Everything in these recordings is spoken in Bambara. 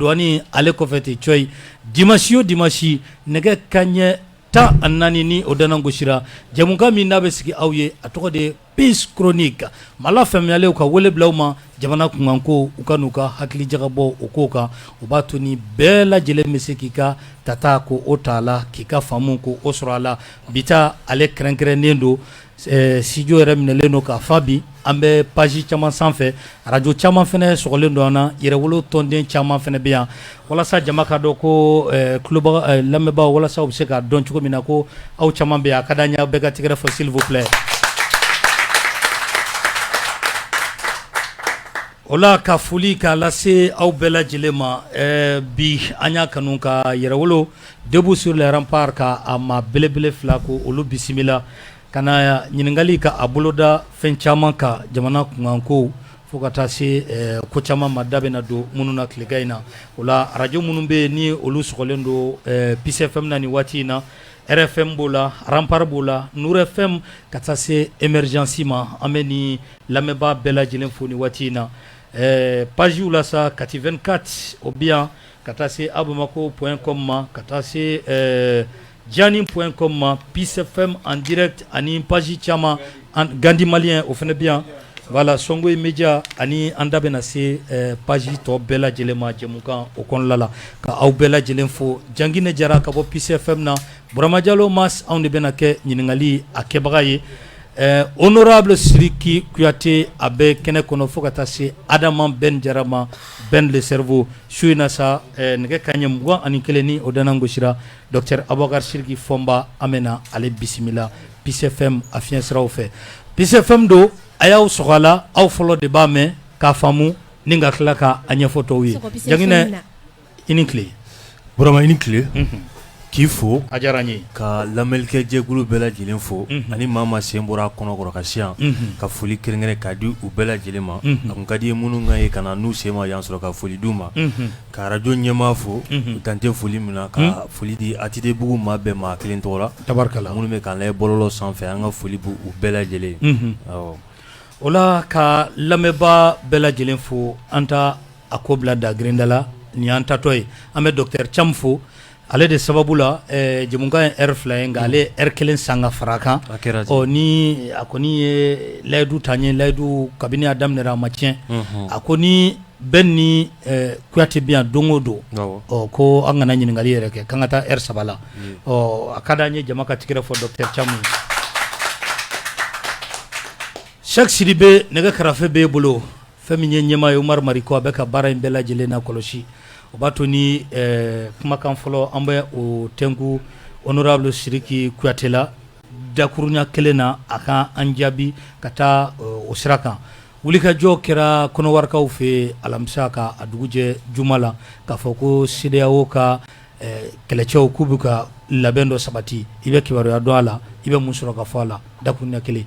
douani ale kofete choy dimanche nege kanye ta anani ni odana goshira jamuka min na be sigi awye atoko de peace chronique mala famiyale ka wole blawma jamana kunganko ukanuka hakili jagabo okoka obatuni bela jele mesekika tata ko otala kika famu ko osrala bita ale krenkre nendo studio yɛrɛ minɛlen don ka fabi an bɛ page caman sanfɛ radio caman fɛnɛ sɔgɔlen don an na yɛrɛwolo tɔnden caman fɛnɛ bɛ yan walasa jama ka dɔn ko tulobaga lamɛnbaaw walasa u bɛ se k'a dɔn cogo min na ko aw caman bɛ yan a ka d'an ye aw bɛɛ ka tigɛrɛ fɔ s'il vous plaît. O la ka foli k'a lase aw bɛɛ lajɛlen ma bi an y'a kanu ka yɛrɛwolo debout sur les remparts ka a ma belebele fila ko olu bisimila kana ɲininkali ka a boloda fɛn caman ka jamana kunkanko fo ka taa se ko caman ma da bɛna don minnu na tileka in na o la radio minnu bɛ yen ni olu sɔgɔlen don Peace FM na ni waati in na RFM b'o la Rampart b'o la Nour FM ka taa se Emergence ma an bɛ ni lamɛnbaa bɛɛ lajɛlen fo ni waati in na page la sa Kati 24 o bɛ yan ka taa se abamako.com ma ka taa se Jani.com ma Peace FM en direct ani page chama Gandi Malien o fana bien voilà Songo Media ani anda bena se page to bela jelema jemukan o kon lala ka aw bela jelen fo jangine jara ka bo Peace FM na Burama Diallo mas on de bena ke nyiningali akebaga ye honorable Siriki Kuyate abe kene kono fo kata se Adama Ben Jarama Ben le cerveau suina sa nge kanyem wa ani keleni odanango shira Dr Aboubacar Siriki Fomba amena ale bisimila Peace FM afien sra fe Peace FM do ayaw sogala aw folo de ba me ka famu ninga klaka anya photo wi jangine inikle Burama inikle k'i fo a diyara n ye ka lamɛnlikɛ jɛkulu bɛɛ lajɛlen fo ani maa ma sen bɔra kɔnɔkɔrɔ ka si yan ka foli kɛrɛnkɛrɛn ka di u bɛɛ lajɛlen ma a kun ka di ye minnu kan ye ka na n'u sen ma yan sɔrɔ ka foli d'u ma ka radio ɲɛmaa fo u dan tɛ foli min na ka foli di ATT bugu maa bɛɛ ma kelen tɔgɔ la tabarikala minnu bɛ k'an lajɛ bɔlɔlɔ sanfɛ an ka foli bu u bɛɛ lajɛlen awɔ o la ka lamɛnbaa bɛɛ lajɛlen fo an ta a ko bila dagirenda la ni an tatɔ ye an bɛ Dr Cham fo ale de sababu la jamukan ye heure fila ye nka ale heure kelen san ka fara kan ni a kɔni ye layidu ta n ye layidu kabini a daminɛra a ma tiɲɛ a ko ni bɛɛ ni Kuyate bɛ yan don o don ko an kana ɲininkali yɛrɛ kɛ k'an ka taa heure saba la a ka d'an ye jama ka tigɛrɛ fɔ Dr Cham ye Cheikh Sidibe nɛgɛ karafe b'e bolo fɛn min ye ɲɛmaa ye Umar Mariko a bɛ ka baara in bɛɛ lajɛlen na kɔlɔsi o b'a to ni kumakan fɔlɔ an bɛ o tɛnku honorable Siriki Kuyate la dakurunya kelen na a ka an jaabi ka taa o sira kan wulikajɔ kɛra kɔnɔwarikaw fɛ alamisa ka a dugujɛ juma la k'a fɔ ko CEDEAO ka kɛlɛcɛw k'u bɛ ka labɛn dɔ sabati i bɛ kibaruya dɔn a la i bɛ mun sɔrɔ ka fɔ a la dakurunya kelen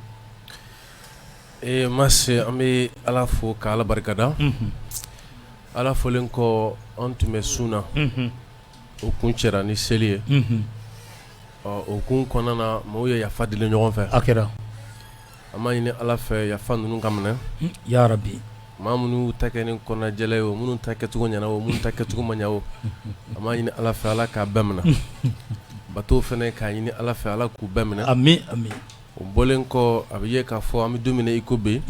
Mase an bɛ Ala fo ka Ala barikada Ala fɔlen kɔ an tun bɛ sun na o kun cɛra ni seli ye o kun kɔnɔna na maaw ye yafa deli ɲɔgɔn fɛ a kɛra an b'a ɲini Ala fɛ yafa ninnu ka minɛ ya rabi maa minnu ta kɛ ni kɔnɔnajɛlɛ ye o minnu ta kɛcogo ɲɛna o minnu ta kɛcogo ma ɲɛ o an b'a ɲini Ala fɛ Ala k'a bɛɛ minɛ bateau fɛnɛ k'a ɲini Ala fɛ Ala k'u bɛɛ minɛ amin amin o bɔlen kɔ a bɛ ye k'a fɔ an bɛ don min na i ko bi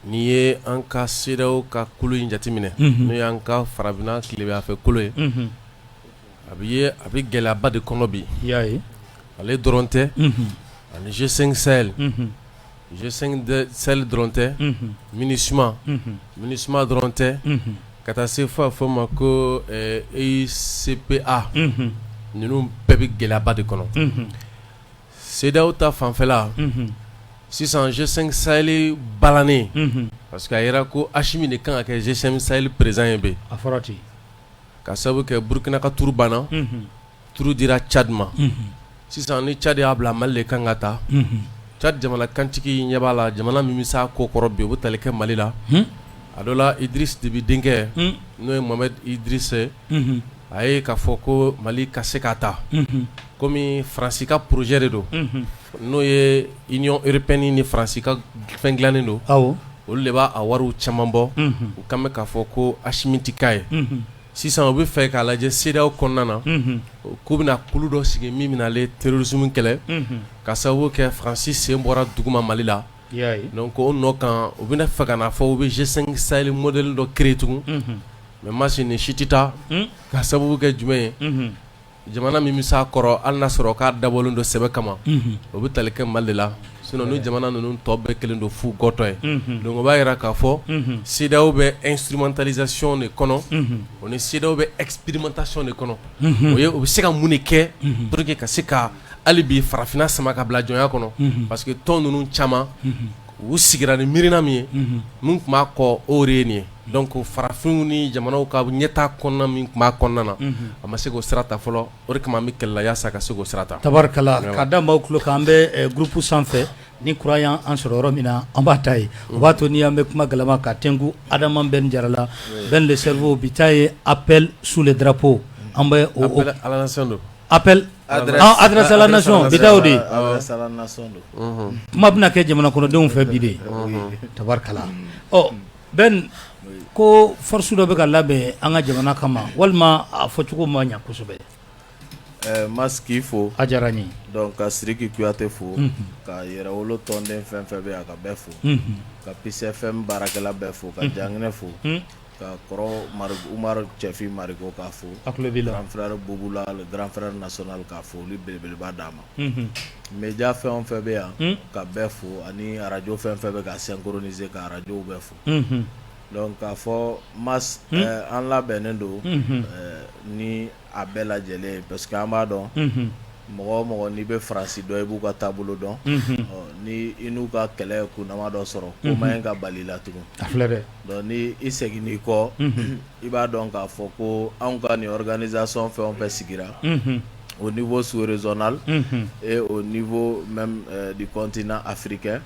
n'i ye an ka CEDEAO ka kolo in jateminɛ n'o y'an ka farafina tilebinyanfɛ kolo ye a bɛ gɛlɛyaba de kɔnɔ bi ale dɔrɔn tɛ ani G5 Sahel G5 Sahel dɔrɔn tɛ MINUSMA dɔrɔn tɛ ka taa se fo a fɔ ma ko EICPA ninnu bɛɛ bɛ gɛlɛyaba de kɔnɔ CEDEAO ta fanfɛla sisan G5 Sahel balannen parce que a yɛrɛ ko Hashimi de kan ka kɛ G5 Sahel président ye bi a fɔra ten ka sababu kɛ Burkina ka turu banna turu dira Tchad ma sisan ni Tchad y'a bila Mali de kan ka taa Tchad jamana kantigi ɲɛ b'a la jamana min bɛ s'a ko kɔrɔ bi o bɛ tali kɛ Mali la a dɔ la Idriss Déby denkɛ n'o ye Mohamed Idriss ye a ye k'a fɔ ko Mali ka se ka taa komi Faransi ka projet de don n'o ye Union Européenne ni Faransi ka fɛn dilannen don olu de b'a wariw caman bɔ u kan bɛ k'a fɔ ko Hashimi ti k'a ye sisan u bɛ fɛ k'a lajɛ CEDEAO kɔnɔna na k'u bɛna kulu dɔ sigi min bɛna ale terrorisme kɛlɛ ka sababu kɛ Faransi sen bɔra duguma Mali la donc o nɔ kan u bɛna fɛ ka na fɔ u bɛ G5 Sahel modèle dɔ créer tugun mais Masi nin si tɛ taa ka sababu kɛ jumɛn ye jamana min bɛ s'a kɔrɔ hali n'a sɔrɔ k'a dabɔlen don sɛbɛ kama o bɛ tali kɛ Mali de la sinon ni jamana ninnu tɔ bɛɛ kelen don fu gɔtɔ ye donc o b'a jira k'a fɔ CEDEAO bɛ instrumentalisation de kɔnɔ o ni CEDEAO bɛ expérimentation de kɔnɔ o bɛ se ka mun de kɛ pour que ka se ka hali bi farafinna sama ka bila jɔnya kɔnɔ parce que tɔn ninnu caman u sigira ni miirina min ye mun tun b'a kɔ o de ye nin ye donc farafinw ni jamanaw ka ɲɛtaa kɔnɔna min tun b'a kɔnɔna na a ma se k'o sira ta fɔlɔ o de kama an bɛ kɛlɛla yaasa ka se k'o sira ta tabarikala k'a da maaw tulo kan an bɛ groupe sanfɛ ni courant y'an sɔrɔ yɔrɔ min na an b'a ta ye o b'a to ni an bɛ kuma galama ka tɛnku Adama Ben Jarala Ben le cerveau bi ta ye appel sous le drapeau an bɛ appel à la nation do appel adresse à la nation bi ta o de ye adresse à la nation do kuma bɛna kɛ jamana kɔnɔdenw fɛ bi de tabarikala Ben ko force dɔ bɛ ka labɛn an ka jamana kama walima a fɔcogo ma ɲɛ kosɛbɛ Maski fo a diyara n ye donc ka Sidiki Kuyate fo ka Yɛrɛwolo tɔnden fɛn fɛn bɛ yan ka bɛɛ fo ka Peace FM baarakɛla bɛɛ fo ka Janginɛ fo ka kɔrɔ Umaru Cɛfi Marigo k'a fo grand frère Bubula le grand frère national k'a fo olu belebeleba d'a ma média fɛn o fɛn bɛ yan ka bɛɛ fo ani radio fɛn fɛn bɛ ka synchroniser ka radio bɛɛ fo donc k'a fɔ Mas an labɛnnen don ni a bɛɛ lajɛlen parce que an b'a dɔn mɔgɔ o mɔgɔ n'i bɛ Faransi dɔn i b'u ka taabolo dɔn ni i n'u ka kɛlɛ kunnama dɔ sɔrɔ ko ma ka bali la tugun donc ni i seginn'i kɔ i b'a dɔn k'a fɔ ko anw ka nin organisation fɛn o fɛn sigira au niveau sous-régional et au niveau même du continent africain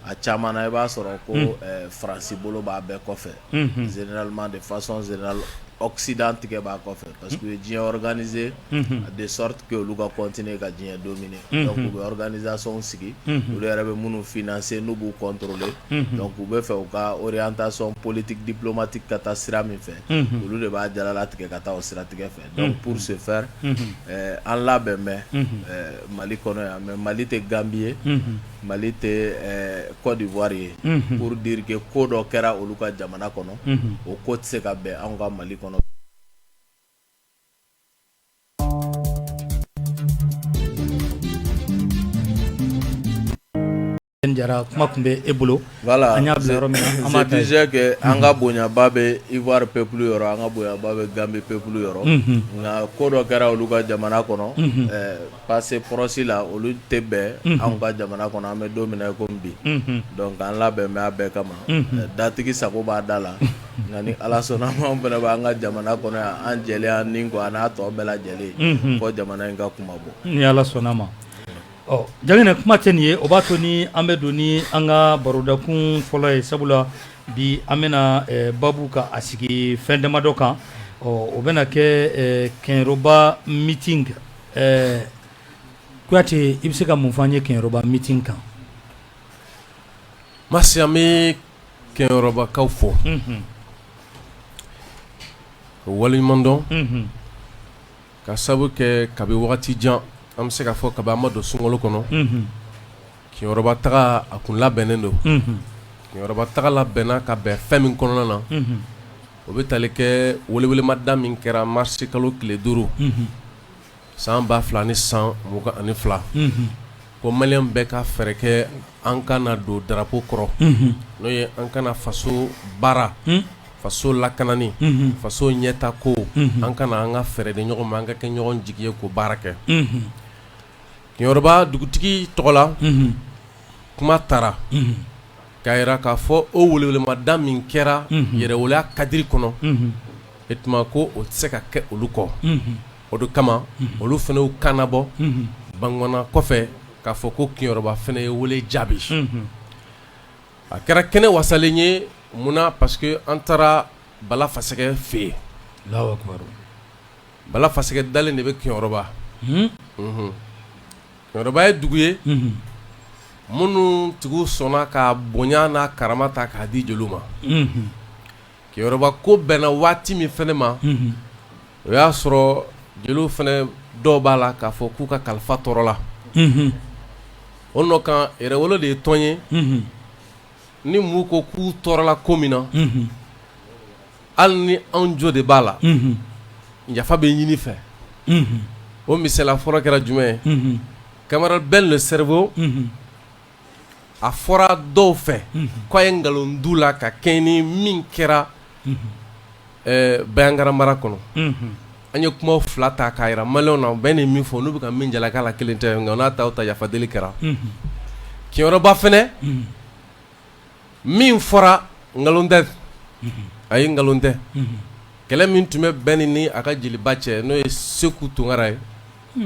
a caman na i b'a sɔrɔ ko Faransi bolo b'a bɛɛ kɔfɛ généralement de façon générale Occident tigɛ b'a kɔfɛ parce que diɲɛ organisé de sorte que olu ka continuer ka diɲɛ dominer donc u bɛ organisation sigi olu yɛrɛ bɛ minnu financer n'u b'u contrôler donc u bɛ fɛ u ka orientation politique diplomatique ka taa sira min fɛ olu de b'a jalalatigɛ ka taa o siratigɛ fɛ donc pour ce faire an labɛn bɛ Mali kɔnɔ yan mais Mali tɛ Gambie ye Mali tɛ Côte d'Ivoire ye pour dire que ko dɔ kɛra olu ka jamana kɔnɔ o ko tɛ se ka bɛn anw ka Mali kɔnɔ. Jara kuma tun bɛ e bolo voilà an y'a bila yɔrɔ min na an b'a ta ye je disais que an ka bonyaba bɛ Ivoire peuple yɔrɔ an ka bonyaba bɛ Gambie peuple yɔrɔ nka ko dɔ kɛra olu ka jamana kɔnɔ passé proche la olu tɛ bɛn anw ka jamana kɔnɔ an bɛ don min na komi bi donc an labɛn bɛ a bɛɛ kama datigi sago b'a da la nka ni Ala sɔnna ma anw fana b'an ka jamana kɔnɔ yan an jɛlen an ni kɔ an n'a tɔ bɛɛ lajɛlen fɔ jamana in ka kuma bɔ ni Ala sɔnna ma. Janginɛ kuma tɛ nin ye o b'a to ni an bɛ don ni an ka barodakun fɔlɔ ye sabula bi an bɛna babu ka a sigi fɛn damadɔ kan o bɛna kɛ kɛnyɛrɛba meeting Kuyate i bɛ se ka mun fɔ an ye kɛnyɛrɛba meeting kan. Masi an bɛ kɛnyɛrɛbakaw fɔ ka waleɲuman dɔn ka sababu kɛ kabi wagati jan an bɛ se ka fɔ kabi an ma don sunkalo kɔnɔ kɛnyɛrɛba taga a kun labɛnnen don kɛnyɛrɛba taga labɛnna ka bɛn fɛn min kɔnɔna na o bɛ tali kɛ welewelemada min kɛra marisi kalo tile 5 san 2022 ko maliyɛn bɛɛ ka fɛɛrɛ kɛ an kana don drapeau kɔrɔ n'o ye an kana faso baara faso lakanani faso ɲɛta ko an kana an ka fɛɛrɛ de ɲɔgɔn ma an ka kɛ ɲɔgɔn jigi ye ko baara kɛ kɛnyɛrɛba dugutigi tɔgɔ la kuma taara k'a yira k'a fɔ o welewelemada min kɛra yɛrɛwoloya kadiri kɔnɔ e tuma ko o tɛ se ka kɛ olu kɔ o de kama olu fana y'u kan labɔ bangɔnna kɔfɛ k'a fɔ ko kɛnyɛrɛba fana ye wele jaabi a kɛra kɛnɛ wasalen ye munna parce que an taara Bala Fasɛgɛ fɛ yen Bala Fasɛgɛ dalen de bɛ kɛnyɛrɛba kɛnyɛrɛba ye dugu ye minnu tigiw sɔnna ka bonya n'a karama ta k'a di jeliw ma kɛnyɛrɛba ko bɛnna waati min fɛnɛ ma o y'a sɔrɔ jeliw fana dɔw b'a la k'a fɔ k'u ka kalifa tɔɔrɔ la o nɔ kan yɛrɛwolo de ye tɔn ye ni mu ko k'u tɔɔrɔla ko min na hali ni anw jo de b'a la yafa bɛ ɲini fɛ o misala fɔlɔ kɛra jumɛn ye camarade Ben le cerveau a fɔra dɔw fɛ k'a ye nkalon du la ka kɛɲɛ ni min kɛra Bayangara mara kɔnɔ an ye kuma fila ta k'a jira maliyɛnw na bɛɛ ni min fɔ n'u bɛ ka min jalaki a la kelen tɛ nka n'a ta yafa deli kɛra kiɲɛrɔba fɛnɛ min fɔra nkalon tɛ a ye nkalon tɛ kɛlɛ min tun bɛ bɛn ni a ka jeliba cɛ n'o ye Seku Tunkara ye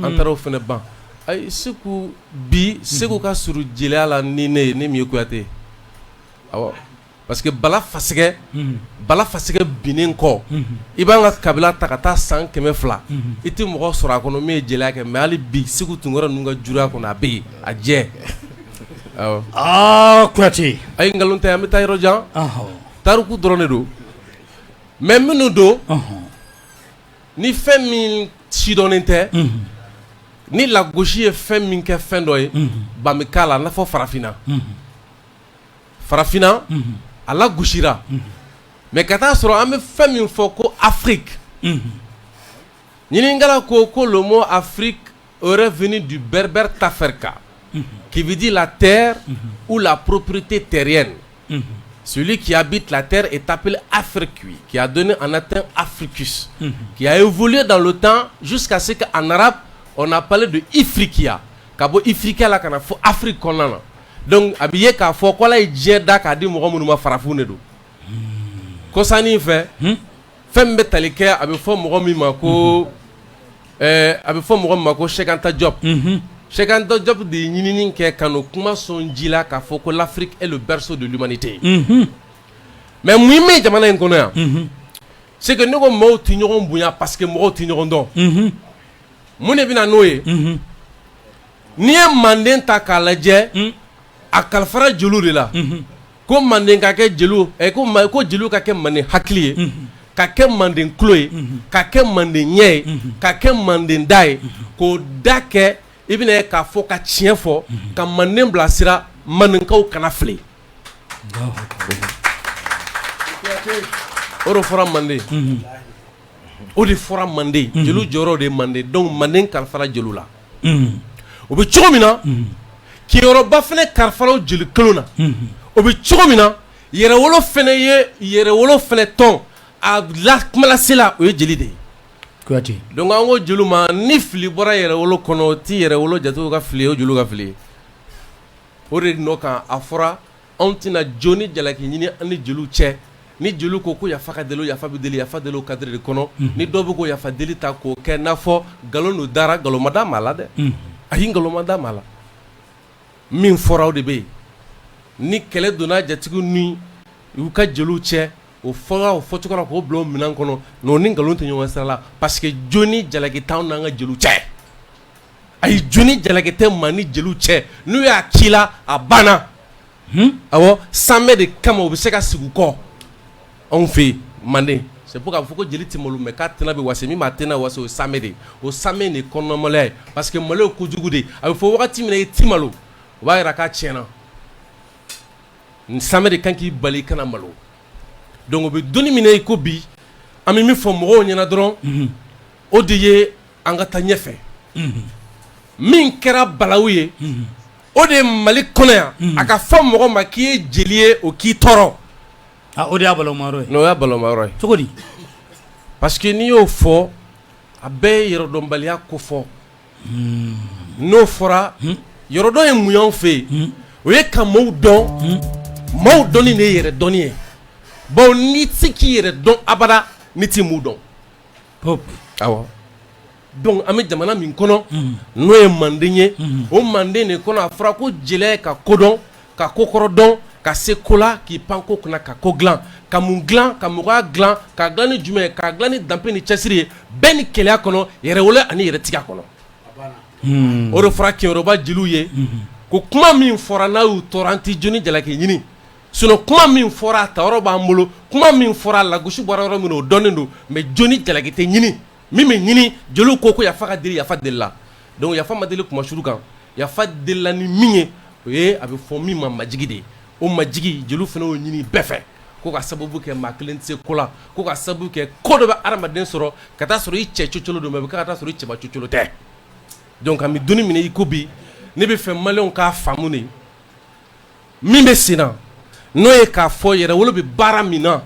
an taara o fɛnɛ ban ayi Seku bi Seku ka surun jeliya la ni ne ye ne min ye Kuyate awɔ parce que Bala Fasɛgɛ binnen kɔ i b'an ka kabila ta ka taa san 200 i tɛ mɔgɔ sɔrɔ a kɔnɔ min ye jeliya kɛ mais hali bi Seku Tunkara ninnu ka juguya kɔnɔ a bɛ yen a jɛ awɔ Kuyate ayi nkalon tɛ an bɛ taa yɔrɔ jan tariku dɔrɔn de don mais minnu don ni fɛn min sidɔnnen tɛ ni lagosi ye fɛn min kɛ fɛn dɔ ye ban bɛ k'a la i n'a fɔ farafinna a lagosira mais ka taa sɔrɔ an bɛ fɛn min fɔ ko Afrique ɲininkala ko le mot Afrique aurait venu du berbère Taferka qui veut dire la terre ou la propriété terrienne. Celui qui habite la terre est appelé Africui, qui a donné en latin Africus, qui a évolué dans le temps jusqu'à ce qu'en arabe, on a parlé de Ifriqiya. Kabo Ifriqiya la kana fo Afrique kɔnɔna. Donc abiye k'a fɔ ko Ala ye diɲɛ da k'a di mɔgɔ minnu ma farafinw de don. Kɔsani fɛ, fɛn min bɛ tali kɛ a bɛ fɔ mɔgɔ min ma ko Cheikh Anta Diop. Cheikh Anta Diop de ɲinini kɛ ka n'o kuma sɔn ji la k'a fɔ ko l'Afrique est le berceau de l'humanité. Mais mun bɛ jamana in kɔnɔ yan c'est que ne ko mɔgɔw tɛ ɲɔgɔn bonya parce que mɔgɔw tɛ ɲɔgɔn dɔn. Mun de bɛ na n'o ye n'i ye Manden ta k'a lajɛ a kalifara jeliw de la ko Manden ka kɛ jeliw ko jeliw ka kɛ Manden hakili ye ka kɛ Manden tulo ye ka kɛ Manden ɲɛ ye ka kɛ Manden da ye k'o da kɛ i bɛna ye k'a fɔ ka tiɲɛ fɔ ka Manden bilasira Mandenkaw kana fili o de fɔra Manden o de fɔra Manden jeliw jɔyɔrɔ de ye Manden donc Manden kalifara jeliw la o bɛ cogo min na kiyɔrɔba fɛnɛ kalifara jeli kelen na o bɛ cogo min na yɛrɛwolo fɛnɛ ye yɛrɛwolo fɛnɛ tɔn a kumalasela o ye jeli de ye Kuyate donc an ko jeliw ma ni fili bɔra yɛrɛwolo kɔnɔ o ti yɛrɛwolo jatew ka fili o jeliw ka fili o de nɔ kan a fɔra anw tɛna jo ni jalaki ɲini an ni jeliw cɛ ni jeliw ko ko yafa ka deli yafa bɛ deli yafa deli o kadiri de kɔnɔ ni dɔw bɛ ko yafa deli ta k'o kɛ n'a fɔ nkalon dɔ dara nkalon ma da maa la dɛ ayi nkalon ma da maa la min fɔra o de bɛ yen ni kɛlɛ donna jatigiw ni u ka jeliw cɛ o fɔra o fɔcogo la k'o bila o minɛn kɔnɔ n'o ni nkalon tɛ ɲɔgɔn sira la parce que joni jalaki t'anw n'an ka jeliw cɛ ayi joni jalaki tɛ maa ni jeliw cɛ n'u y'a k'i la a banna awɔ sanmɛ de kama u bɛ se ka sigi u kɔ anw fɛ yen Manden c'est pour k'a fɔ ko jeli tɛ malo mais k'a tɛna bɛ wase min b'a tɛna wase o ye sanmɛ de ye o sanmɛ de ye kɔnɔnamaloya ye parce que malo ye kojugu de ye a bɛ fɔ wagati min na i ti malo o b'a jira k'a tiɲɛna sanmɛ de kan k'i bali i kana malo donc o bɛ donni min na i ko bi an bɛ min fɔ mɔgɔw ɲɛna dɔrɔn o de ye an ka taa ɲɛfɛ min kɛra balawu ye o de ye Mali kɔnɔ yan a ka fɔ mɔgɔ ma k'i ye jeli ye o k'i tɔɔrɔ o de y'a balamayɔrɔ ye n'o y'a balamayɔrɔ ye cogo di parce que n'i y'o fɔ a bɛɛ ye yɛrɛdɔnbaliya ko fɔ n'o fɔra yɔrɔdɔn ye mun y'anw fɛ yen o ye ka maaw dɔn maaw dɔnni de ye yɛrɛdɔnni ye bon n'i tɛ se k'i yɛrɛ dɔn abada n'i t'i maaw dɔn awɔ donc an bɛ jamana min kɔnɔ n'o ye Manden ye o Manden de kɔnɔ a fɔra ko jeliya ye ka kodɔn ka kokɔrɔ dɔn ka se ko la k'i pan ko kunna ka ko dilan ka mun dilan ka mɔgɔya dilan ka dilan ni jumɛn ye ka dilan ni danpe ni cɛsiri ye bɛɛ ni kɛlɛya kɔnɔ yɛrɛwolo ani yɛrɛtigiya kɔnɔ o de fɔra kiɲɛrɔba jeliw ye ko kuma min fɔra n'a y'u tɔɔrɔ an tɛ joni jalaki ɲini sinon kuma min fɔra a tayɔrɔ b'an bolo kuma min fɔra a lagosi bɔra yɔrɔ min na o dɔnnen don mais joni jalaki tɛ ɲini min bɛ ɲini jeliw ko yafa ka deli yafa deli la donc yafa ma deli kuma suru kan yafa deli la ni min ye o ye a bɛ fɔ min ma majigi de ye o majigi jeliw fana y'o ɲini bɛɛ fɛ ko ka sababu kɛ maa kelen tɛ se ko la ko ka sababu kɛ ko dɔ bɛ adamaden sɔrɔ ka taa sɔrɔ i cɛ cocolo don mais ka taa sɔrɔ i cɛba cocolo tɛ donc an bɛ donni minɛ i ko bi ne bɛ fɛ maliyɛnw k'a faamu de min bɛ sen na n'o ye k'a fɔ yɛrɛwolo bɛ baara min na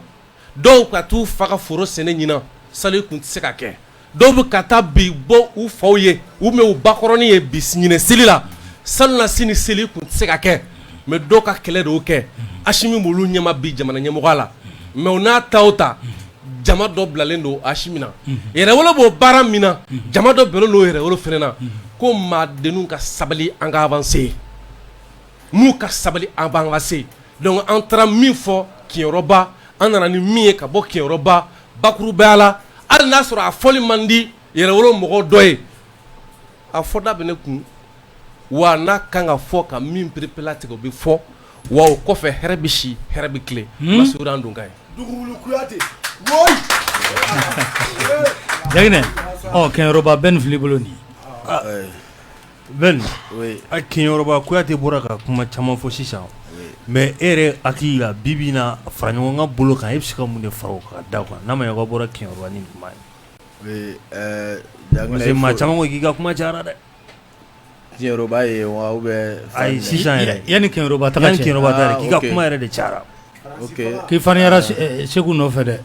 dɔw ka t'u fa ka foro sɛnɛ ɲinan sali kun tɛ se ka kɛ dɔw bɛ ka taa bi bɔ u faw ye u bɛ u bakɔrɔnin ye bi ɲinɛ seli la sali na sini seli kun tɛ se ka kɛ mais dɔw ka kɛlɛ de y'o kɛ Asimi b'olu ɲɛma bi jamana ɲɛmɔgɔ la mais u n'a ta o ta jama dɔ bilalen don Asimi na yɛrɛwolo b'o baara min na jama dɔ bilalen don yɛrɛwolo fana na ko maadenninw ka sabali an ka avancer n'u ka sabali an b'an avancer donc an taara min fɔ Kiɲɛrɔba an nana ni min ye ka bɔ Kiɲɛrɔba bakurubaya la hali n'a sɔrɔ a fɔli man di yɛrɛwolo mɔgɔ dɔ ye a fɔda bɛ ne kun wa n'a kan ka fɔ ka min perepela tigɛ o bɛ fɔ wa o kɔfɛ hɛrɛ bɛ si hɛrɛ bɛ tile Masudu an Dunkaye Jaginɛ Kiɲɛrɔba bɛ fili bolo ni Ben a Kiɲɛrɔba Kuyate bɔra ka kuma caman fɔ sisan mais e yɛrɛ hakili la bi bi in na fara ɲɔgɔn kan bolo kan e bɛ se ka mun de fara o kan da kan n'a ma ɲɛ k'a bɔra Kiɲɛrɔba ni kuma ye parce que maa caman ko k'i ka kuma cayara dɛ Kiɲɛrɔba ye wa ou bien ayi sisan yɛrɛ yanni Kiɲɛrɔba taga cɛ k'i ka kuma yɛrɛ de cayara k'i fariyara Segu nɔfɛ dɛ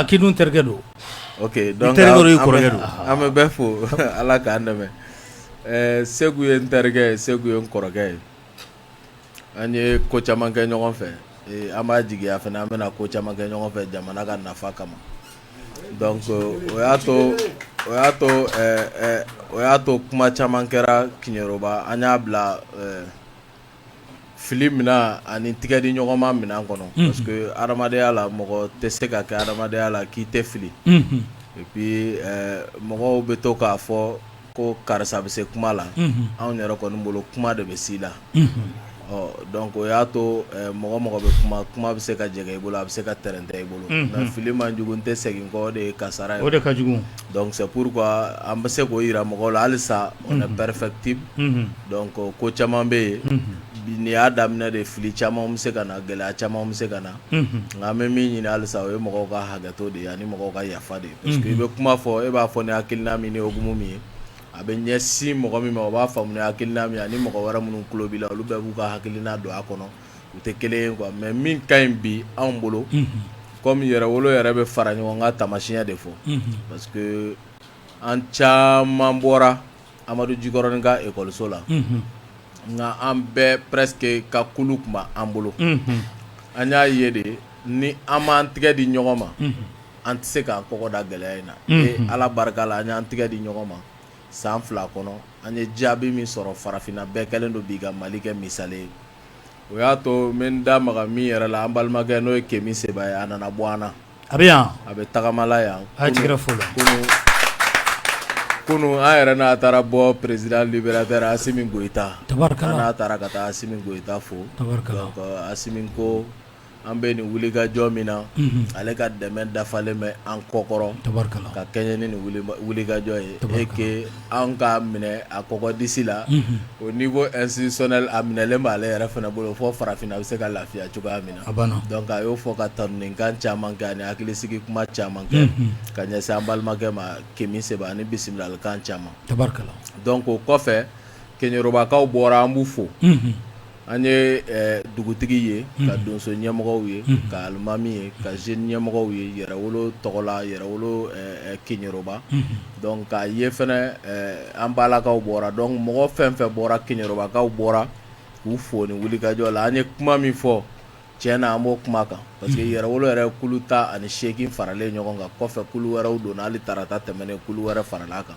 k'i dun terikɛ don ok donc terikɛ don i kɔrɔkɛ don an bɛ bɛɛ fo Ala k'an dɛmɛ Segu ye n terikɛ ye Segu ye n kɔrɔkɛ ye an ye ko caman kɛ ɲɔgɔn fɛ an b'a jigiya fana an bɛna ko caman kɛ ɲɔgɔn fɛ jamana ka nafa kama donc o y'a to kuma caman kɛra Kiɲɛrɔba an y'a bila fili mina ani tigɛ di ɲɔgɔn ma minan kɔnɔ parce que adamadenya la mɔgɔ tɛ se ka kɛ adamadenya la k'i tɛ fili et puis mɔgɔw bɛ to k'a fɔ ko karisa bɛ se kuma la anw yɛrɛ kɔni bolo kuma de bɛ s'i la donc o y'a to mɔgɔ mɔgɔ bɛ kuma bɛ se ka jɛgɛ i bolo a bɛ se ka tɛrɛntɛ i bolo mais fili man jugu n tɛ segin kɔ o de ye kasara ye o de ka jugu donc c'est pourquoi an bɛ se k'o yira mɔgɔw la halisa on est perfectible donc ko caman bɛ yen nin y'a daminɛ de fili caman bɛ se ka na gɛlɛya caman bɛ se ka na nka an bɛ min ɲini halisa o ye mɔgɔw ka hakɛto de ye ani mɔgɔw ka yafa de ye parce que i bɛ kuma fɔ e b'a fɔ ni hakilina min ni hokumu min ye a bɛ ɲɛsin mɔgɔ min ma o b'a faamu ni hakilina min ani mɔgɔ wɛrɛ minnu tulo b'i la olu bɛɛ b'u ka hakilina don a kɔnɔ u tɛ kelen ye quoi mais min ka ɲi bi anw bolo comme yɛrɛwolo yɛrɛ bɛ fara ɲɔgɔn kan taamasiyɛn de fɔ parce que an caman bɔra Amadu Jikɔrɔni ka ekɔliso la nka an bɛɛ presque ka kulu tun b'an bolo an y'a ye de ni an m'an tigɛ di ɲɔgɔn ma an tɛ se k'an kɔkɔ da gɛlɛya in na Ala barika la an y'an tigɛ di ɲɔgɔn ma san 2 kɔnɔ an ye jaabi min sɔrɔ farafinna bɛɛ kɛlen don b'i ka Mali kɛ misali ye o y'a to n bɛ n da maga min yɛrɛ la an balimakɛ n'o ye Kemi Seba ye a nana bɔ an na a bɛ yan a bɛ tagamala yan a jigira fo la kunu an yɛrɛ n'a taara bɔ président libérateur Asimi Goïta tabarikala n'a taara ka taa Asimi Goïta fo tabarikala donc Asimi ko an bɛ nin wulikajɔ min na ale ka dɛmɛ dafalen bɛ an kɔkɔrɔ tabarikala ka kɛɲɛ ni nin wulikajɔ ye et que an ka minɛ a kɔkɔdisi la au niveau institutionnel a minɛlen b'ale yɛrɛ fana bolo fɔ farafinna a bɛ se ka lafiya cogoya min na a banna donc a y'o fɔ ka tanuninkan caman kɛ ani hakilisigi kuma caman kɛ ka ɲɛsin an balimakɛ ma Kemi Seba ani bisimilalikan caman tabarikala donc o kɔfɛ Kiɲɛrɔbakaw bɔra an b'u fo an ye dugutigi ye ka donso ɲɛmɔgɔw ye ka alimami ye ka jeune ɲɛmɔgɔw ye yɛrɛwolo tɔgɔ la yɛrɛwolo Kiɲɛrɔba donc k'a ye fɛnɛ an balakaw bɔra donc mɔgɔ fɛn fɛn bɔra Kiɲɛrɔbakaw bɔra k'u fo ni wulikajɔ la an ye kuma min fɔ tiɲɛ na an b'o kuma kan parce que yɛrɛwolo yɛrɛ kulu 18 faralen ɲɔgɔn kan kɔfɛ kulu wɛrɛw donna hali tarata tɛmɛnen kulu wɛrɛ farala kan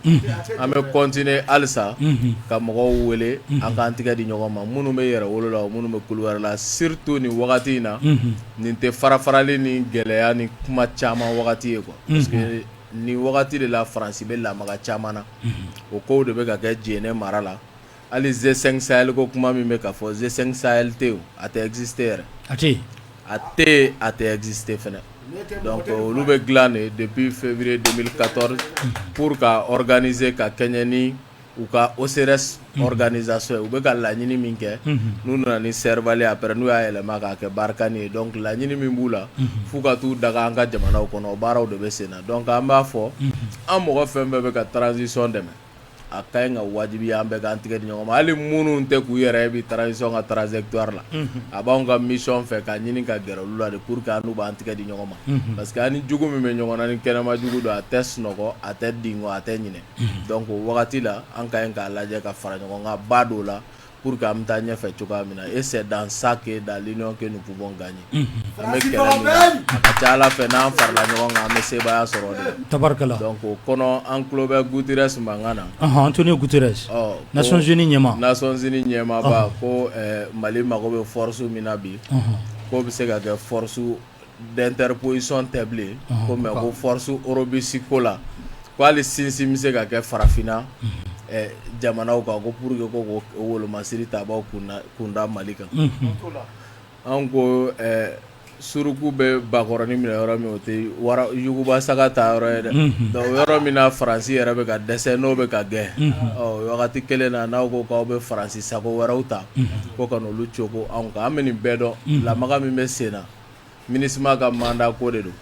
an bɛ continuer halisa ka mɔgɔw wele an k'an tigɛ di ɲɔgɔn ma minnu bɛ yɛrɛwolo la o minnu bɛ kulu wɛrɛ la surtout nin wagati in na nin tɛ farafarali ni gɛlɛya ni kuma caman wagati ye quoi parce que nin wagati de la Faransi bɛ lamaga caman na o kow de bɛ ka kɛ Djéné mara la hali Z5 Sahel ko kuma min bɛ ka fɔ Z5 Sahel tɛ o a tɛ exister yɛrɛ a tɛ existé fɛnɛ donc olu bɛ dilan de depuis février 2014 pour ka organiser ka kɛɲɛ ni u ka OCRS organisation u bɛ ka laɲini min kɛ n'u nana ni servali après n'u y'a yɛlɛma k'a kɛ Barkani ye donc laɲini min b'u la f'u ka t'u daga an ka jamanaw kɔnɔ baaraw de bɛ sen na donc an b'a fɔ an mɔgɔ fɛn bɛɛ bɛ ka transition dɛmɛ a ka ɲi ka wajibi an bɛɛ k'an tigɛ di ɲɔgɔn ma hali minnu tɛ k'u yɛrɛ bi transition ka trajectoire la a b'anw ka mission fɛ ka ɲini ka gɛrɛ olu la de pour que an n'u b'an tigɛ di ɲɔgɔn ma parce que ani jugu min bɛ ɲɔgɔn na ni kɛnɛma jugu don a tɛ sunɔgɔ a tɛ dingo a tɛ ɲinɛ donc o wagati la an ka ɲi k'a lajɛ ka fara ɲɔgɔn kan ba dɔw la pour que an bɛ taa ɲɛfɛ cogoya min na et c'est dans ça que dans l'union que nous pouvons gagner an bɛ kɛlɛ min na a ka ca Ala fɛ n'an farala ɲɔgɔn kan an bɛ sebaya sɔrɔ de tabarikala donc o kɔnɔ an tulo bɛ Guterres mankan na Antonio Guterres Nations Unies ɲɛma Nations Unies ɲɛmaaba ko Mali mago bɛ force min na bi ko bɛ se ka kɛ force d'interposition tɛ bilen ko mais ko force eurobisi ko la ko hali sinsin bɛ se ka kɛ farafinna jamanaw kan ko pour que ko wolomasiri ta b'aw kunda Mali kan an ko suruku bɛ bakɔrɔni minɛ yɔrɔ min o tɛ yuguba saga ta yɔrɔ ye dɛ donc yɔrɔ min na Faransi yɛrɛ bɛ ka dɛsɛ n'o bɛ ka gɛn wagati kelen na n'aw ko k'aw bɛ Faransi sago wɛrɛw ta ko ka n'olu cogo anw kan an bɛ nin bɛɛ dɔn lamaga min bɛ sen na MINUSMA ka mandat ko de don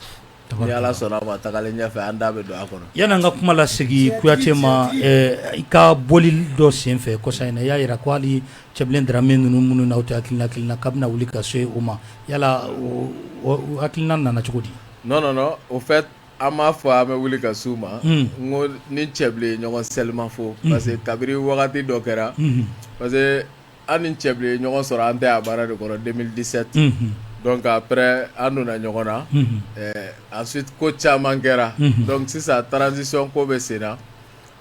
ni Ala sɔnna a ma tagalen ɲɛfɛ an da bɛ don a kɔnɔ yan'an ka kuma lasegi Kuyate ma i ka bɔli dɔ sen fɛ kɔsa in na i y'a jira ko hali Cɛbilen Darame ninnu minnu n'aw tɛ hakilina k'a bɛna wuli ka se o ma yala o hakilina nana cogo di non au fait an m'a fɔ an bɛ wuli ka s'u ma n ko ni Cɛbilen ye ɲɔgɔn seliman fo parce que kabiri wagati dɔ kɛra parce que an ni Cɛbilen ye ɲɔgɔn sɔrɔ an tɛ a baara de kɔrɔ 2017 donc après an donna ɲɔgɔn na ensuite ko caman kɛra donc sisan transition ko bɛ sen na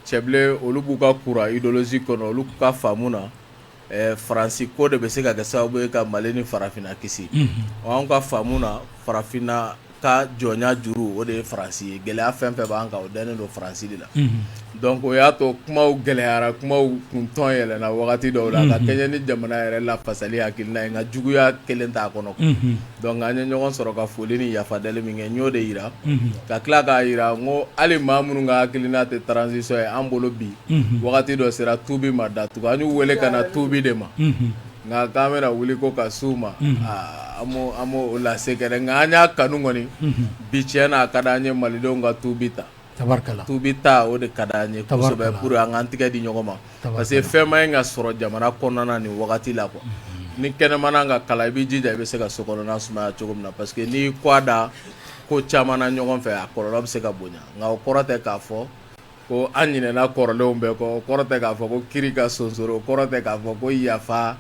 Cɛbilen olu b'u ka courant idéologique kɔnɔ olu ka faamu na Faransi ko de bɛ se ka kɛ sababu ye ka Mali ni farafinna kisi anw ka faamu na farafinna ka jɔnya juru o de ye Faransi ye gɛlɛya fɛn fɛn b'an kan o dalen don Faransi de la donc o y'a to kumaw gɛlɛyara kumaw kuntɔn yɛlɛnna wagati dɔw la ka kɛɲɛ ni jamana yɛrɛ lafasali hakilina ye nka juguya kelen t'a kɔnɔ donc an ye ɲɔgɔn sɔrɔ ka foli ni yafadɛli min kɛ n y'o de yira ka tila k'a yira n ko hali maa minnu ka hakilina tɛ transition ye an bolo bi wagati dɔ sera tuubi ma datugu an y'u wele ka na tuubi de ma nka k'an bɛna wuli ko ka s'u ma an m'o lase kɛrɛ nka an y'a kanu kɔni bi tiɲɛ na a ka d'an ye malidenw ka tuubi ta tuubi ta o de ka d'an ye kosɛbɛ pour an k'an tigɛ di ɲɔgɔn ma parce que fɛn ma ɲi ka sɔrɔ jamana kɔnɔna nin wagati la quoi ni kɛnɛmana ka kalan i b'i jija i bɛ se ka so kɔnɔna sumaya cogo min na parce que n'i kɔ da ko caman na ɲɔgɔn fɛ a kɔlɔlɔ bɛ se ka bonya nka o kɔrɔ tɛ k'a fɔ ko an ɲinɛna kɔrɔlenw bɛɛ kɔ o kɔrɔ tɛ k'a fɔ ko kiri ka sonsoro o kɔrɔ tɛ k'a fɔ ko yafa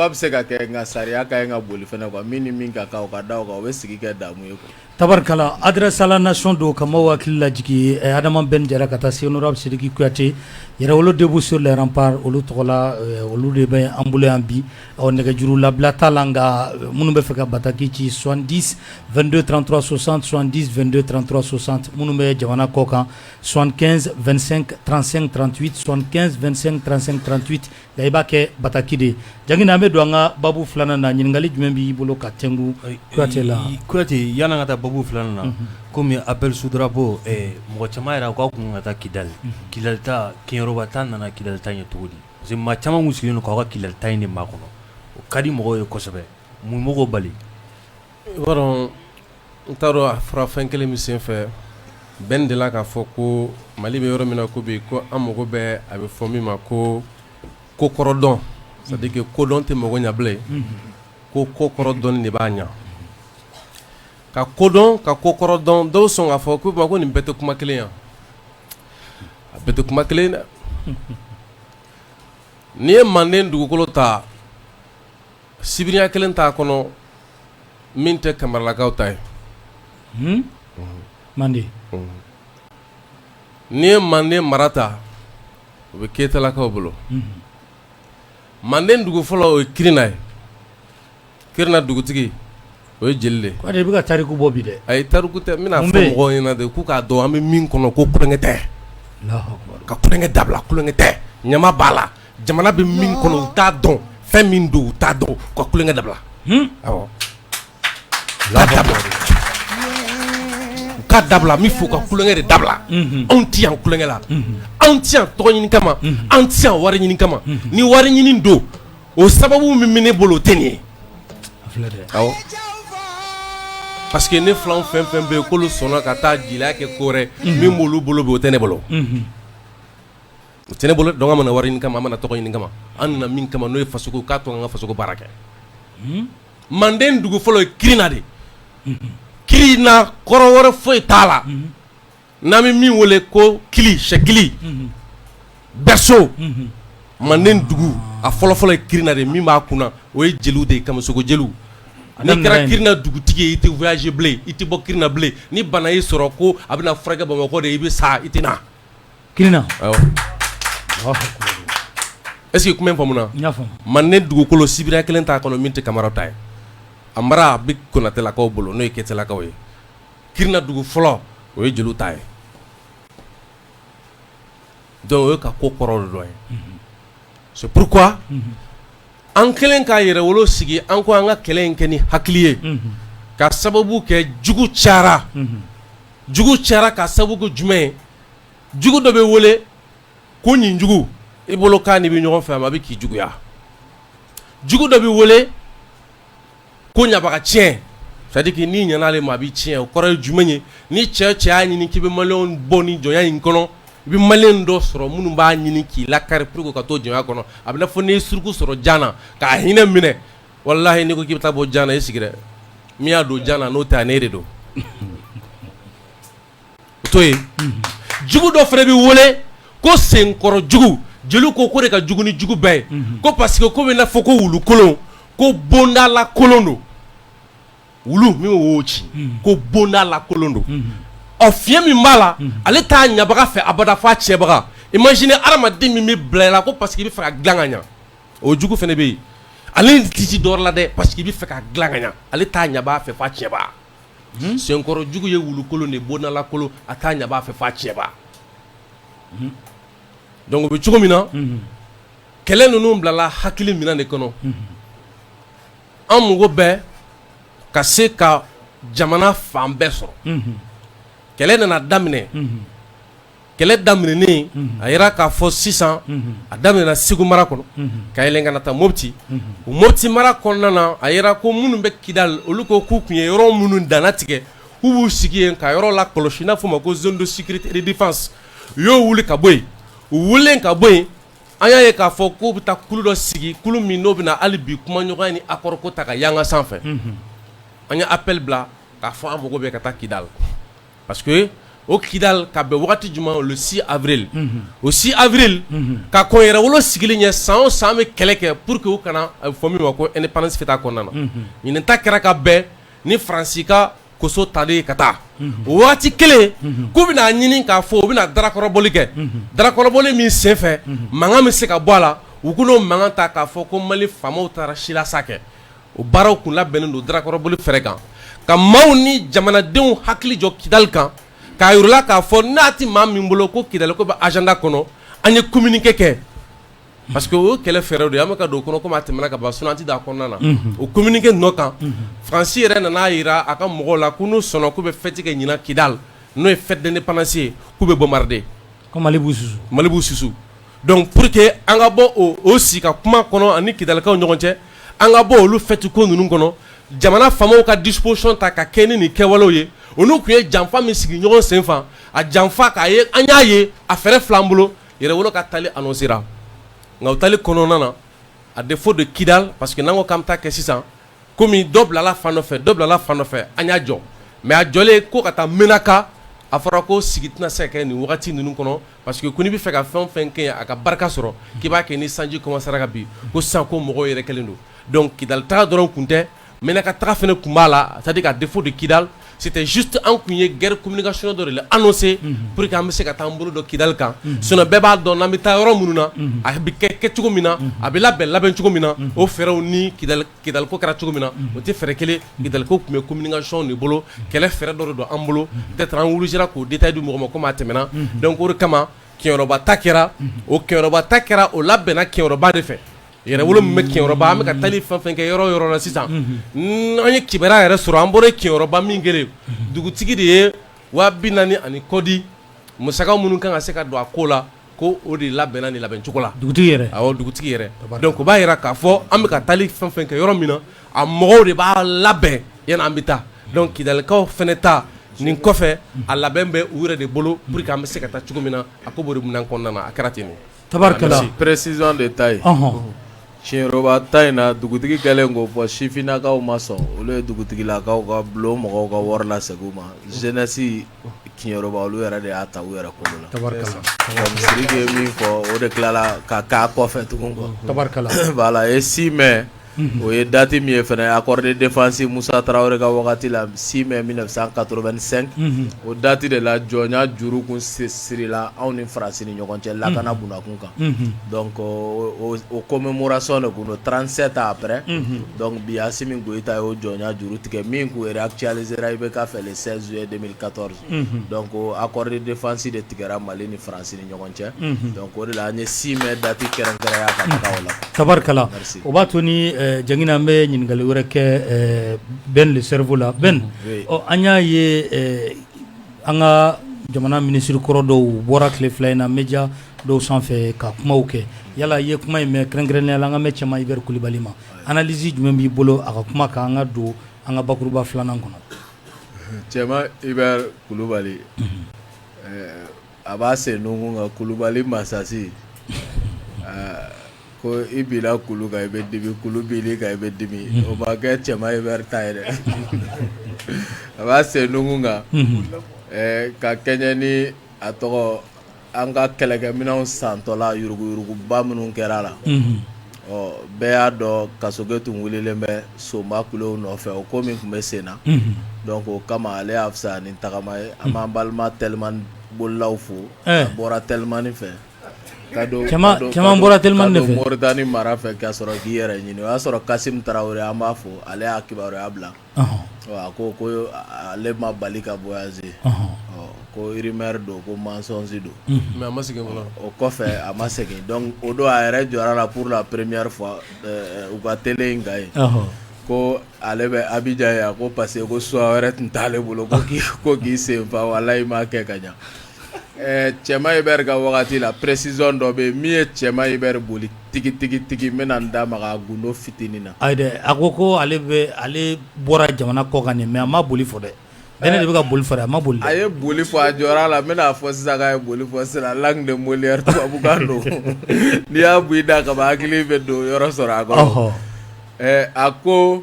bɛ se ka kɛ nka sariya ka ɲi ka boli fɛnɛ quoi min ni min ka kan o ka da o kan o bɛ sigi kɛ damu ye quoi. Tabarikala adresse à la nation do kama wakili la jigi Adama Ben Jara ka taa se honorable Sidiki Kuyate Yɛrɛwolo debout sur les remparts olu tɔgɔ la olu de bɛ an bolo yan bi nɛgɛjuru labila t'a la nka minnu bɛ fɛ ka bataki ci 70 22 33 60 70 22 33 60 minnu bɛ jamana kɔ kan 75 25 35 38 75 25 35 38 nka i b'a kɛ bataki de jangi na an bɛ don an ka babu filanan na ɲininkali jumɛn b'i bolo ka tɛngu Kuyate la Kuyate yan'an ka taa babu filanan na komi appel sous drapeau mɔgɔ caman yɛrɛ k'aw kun ka taa Kidali Kidali ta Kɛnyɛrɛba ta nana Kidali ta ɲɛ cogo di parce que maa caman kun sigilen don k'aw ka Kidali ta in de makɔnɔ o ka di mɔgɔw ye kosɛbɛ mun mɔgɔw bali i b'a dɔn n t'a dɔn a fɔra fɛn kelen min sen fɛ bɛn delila k'a fɔ ko Mali bɛ yɔrɔ min na ko bi ko an mago bɛ a bɛ fɔ min ma ko kokɔrɔdɔn c'est à dire que kodɔn tɛ mago ɲɛ bilen ko kokɔrɔdɔnni de b'a ɲɛ ka kodɔn ka kokɔrɔdɔn dɔw sɔn k'a fɔ ko nin bɛɛ tɛ kuma kelen yan a bɛɛ tɛ kuma kelen dɛ n'i ye Manden dugukolo ta sibiriya kelen t'a kɔnɔ min tɛ Kamaralakaw ta ye Manden n'i ye Manden mara ta o bɛ Keyitalakaw bolo Manden dugu fɔlɔ o ye Kirina ye Kirina dugutigi o ye jeli de ko de bɛ ka tariku bɔ bi dɛ ayi tariku tɛ n bɛna fɔ mɔgɔw ɲɛna de k'u k'a dɔn an bɛ min kɔnɔ ko kulonkɛ tɛ ka kulonkɛ dabila kulonkɛ tɛ ɲama b'a la jamana bɛ min kɔnɔ u t'a dɔn fɛn min don u t'a dɔn ka kulonkɛ dabila awɔ ka dabla mi fo ka kulonkɛ de dabla anw ti yan kulonkɛ la anw ti yan tɔgɔ ɲini kama anw ti yan wari ɲini kama ni wari ɲini don o sababu min bɛ ne bolo o tɛ nin ye awɔ parce que ne filanw fɛn fɛn bɛ yen k'olu sɔnna ka taa jeliya kɛ ko wɛrɛ min b'olu bolo bi o tɛ ne bolo o tɛ ne bolo donc an mana wari ɲini kama an mana tɔgɔ ɲini kama an nana min kama n'o ye fasoko k'a to an ka fasoko baara kɛ Manden dugu fɔlɔ ye Kirina de Kirina kɔrɔ wɛrɛ foyi t'a la n'an bɛ min wele ko kili sɛkili Berso Manden dugu a fɔlɔfɔlɔ ye Kirina de min b'a kunna o ye jeliw de ye Kamisoko jeliw n'i kɛra Kirina dugutigi ye i tɛ voyager bilen i tɛ bɔ Kirina bilen ni bana y'i sɔrɔ ko a bɛna furakɛ Bamakɔ de i bɛ sa i tɛ na Kirina awɔ est-ce que kuma in faamuna n y'a faamu Manden dugukolo sibiriya kelen t'a kɔnɔ min tɛ Kamaraw ta ye a mara bɛ Konatelakaw bolo n'o ye Ketalakaw ye Kirina dugu fɔlɔ o ye jeliw ta ye donc o ye ka ko kɔrɔ de dɔ ye c'est pourquoi an kɛlen k'a yɛrɛwolo sigi an ko an ka kɛlɛ in kɛ ni hakili ye ka sababu kɛ jugu cayara ka sababu kɛ jumɛn ye jugu dɔ bɛ wele ko ɲin jugu i bolo k'a ni bɛ ɲɔgɔn fɛ a bɛ k'i juguya jugu dɔ bɛ wele ko ɲabaga tiɲɛ c'est à dire que n'i ɲɛna ale ma a b'i tiɲɛ o kɔrɔ ye jumɛn ye ni cɛ o cɛ y'a ɲini k'i bɛ maliyɛnw bɔ ni jɔnya in kɔnɔ i bɛ maliyɛn dɔ sɔrɔ minnu b'a ɲini k'i lakari pour que ka to jɔnya kɔnɔ a bɛ n'a fɔ n'i ye suruku sɔrɔ jan na k'a hinɛ minɛ walahi n'i ko k'i bɛ taa bɔ jan na i sigi dɛ min y'a don jan na n'o tɛ a ne de don o to yen jugu dɔ fana bɛ wele ko senkɔrɔ jugu jeliw ko de ka jugu ni jugu bɛɛ ye ko parce que ko bɛ n'a fɔ ko wulu kolon ko bondala kolon don wulu min y'o ci ko bondala kolon don ɔ fiɲɛ min b'a la ale t'a ɲabaga fɛ abada f'a cɛbaga imagine adamaden min bɛ bila i la ko parce que i bɛ fɛ ka dilan ka ɲɛ o jugu fana bɛ yen ale tɛ ci dɔ la dɛ parce que i bɛ fɛ ka dilan ka ɲɛ ale t'a ɲabaga fɛ f'a cɛbaga senkɔrɔ jugu ye wulu kolon de bondala kolon a t'a ɲabaga fɛ f'a cɛbaga donc o bɛ cogo min na kɛlɛ ninnu bilala hakili minɛn de kɔnɔ an mago bɛ ka se ka jamana fan bɛɛ sɔrɔ kɛlɛ nana daminɛ kɛlɛ daminɛnen a yira k'a fɔ sisan a daminɛna Segu mara kɔnɔ ka yɛlɛn ka na taa Mopti o Mopti mara kɔnɔna na a yira ko minnu bɛ Kidal olu ko k'u tun ye yɔrɔ minnu danna tigɛ k'u b'u sigi yen ka yɔrɔ la kɔlɔsi n'a fɔ ma ko zone de sécurité et de défense u y'o wuli ka bɔ yen u wulilen ka bɔ yen an y'a ye k'a fɔ k'u bɛ taa kulu dɔ sigi kulu min n'o bɛna hali bi kumaɲɔgɔnya ni accord ko ta ka yanga sanfɛ an ye appel bila k'a fɔ an mago bɛ ka taa Kidal parce que o Kidal ka bɛn wagati jumɛn le 6 avril o 6 avril ka kɔn yɛrɛwolo sigili ɲɛ san o san bɛ kɛlɛ kɛ pour que u kana a bɛ fɔ min ma ko indépendance fêta kɔnɔna na ɲinɛ ta kɛra ka bɛn ni Faransi ka koso tali ka taa o wagati kelen k'u bɛna ɲini k'a fɔ u bɛna darakɔrɔbɔli kɛ darakɔrɔbɔli min senfɛ mankan bɛ se ka bɔ a la u k'o mankan ta k'a fɔ ko Mali faamaw taara silasa kɛ o baaraw kun labɛnnen don darakɔrɔbɔli fɛrɛ kan ka maaw ni jamanadenw hakili jɔ Kidal kan k'a yir'u la k'a fɔ n'a tɛ maa min bolo ko Kidal ko bɛ agenda kɔnɔ an ye communiqué kɛ parce que o kɛlɛ fɛrɛw de an bɛ ka don o kɔnɔ komi a tɛmɛna ka ban sinon an tɛ don a kɔnɔna na o communiqué nɔ kan Faransi yɛrɛ nana yira a ka mɔgɔw la ko n'u sɔnna k'u bɛ fête kɛ ɲinan Kidal n'o ye fête d'indépendance ye k'u bɛ bombarder ko Mali b'u susu donc pour que an ka bɔ o sigi ka kuma kɔnɔ ani Kidalikaw ɲɔgɔn cɛ an ka bɔ olu fête ko ninnu kɔnɔ jamana faamaw ka disposition ta ka kɛ ni nin kɛwalew ye olu tun ye janfa min sigi ɲɔgɔn senfɛ a janfa k'a ye an y'a ye a fɛrɛ fila an bolo yɛrɛwolo ka tali annoncera nka o tali kɔnɔna na à défaut de Kidal parce que n'an ko k'an bɛ taa kɛ sisan komi dɔ bilala fan dɔ fɛ an y'a jɔ mais a jɔlen ko ka taa Menaka a fɔra ko sigi tɛna se ka kɛ nin wagati ninnu kɔnɔ parce que ko n'i bɛ fɛ ka fɛn o fɛn kɛ a ka barika sɔrɔ k'i b'a kɛ ni sanji commencera ka bin ko sisan ko mɔgɔw yɛrɛ kɛlen don donc Kidal taga dɔrɔn kun tɛ Menaka taga fana kun b'a la c'est à dire qu'à défaut de Kidal c'était juste an kun ye guerre communication dɔ de la annoncé pour que an bɛ se ka taa an bolo dɔ Kidal kan sinon bɛɛ b'a dɔn n'an bɛ taa yɔrɔ minnu na a bɛ kɛ cogo min na a bɛ labɛn cogo min na o fɛɛrɛw ni Kidal ko kɛra cogo min na o tɛ fɛɛrɛ kelen Kidal ko tun bɛ communication de bolo kɛlɛ fɛɛrɛ dɔ de don an bolo peut-être an wulusira k'o détail di mɔgɔ ma komi a tɛmɛna donc o de kama kiɲɛrɔba ta kɛra o kiɲɛrɔba ta kɛra o labɛnna kiɲɛrɔba de fɛ yɛrɛwolo min bɛ kinyɔrɔba an bɛ ka taali fɛn fɛn kɛ yɔrɔ la sisan n'an ye kibaruya yɛrɛ sɔrɔ an bɔra kinyɔrɔba min kɛlen dugutigi de ye 40,000 ani kɔdi musaka minnu kan ka se ka don a ko la ko o de labɛnna ni labɛn cogo la dugutigi yɛrɛ dugutigi yɛrɛ donc o b'a yira k'a fɔ an bɛ ka taali fɛn fɛn kɛ yɔrɔ min na a mɔgɔw de b'a labɛn yanni an bɛ taa donc kidalikaw fɛnɛ ta nin kɔfɛ a labɛn bɛ u yɛrɛ de bolo pour que an bɛ se ka taa cogo min na a ko b'o de minɛn kɔnɔna na a kɛra ten de tabarikala précision de taille tiɲɛroba ta in na dugutigi kɛlen k'o fɔ sifinnakaw ma sɔn olu ye dugutigilakaw ka bulon mɔgɔw ka wari lasegin u ma jeunesse tiɲɛroba olu yɛrɛ de y'a ta u yɛrɛ kolo la tabarikala Sidiki ye min fɔ o de tilala ka k'a kɔfɛ tugun quoi tabarikala voilà et 6 mai o ye date min ye fɛnɛ accord de défense Musa Traoré ka wagati la 6 mai 1985 o date de la jɔnya juru kun sirila anw ni Faransi ni ɲɔgɔn cɛ lakana bunakun kan donc o commémoration de kun 37 ans après donc bi Assimi Goïta y'o jɔnya juru tigɛ min kun réactualiser IBK fɛ le 16 juillet 2014 donc accord de défense de tigɛra Mali ni Faransi ni ɲɔgɔn cɛ donc o de la an ye 6 mai date kɛrɛnkɛrɛnya ka taga o la tabarikala o b'a to ni jangina an bɛ ɲininkali wɛrɛ kɛ Ben le cerveau la Ben an y'a ye an ka jamana minisiri kɔrɔ dɔw bɔra tile fila in na média dɔw sanfɛ ka kumaw kɛ yala i ye kuma in mɛn kɛrɛnkɛrɛnnenya la an ka mɛn Cɛma Ibɛri Kulibali ma analyse jumɛn b'i bolo a ka kuma kan an ka don an ka bakuruba filanan kɔnɔ Cɛma Ibɛri Kulibali a b'a sen nunkun kan Kulibali masasi ko i bila kulu kan i bɛ dimi kulu bili kan i bɛ dimi o ma kɛ Cɛma Ibɛri ta ye dɛ a b'a sen nunkun kan ka kɛɲɛ ni a tɔgɔ an ka kɛlɛkɛminɛnw santɔla yuruguyuruguba minnu kɛra la bɛɛ y'a dɔn Kasoge tun wililen bɛ Sonba kulew nɔfɛ o ko min tun bɛ sen na donc o kama ale y'a fisaya ni tagama ye an b'an balima Tɛlimani bolilaw fo a bɔra Tɛlimani fɛ Cɛman bɔra Tɛlimani de fɛ Moritani mara fɛ ka sɔrɔ k'i yɛrɛ ɲini o y'a sɔrɔ Kasim Tarawele an b'a fo ale y'a kibaruya bila a ko ale ma bali ka voyager ko rumeur don ko mensonge don mais a ma segin fɔlɔ o kɔfɛ a ma segin donc o don a yɛrɛ jɔra la pour la première fois u ka télé in kan yen ko ale bɛ Abidjan yan ko parce que ko choix wɛrɛ tun t'ale bolo ko k'i sen fa walayi m'a kɛ ka ɲa Cɛma Ibɛri ka wagati la précision dɔ bɛ yen min ye Cɛma Ibɛri boli tigi n bɛna n da maga gundo fitinin na ayi dɛ a ko ale bɔra jamana kɔ kan mais a ma boli fɔ dɛ bɛnɛ de bɛ ka boli fɔ dɛ a ma boli a ye boli fɔ a jɔra la n bɛna fɔ sisan k'a ye boli fɔ sisan langue de Molière tubabukan don n'i y'a bɔ i da kaban hakili bɛ don yɔrɔ sɔrɔ a kɔrɔ a ko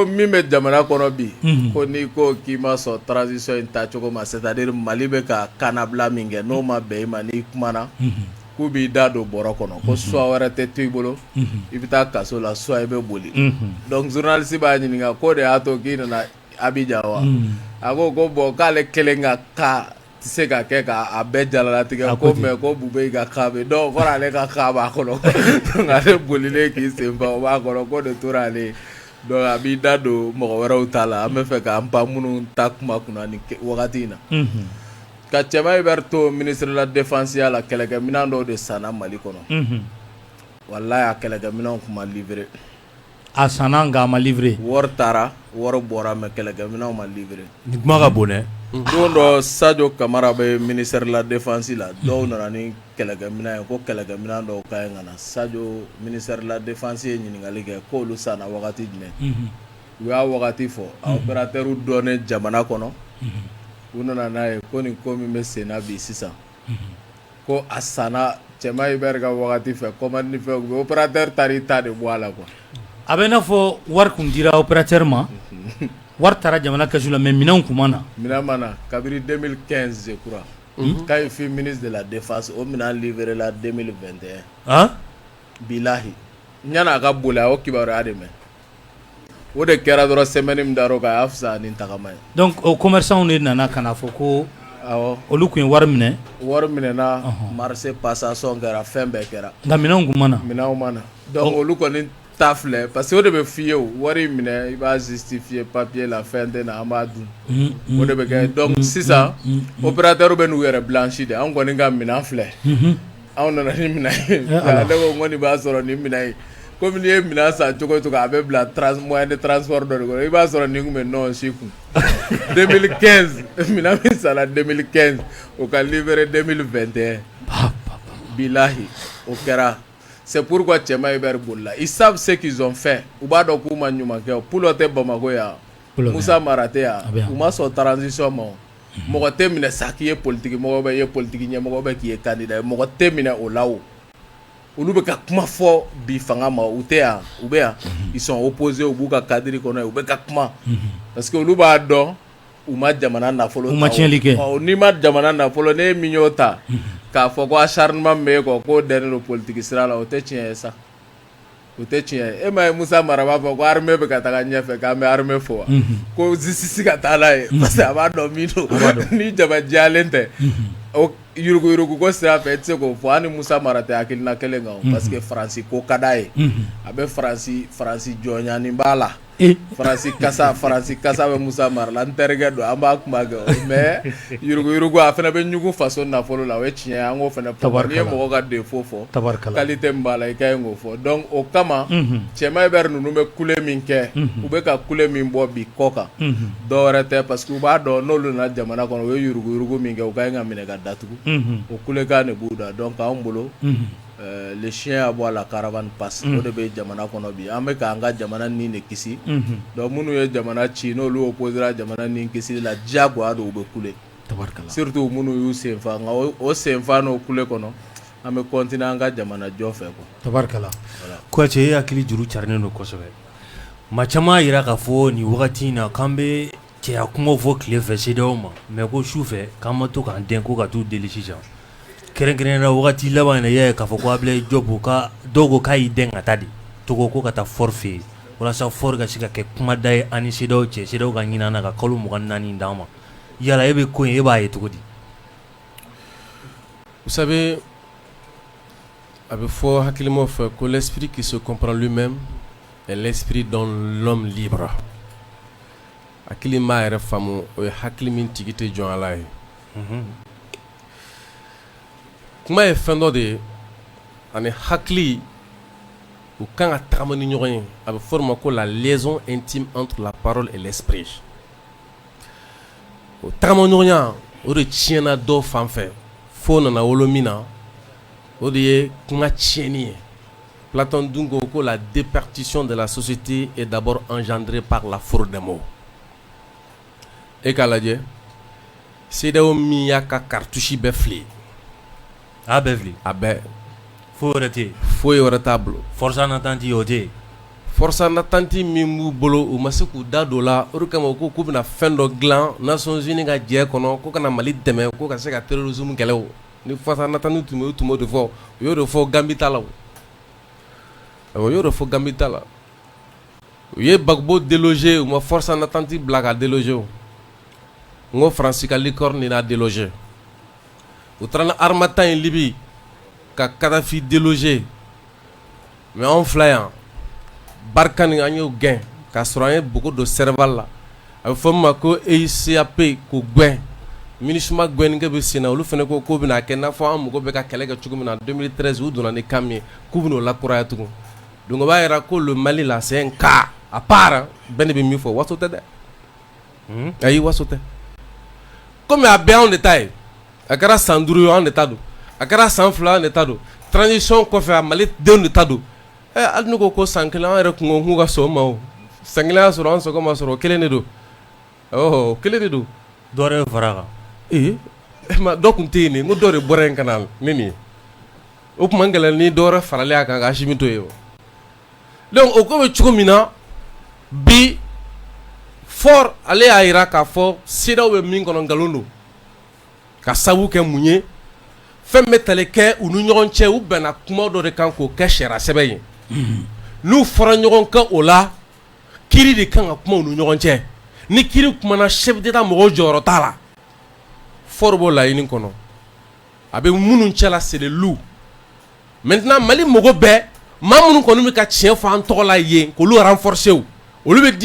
min bɛ jamana kɔnɔ bi ko n'i ko k'i ma sɔn transition in tacogo ma c'est-à-dire Mali bɛ ka kanabila min kɛ n'o ma bɛn i ma n'i kumana k'u b'i da don bɔrɔ kɔnɔ ko choix wɛrɛ tɛ to i bolo i bɛ taa kaso la soit i bɛ boli donc journaliste b'a ɲininka ko de y'a to k'i nana Abidjan wa a ko bon k'ale kelen ka cas tɛ se ka kɛ k'a bɛɛ jalalatigɛ ko mais ko Bube ka cas bɛ donc kɔrɔ ale ka cas b'a kɔnɔ donc ale bolilen k'i sen fa o b'a kɔnɔ ko de tora ale donc a b'i da don mɔgɔ wɛrɛw ta la an bɛ fɛ k'an pan minnu ta kuma kunna ni wagati in na ka Cɛma Ibɛri to ministre de la défense ya la kɛlɛkɛminɛn dɔw de sanna Mali kɔnɔ walayi a kɛlɛkɛminɛnw tun ma livrer a sanna nka a ma livrer wari taara wari bɔra mais kɛlɛkɛminɛnw ma livrer ni kuma ka bon dɛ don dɔ Sadio Kamara bɛ ministère de la défense la dɔw nana ni kɛlɛkɛminɛn ye ko kɛlɛkɛminɛn dɔw ka ɲi ka na Sadio ministère de la défense ye ɲininkali kɛ k'olu sanna wagati jumɛn u y'a wagati fɔ a opérateur dɔnnen jamana kɔnɔ u nana n'a ye ko nin ko min bɛ sen na bi sisan ko a sanna Cɛma Ibɛri ka wagati fɛ commande ni fɛn u bɛ opérateur taara i ta de bɔ a la quoi a bɛ i n'a fɔ wari kun dira opérateur ma wari taara jamana kasu la mais minɛnw kun ma na minɛn ma na kabiri 2015 je crois quand il fut ministre de la défense o minɛn livré la 2021 bilahi ɲana a ka boli a y'o kibaruya de mɛn o de kɛra dɔrɔn semaine min dar'o kan a y'a fisaya ni tagama ye donc o commerçant de nana ka na fɔ ko awɔ olu kun ye wari minɛ wari minɛna marché passation kɛra fɛn bɛɛ kɛra nka minɛnw kun ma na minɛnw ma na donc olu kɔni ta filɛ parce que o de bɛ f'i ye o wari minɛ i b'a justifier papier la fɛn tɛ na an b'a dun o de bɛ kɛ donc sisan opérateur bɛ n'u yɛrɛ blanchi de an kɔni ka minɛn filɛ anw nana ni minɛn ye ale ko nin b'a sɔrɔ ni minɛn ye Comme ni ye mina sa cogo cogo a bɛ bila moyen de transport dɔ de kɔnɔ i b'a sɔrɔ nin kun bɛ nɔn si kun 2015 mina min sala 2015 o ka libéré 2021 bilahi o kɛra c'est pourquoi cɛma Hubert bolila ils savent ce qu'ils ont fait u b'a dɔn k'u ma ɲuman kɛ Pulo tɛ Bamako yan Musa Mara tɛ yan u ma sɔn transition ma mɔgɔ tɛ minɛ sa k'i ye politique mɔgɔ bɛ i ye politique ɲɛmɔgɔ bɛ k'i ye candidat ye mɔgɔ tɛ minɛ o la o olu bɛ ka kuma fɔ bi fanga ma u tɛ yan u bɛ yan ils sont opposés u b'u ka cadre kɔnɔ u bɛ ka kuma parce que olu b'a dɔn u ma jamana nafolo ta u ma tiɲɛli kɛ n'i ma jamana nafolo ne ye min y'o ta k'a fɔ ko acharnement min bɛ e kɔ k'o dɛnnen don politique sira la o tɛ tiɲɛ ye sa o tɛ tiɲɛ ye e ma ye Musa Mara b'a fɔ ko armée bɛ ka taga ɲɛfɛ k'an bɛ armée fɔ wa ko justice ka taa n'a ye parce que a b'a dɔn min don ni jama jɛyalen tɛ o yurugu ko sira fɛ i tɛ se k'o fɔ ani Musa Mara tɛ hakilina kelen kan parce que Faransi ko ka d'a ye a bɛ Faransi jɔnyani b'a la Faransi kasa bɛ Musa Mara la n terikɛ don an b'a kuma kɛ mais yurugu a fana bɛ ɲugu faso nafolo la o ye tiɲɛ ye an k'o fana fɔ n'i ye mɔgɔ ka défaut fɔ qualité min b'a la i ka ɲi k'o fɔ donc o kama cɛma Hubert ninnu bɛ kule min kɛ u bɛ ka kule min bɔ bi kɔ kan dɔwɛrɛ tɛ parce que u b'a dɔn n'olu nana jamana kɔnɔ u ye yurugu min kɛ u ka ɲi ka minɛ ka datugu o kulekan de b'u da donc anw bolo le chien à boire la caravane passe o de bɛ jamana kɔnɔ bi an bɛ k'an ka jamana nin de kisi donc minnu ye jamana ci n'olu opposera jamana nin kisili la diyagoya don u bɛ kule surtout minnu y'u senfa nka o senfa n'o kule kɔnɔ an bɛ continuer an ka jamana jɔ fɛ quoi tabarikala Kouyaté e hakili juru carinen don kosɛbɛ maa caman y'a jira k'a fɔ nin wagati in na k'an bɛ cɛya kumaw fɔ tile fɛ CEDEAO ma mais ko su fɛ k'an ma to k'an den ko ka t'u deli sisan kɛrɛnkɛrɛnnenya wagati laban in na y'a ye k'a fɔ ko Ablaye Diop ka dɔw ko k'a y'i den ka taa de Togo ko ka taa Faure fɛ yen walasa Faure ka se ka kɛ kumada ye ani CEDEAO cɛ CEDEAO ka ɲin'a na ka kalo 24 d'an ma yala e bɛ ko in e b'a ye cogo di? Vous savez, a bɛ fɔ hakilimaw fɛ ko l'esprit qui se comprend lui-même est l'esprit dont l'homme libre. Hakili maa yɛrɛ faamu o ye hakili min tigi tɛ jɔn a la ye. Kuma ye fɛn dɔ de ye ani hakili u kan ka tagama ni ɲɔgɔn ye a bɛ fɔ o ma ko la liaison intime entre la parole et l'esprit. O tagama ɲɔgɔnya o de tiɲɛna dɔw fan fɛ fo nana wolo min na o de ye kuma tiɲɛni ye. Platon dun ko ko la déperdition de la société est d'abord engendrée par la fraude des mots. E k'a lajɛ CEDEAO min y'a ka cartouche bɛɛ fili a bɛɛ fili a bɛɛ foyi wɛrɛ tɛ yen foyi wɛrɛ t'a bolo force en attente o tɛ yen force en attente min b'u bolo u ma se k'u da don o la o de kama u ko k'u bɛna fɛn dɔ dilan Nations Unies ka jɛ kɔnɔ ko kana Mali dɛmɛ ko ka se ka terrorisme kɛlɛ o ni force en attente tun bɛ u tun b'o de fɔ u y'o de fɔ Gambie ta la o u y'o de fɔ Gambie ta la u ye Gbagbo déloger u ma force en attente bila ka déloger o n ko Faransi ka licorne n'a délogé u taara na Harmattan ye Libye ka Kadhafi déloger mais anw filɛ yan Barkhane an y'o gɛn k'a sɔrɔ an ye beaucoup de Serval la a bɛ fɔ min ma ko EICAP k'o gɛn MINUSMA gɛnnikɛ bɛ sen na olu fana ko k'o bɛna kɛ i n'a fɔ an mago bɛ ka kɛlɛ kɛ cogo min na 2013 u donna ni kan min ye k'u bɛn'o lakuraya tugun donc o b'a jira ko le Mali la c'est un cas à part bɛɛ de bɛ min fɔ waso tɛ dɛ ayi waso tɛ comme a bɛɛ anw de ta ye a kɛra san 5 ye anw de ta don a kɛra san 2 anw de ta don transition kɔfɛ a Mali denw de ta don hali n'u ko san 1 an yɛrɛ kun ko k'u ka sɔn o ma o san 1 y'a sɔrɔ an sɔgɔ ma sɔrɔ o kelen de don o kelen de don dɔ wɛrɛ bɛ fara a kan dɔ tun tɛ yen nin n ko dɔ de bɔra yen ka na ne nin ye o tuma gɛlɛn ni dɔ wɛrɛ faralen a kan ka Asimi to ye o donc o ko bɛ cogo min na bi fort ale y'a jira k'a fɔ CEDEAO bɛ min kɔnɔ nkalon don ka sabu kɛ mun ye fɛn bɛ tali kɛ u ni ɲɔgɔn cɛ u bɛnna kuma dɔ de kan k'o kɛ sariya sɛbɛn ye n'u fɔra ɲɔgɔn kan o la kiiri de kan ka kuma u ni ɲɔgɔn cɛ ni kiiri kumana chef d'état mɔgɔw jɔyɔrɔ t'a la fort b'o laɲini kɔnɔ a bɛ minnu cɛla c'est le loup maintenant Mali mɔgɔ bɛɛ maa minnu kɔni bɛ ka tiɲɛ fɔ an tɔgɔ la yen k'olu renforcer o olu bɛ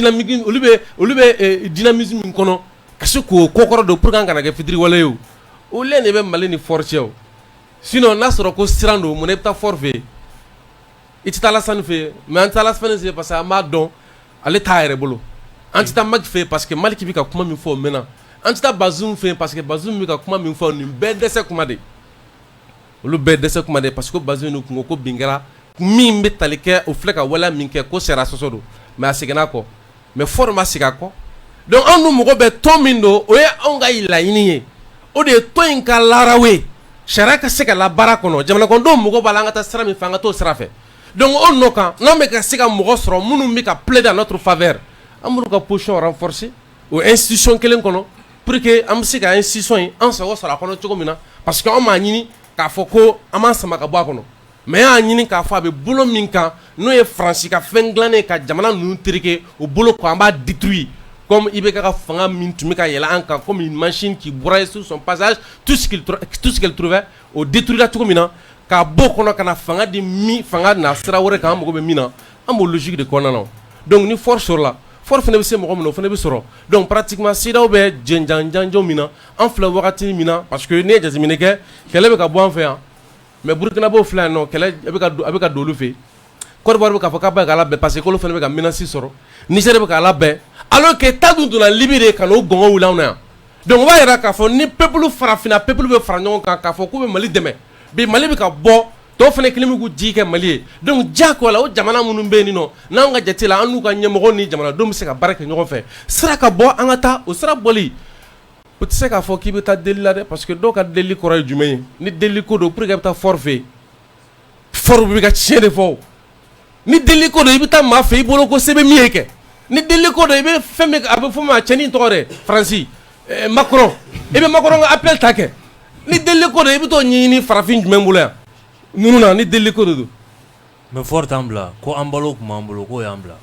dynamisme min kɔnɔ ka se k'o kokɔrɔ don pour que an kana kɛ fitiriwale ye o olu de bɛ Mali ni forcer o sinon n'a sɔrɔ ko siran don mun na i bɛ taa fort fɛ yen i tɛ taa Alassane fɛ yen mais an tɛ Alassane fɛ yen parce que an b'a dɔn ale t'a yɛrɛ bolo an tɛ taa Macky fɛ yen parce que Macky bɛ ka kuma min fɔ o mɛnna an tɛ taa Bazoum fɛ yen parce que Bazoum bɛ ka kuma min fɔ nin bɛɛ dɛsɛ kuma de olu bɛɛ dɛsɛ kuma de parce que Bazoum ni kungo ko bin kɛra min bɛ tali kɛ o filɛ ka waleya min kɛ ko sariya sɔsɔ don mais a seginna a kɔ mais Faure ma segin a kɔ donc an dun mɔgɔ bɛ tɔn min don o ye anw ka laɲini ye o de ye tɔn in ka laaraw ye sariya ka se ka labaara kɔnɔ jamana kɔnɔdenw mɔgɔ b'a la an ka taa sira min fɛ an ka t'o sira fɛ donc o nɔ kan n'an bɛ ka se ka mɔgɔ sɔrɔ minnu bɛ ka plaider à notre faveur an b'olu ka position renforcer o institution kelen kɔnɔ pour que an bɛ se ka institution in an sago sɔrɔ a kɔnɔ cogo min na parce que an m'a ɲini k'a fɔ ko an b'an sama ka bɔ a kɔnɔ mais an y'a ɲini k'a fɔ a bɛ bolo min kan n'o ye Faransi ka fɛn dilannen ka jamana ninnu tereke o bolo kan an b'a détruire comme IBK ka fanga min tun bɛ ka yɛlɛ an kan comme une machine qui broyait sur son passage tout ce qu'elle trouvait o détruira cogo min na k'a bɔ o kɔnɔ ka na fanga di min fanga na sira wɛrɛ kan an mago bɛ min na an b'o logique de kɔnɔna na donc ni Faure sɔrɔla Faure fana bɛ se mɔgɔ min na o fana bɛ sɔrɔ donc pratiquement CEDEAO bɛ jɛnjanjanjɔn min na an filɛ wagati min na parce que n'i ye jateminɛ kɛ kɛlɛ bɛ ka bɔ an fɛ yan mais Burkina b'o filɛ yan nɔ kɛlɛ a bɛ ka don olu fɛ Côte d'Ivoire bɛ k'a fɔ k'a bɛ ka labɛn parce que k'olu fana bɛ ka menace sɔrɔ Niger bɛ k'a labɛn alors que ta dun donna Libye de ka n'o gɔngɔn wuli anw na yan donc o b'a yira k'a fɔ ni peuple farafinna peuple bɛ fara ɲɔgɔn kan k'a fɔ k'u bɛ Mali dɛmɛ bi Mali bɛ ka bɔ tɔw fana kelen bɛ k'u ji kɛ Mali ye donc diyagoya la o jamana minnu bɛ yen nɔ n'anw ka jate la an n'u ka ɲɛmɔgɔw ni jamanadenw bɛ se ka baara kɛ ɲɔgɔn fɛ sira ka bɔ an ka taa o sira bɔli o tɛ se k'a fɔ k'i bɛ taa deli la dɛ parce que dɔw ka deli kɔrɔ ye jumɛn ye ni deli ko don pour que i bɛ taa Faure fɛ yen Faure bɛ ka tiɲɛ de fɔ ni deli ko don i bɛ taa maa fɛ i bolo ko se bɛ min ye kɛ ni deli ko don i bɛ fɛn min a bɛ fɔ ma cɛnin tɔgɔ dɛ Faransi Macron i bɛ Macron ka appel ta kɛ ni deli ko don i bɛ t'o ɲɛɲini farafin jumɛn bolo yan ninnu na ni deli ko de don mais Faure t'an bila ko an balo tun b'an bolo k'o y'an bila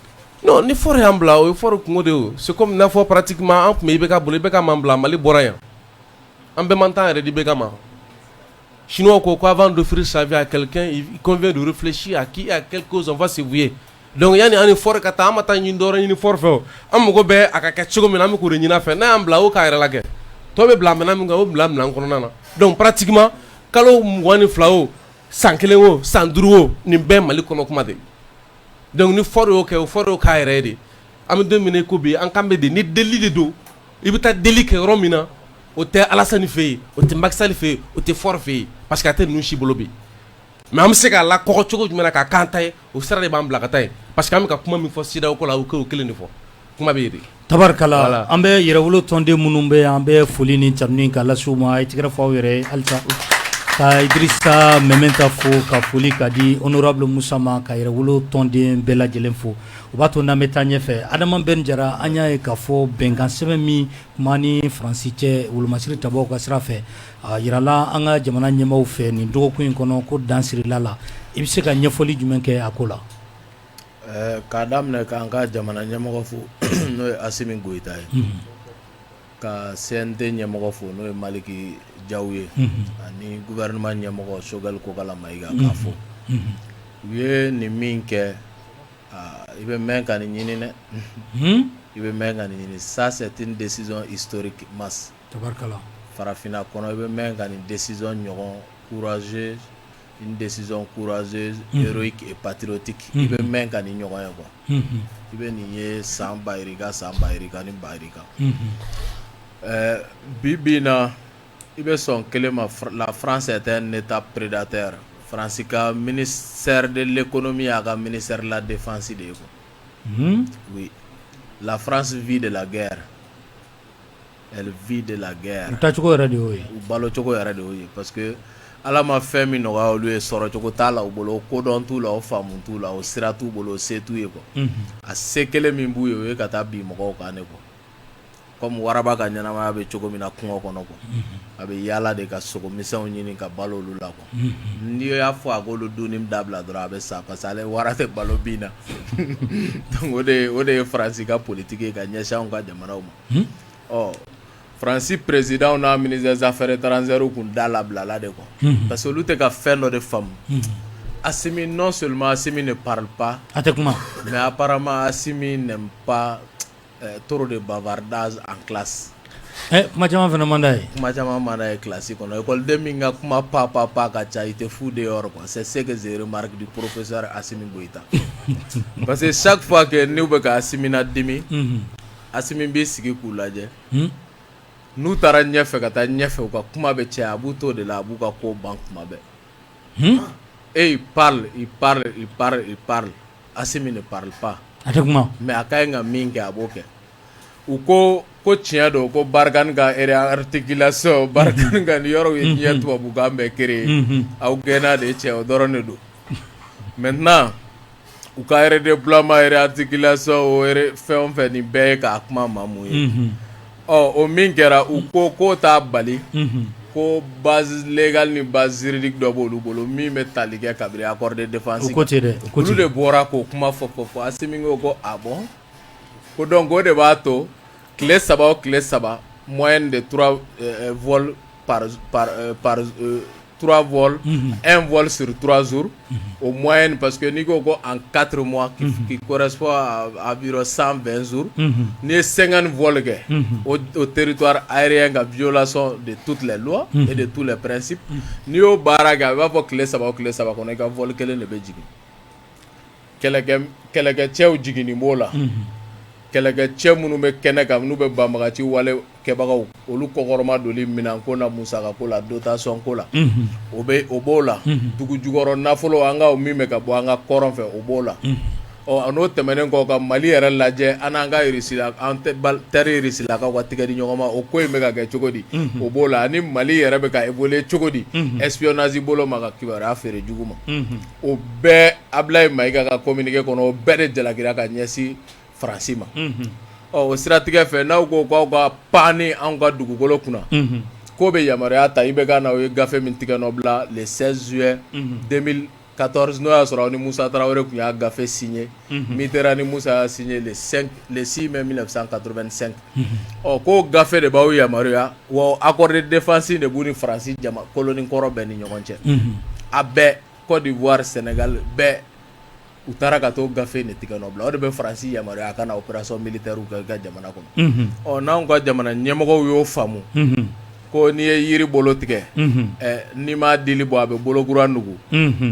non ni Faure y'an bila o ye Faure kungo de ye c'est comme n'a fɔ pratiquement an tun bɛ IBK bolo IBK m'an bila Mali bɔra yan an bɛɛ man tan yɛrɛ di IBK ma Chinois ko avant d'offrir sa vie à quelqu'un il convient de réfléchir à qui et à quelle cause on va se vouer donc yani ani Faure ka taa an ma taa ɲini dɔwɛrɛ ɲini Faure fɛ o an mago bɛ a ka kɛ cogo min na an bɛ k'o de ɲini a fɛ n'a y'an bila o k'a yɛrɛ lajɛ tɔ bɛ bila minɛn min kan o bila minɛn kɔnɔna na donc pratiquement kalo 22 o san 1 o san 5 o nin bɛɛ Mali kɔnɔ kuma de donc ni Faure y'o kɛ o Faure y'o k'a yɛrɛ de an bɛ don min na i ko bi an kan bɛ de ni deli de don i bɛ taa deli kɛ yɔrɔ min na o tɛ Alassane fɛ yen o tɛ Macky Sall fɛ yen o tɛ Faure fɛ yen parce que a tɛ ninnu si bolo bi mais an bɛ se k'a lakɔgɔ cogo jumɛn na k'a k'an ta ye o sira de b'an bila ka taa ye parce que an bɛ ka kuma min fɔ CEDEAO ko la o k'o kelen de fɔ kuma bɛ yen de. Tabarikala an bɛ yɛrɛwolo tɔnden minnu bɛ yan an bɛ foli ni tanuni k'a lase u ma a ye tigɛrɛ fɔ aw yɛrɛ ye halisa ka Idrissa Mementa fo ka foli ka di honorable Musa ma ka yɛrɛwolo tɔnden bɛɛ lajɛlen fo o b'a to n'an bɛ taa ɲɛfɛ Adama Ben Jara an y'a ye k'a fɔ bɛnkan sɛbɛn min kuma ni Faransi cɛ Wolomasiri Tabaw ka sira fɛ a yirala an ka jamana ɲɛmaaw fɛ nin dɔgɔkun in kɔnɔ ko dan sirila la i bɛ se ka ɲɛfɔli jumɛn kɛ a ko la. K'a daminɛ k'an ka jamana ɲɛmɔgɔ fo n'o ye Asimi Goyita ye ka CNT ɲɛmɔgɔ fo n'o ye Maliki Jaw ye ani gouvernement ɲɛmɔgɔ Choguel Kokala Mayiga k'a fo u ye nin min kɛ i bɛ mɛn ka nin ɲini dɛ i bɛ mɛn ka nin ɲini ça c'est une décision historique masse Tabarikala farafinna kɔnɔ i bɛ mɛn ka nin décision ɲɔgɔn courageuse une décision courageuse héroïque et patriotique i bɛ mɛn ka nin ɲɔgɔn ye quoi i bɛ nin ye san bayirika ni bayirika bi na i bɛ sɔn kelen ma la France est un état prédateur France ka ministère de l'économie a ka ministère de la défense de ye quoi oui la France vit de la guerre elle vit de la guerre u tacogo yɛrɛ de y'o ye u balo cogo yɛrɛ de y'o ye parce que ala ma fɛn min nɔgɔya olu ye sɔrɔ cogo t'a la u bolo o kodɔn t'u la o faamu t'u la o sira t'u bolo o se t'u ye quoi a se kelen min b'u ye o ye ka taa bi mɔgɔw kan ne quoi comme waraba ka ɲɛnamaya bɛ cogo min na kungo kɔnɔ quoi a bɛ yaala de ka sogomisɛnw ɲini ka balo olu la quoi n'i y'a fɔ a k'olu dunni dabila dɔrɔn a bɛ sa parce que ale wara tɛ balo bin na donc o de ye Faransi ka politique ye ka ɲɛsin anw ka jamanaw ma ɔ Faransi président n'a ministre des affaires étrangères kun da labila la de quoi parce que olu tɛ ka fɛn dɔ de faamu Assimi non seulement Assimi ne parle pas a tɛ kuma mais apparemment Assimi n'aime pas trop de bavardage en classe kuma caman fana man d'a ye. Kuma caman man d'a ye classe kɔnɔ école min ka kuma pa ka ca, il te fout dehors quoi. C'est ce que je remarque du professeur Assimi Goïta. Parce que chaque fois que nous bɛ ka Assimi na dimi, Assimi bɛ sigi k'u lajɛ. N'u taara ɲɛfɛ ka taa ɲɛfɛ u ka kuma bɛ caya, a b'u to de la, a b'u ka ko ban kuma bɛɛ. Et il parle. Assimi ne parle pas. Mais a ka ɲi ka min kɛ a b'o kɛ. U ko tiɲɛ don ko Barkhane ka articulation, Barkhane ka ni yɔrɔ ye diɲɛ tubabukan bɛɛ créé, aw gɛnna de cɛ o dɔrɔn de don. Maintenant u ka redéploiement, articulation, fɛn o fɛn nin bɛɛ ye k'a kuma ma mun ye. O min kɛra u ko k'o t'a bali, ko base légale ni base juridique dɔ b'olu bolo min bɛ tali kɛ kabiri accord de défense. Olu de bɔra k'o kuma fɔ Assimi ko ah bon. Ko donc o de b'a to tile saba moyenne de 3 vols par 3 vols, un vol sur 3 jours au moyenne, parce que ni ko en 4 mois qui correspond à environ 120 jours, ni 50 vols au territoire aérien, en violation de toutes les lois et de tous les principes, ni au baraga va pas clé ça qu'on est qu'un vol kelen de Belgique kɛlɛkɛ cɛw jigini b'o la, kɛlɛkɛ cɛ minnu bɛ kɛnɛ kan n'u bɛ banbagaci wale kɛbagaw, olu kɔkɔrɔma doli minɛn ko na musaka ko la, dotation ko la, o b'o la, dugu jukɔrɔ nafolo an ka min bɛ ka bɔ an ka kɔrɔn fɛ o b'o la. N'o tɛmɛnen kɔ ka Mali yɛrɛ lajɛ, an n'an ka terre Irilakaw ka tigɛ di ɲɔgɔn ma, o ko in bɛ ka kɛ cogo di, o b'o la, ani Mali yɛrɛ bɛ ka évoluer cogo di, espionnage bolo ma ka kibaruya feere jugu ma, o bɛɛ Ablaye Mayiga ka communiqué kɔnɔ, o bɛɛ de jalakira ka ɲɛsin Faransi ma. O siratigɛ fɛ n'aw ko k'aw ka paani anw ka dugukolo kunna, k'o bɛ yamaruya ta IBK na o ye gafe min tigɛ nɔ bila le 16 juillet 2014 n'o y'a sɔrɔ aw ni Musa Tarawele tun y'a gafe signé, Mitterrand ni Musa y'a signé le 6 mai 1985. K'o gafe de b'aw yamaruya, wa accord de défense de b'u ni Faransi colonie kɔrɔ bɛɛ ni ɲɔgɔn cɛ, a bɛɛ Côte d'Ivoire, Sénégal bɛɛ u taara ka t'o gafe de tigɛ nɔ bila, o de bɛ Faransi yamaruya a ka na opération militaire kɛ ka jamana kɔnɔ. N'anw ka jamana ɲɛmɔgɔw y'o faamu, ko n'i ye yiri bolo tigɛ, n'i m'a dili bɔ a bɛ bolokura nugu,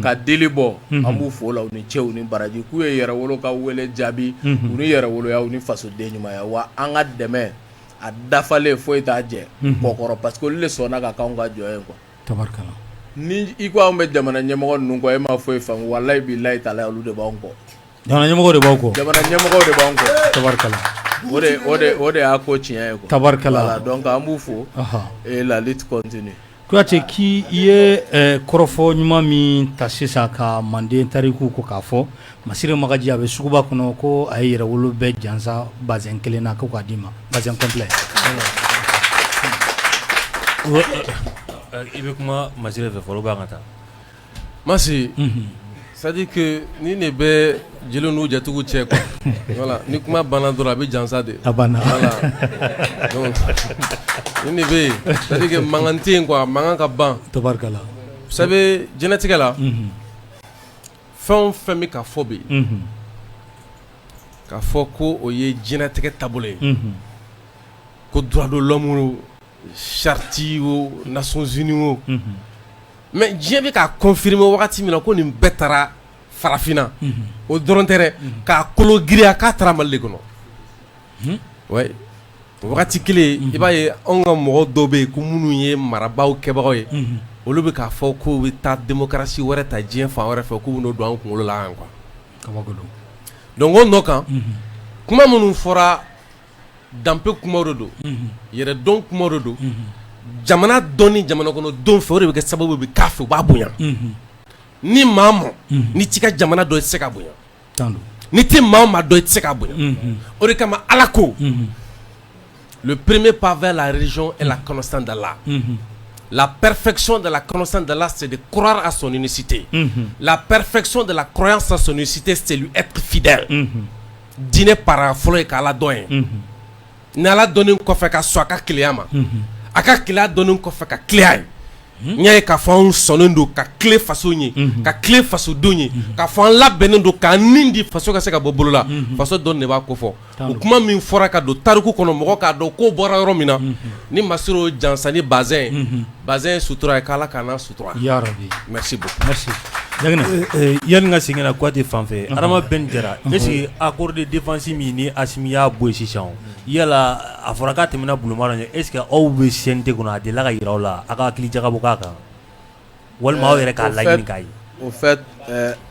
ka dili bɔ an b'u fo la u ni cɛw ni baraji, k'u ye yɛrɛwolo ka wele jaabi, u ni yɛrɛwoloya u ni fasoden ɲumanya, wa an ka dɛmɛ a dafalen foyi t'a jɛ kɔkɔrɔ, parce que olu de sɔnna ka k'anw ka jɔn ye quoi. Tabarikala. Ni i ko anw bɛ jamana ɲɛmɔgɔ ninnu kɔ, e ma foyi faamu, walayi bilayi taala olu de b'anw kɔ. Jamana ɲɛmɔgɔ de b'aw kɔ. Jamana ɲɛmɔgɔw de b'anw kɔ. Tabarikala. O de y'a ko tiɲɛ ye quoi. Tabarikala. Donc an b'u fo, et la lutte continue. Kuyate k'i ye kɔrɔfɔ ɲuman min ta sisan ka Manden tariku ko k'a fɔ, Masire Magaji a bɛ suguba kɔnɔ ko a ye yɛrɛwolo bɛɛ jansa bazin kelen na ko k'a d'i ma, bazin complet. I bɛ kuma Masire fɛ fɔlɔ b'a ka taa. Masi, c'est-à-dire que ni ne bɛ jeliw n'u jatigiw cɛ quoi. Voilà, ni kuma banna dɔrɔn a bɛ jansa de. A banna. Voilà. Donc ni ne bɛ yen, c'est-à-dire que mankan tɛ yen quoi, mankan ka ban. Tabarikala. Vous savez, diɲɛlatigɛ la, fɛn o fɛn bɛ ka fɔ bi, k'a fɔ ko o ye diɲɛlatigɛ taabolo ye, ko droit de l'homme, charte o, Nations Unies o, mais diɲɛ bɛ k'a confirmer wagati min na ko nin bɛɛ taara farafinna, o dɔrɔn tɛ dɛ, k'a kolo giriya k'a taara Mali de kɔnɔ. Ouais. Wagati kelen i b'a ye anw ka mɔgɔ dɔw bɛ yen ko minnu ye marabaaw kɛbagaw ye, olu bɛ k'a fɔ k'u bɛ taa démocratie wɛrɛ ta diɲɛ fan wɛrɛ fɛ k'u bɛ n'o don an kunkolo la yan quoi. Donc o nɔ kan, kuma minnu fɔra danpe kumaw de don, yɛrɛdɔn kumaw de don, jamana dɔn ni jamana kɔnɔ don fɛ o de bɛ kɛ sababu bɛ k'a fɛ u b'a bonya. Ni maa ma, ni t'i ka jamana dɔn i tɛ se ka bonya. Ni tɛ maa o maa dɔn i tɛ se ka bonya. O de kama Ala ko. Le premier pas vers la religion est la connaissance d'Allah. La perfection de la connaissance d'Allah, c'est de croire à son unicité. La perfection de la croyance à son unicité, c'est lui être fidèle. Dîner par folo qu'Allah donne. N'Allah donne un coffre qu'à soit qu'à client. A qu'à client donne un coffre qu'à client. n y'a ye k'a fɔ anw sɔnnen don ka tile faso ɲɛ ka tile fasodenw ye k'a fɔ an labɛnnen don k'an nin di faso ka se ka bɔ bolo la faso dɔn de b'a ko fɔ o kuma min fɔra ka don tariku kɔnɔ mɔgɔ k'a dɔn k'o bɔra yɔrɔ min na ni masiro jansa ni bazɛn bazɛn ye sutura ye k'Ala k'an sutura yarabi merci beaucoup merci yanni ka segin na Kuyate fan fɛ Adama Ben Jara est-ce que accord de défense min ni Assimi y'a bɔ yen sisan yala a fɔra k'a tɛmɛna Buluma la est-ce que aw bɛ CNT kɔnɔ a delila ka yira aw la a ka hakili jagabɔ k'a kan walima aw yɛrɛ k'a laɲini k'a ye au fait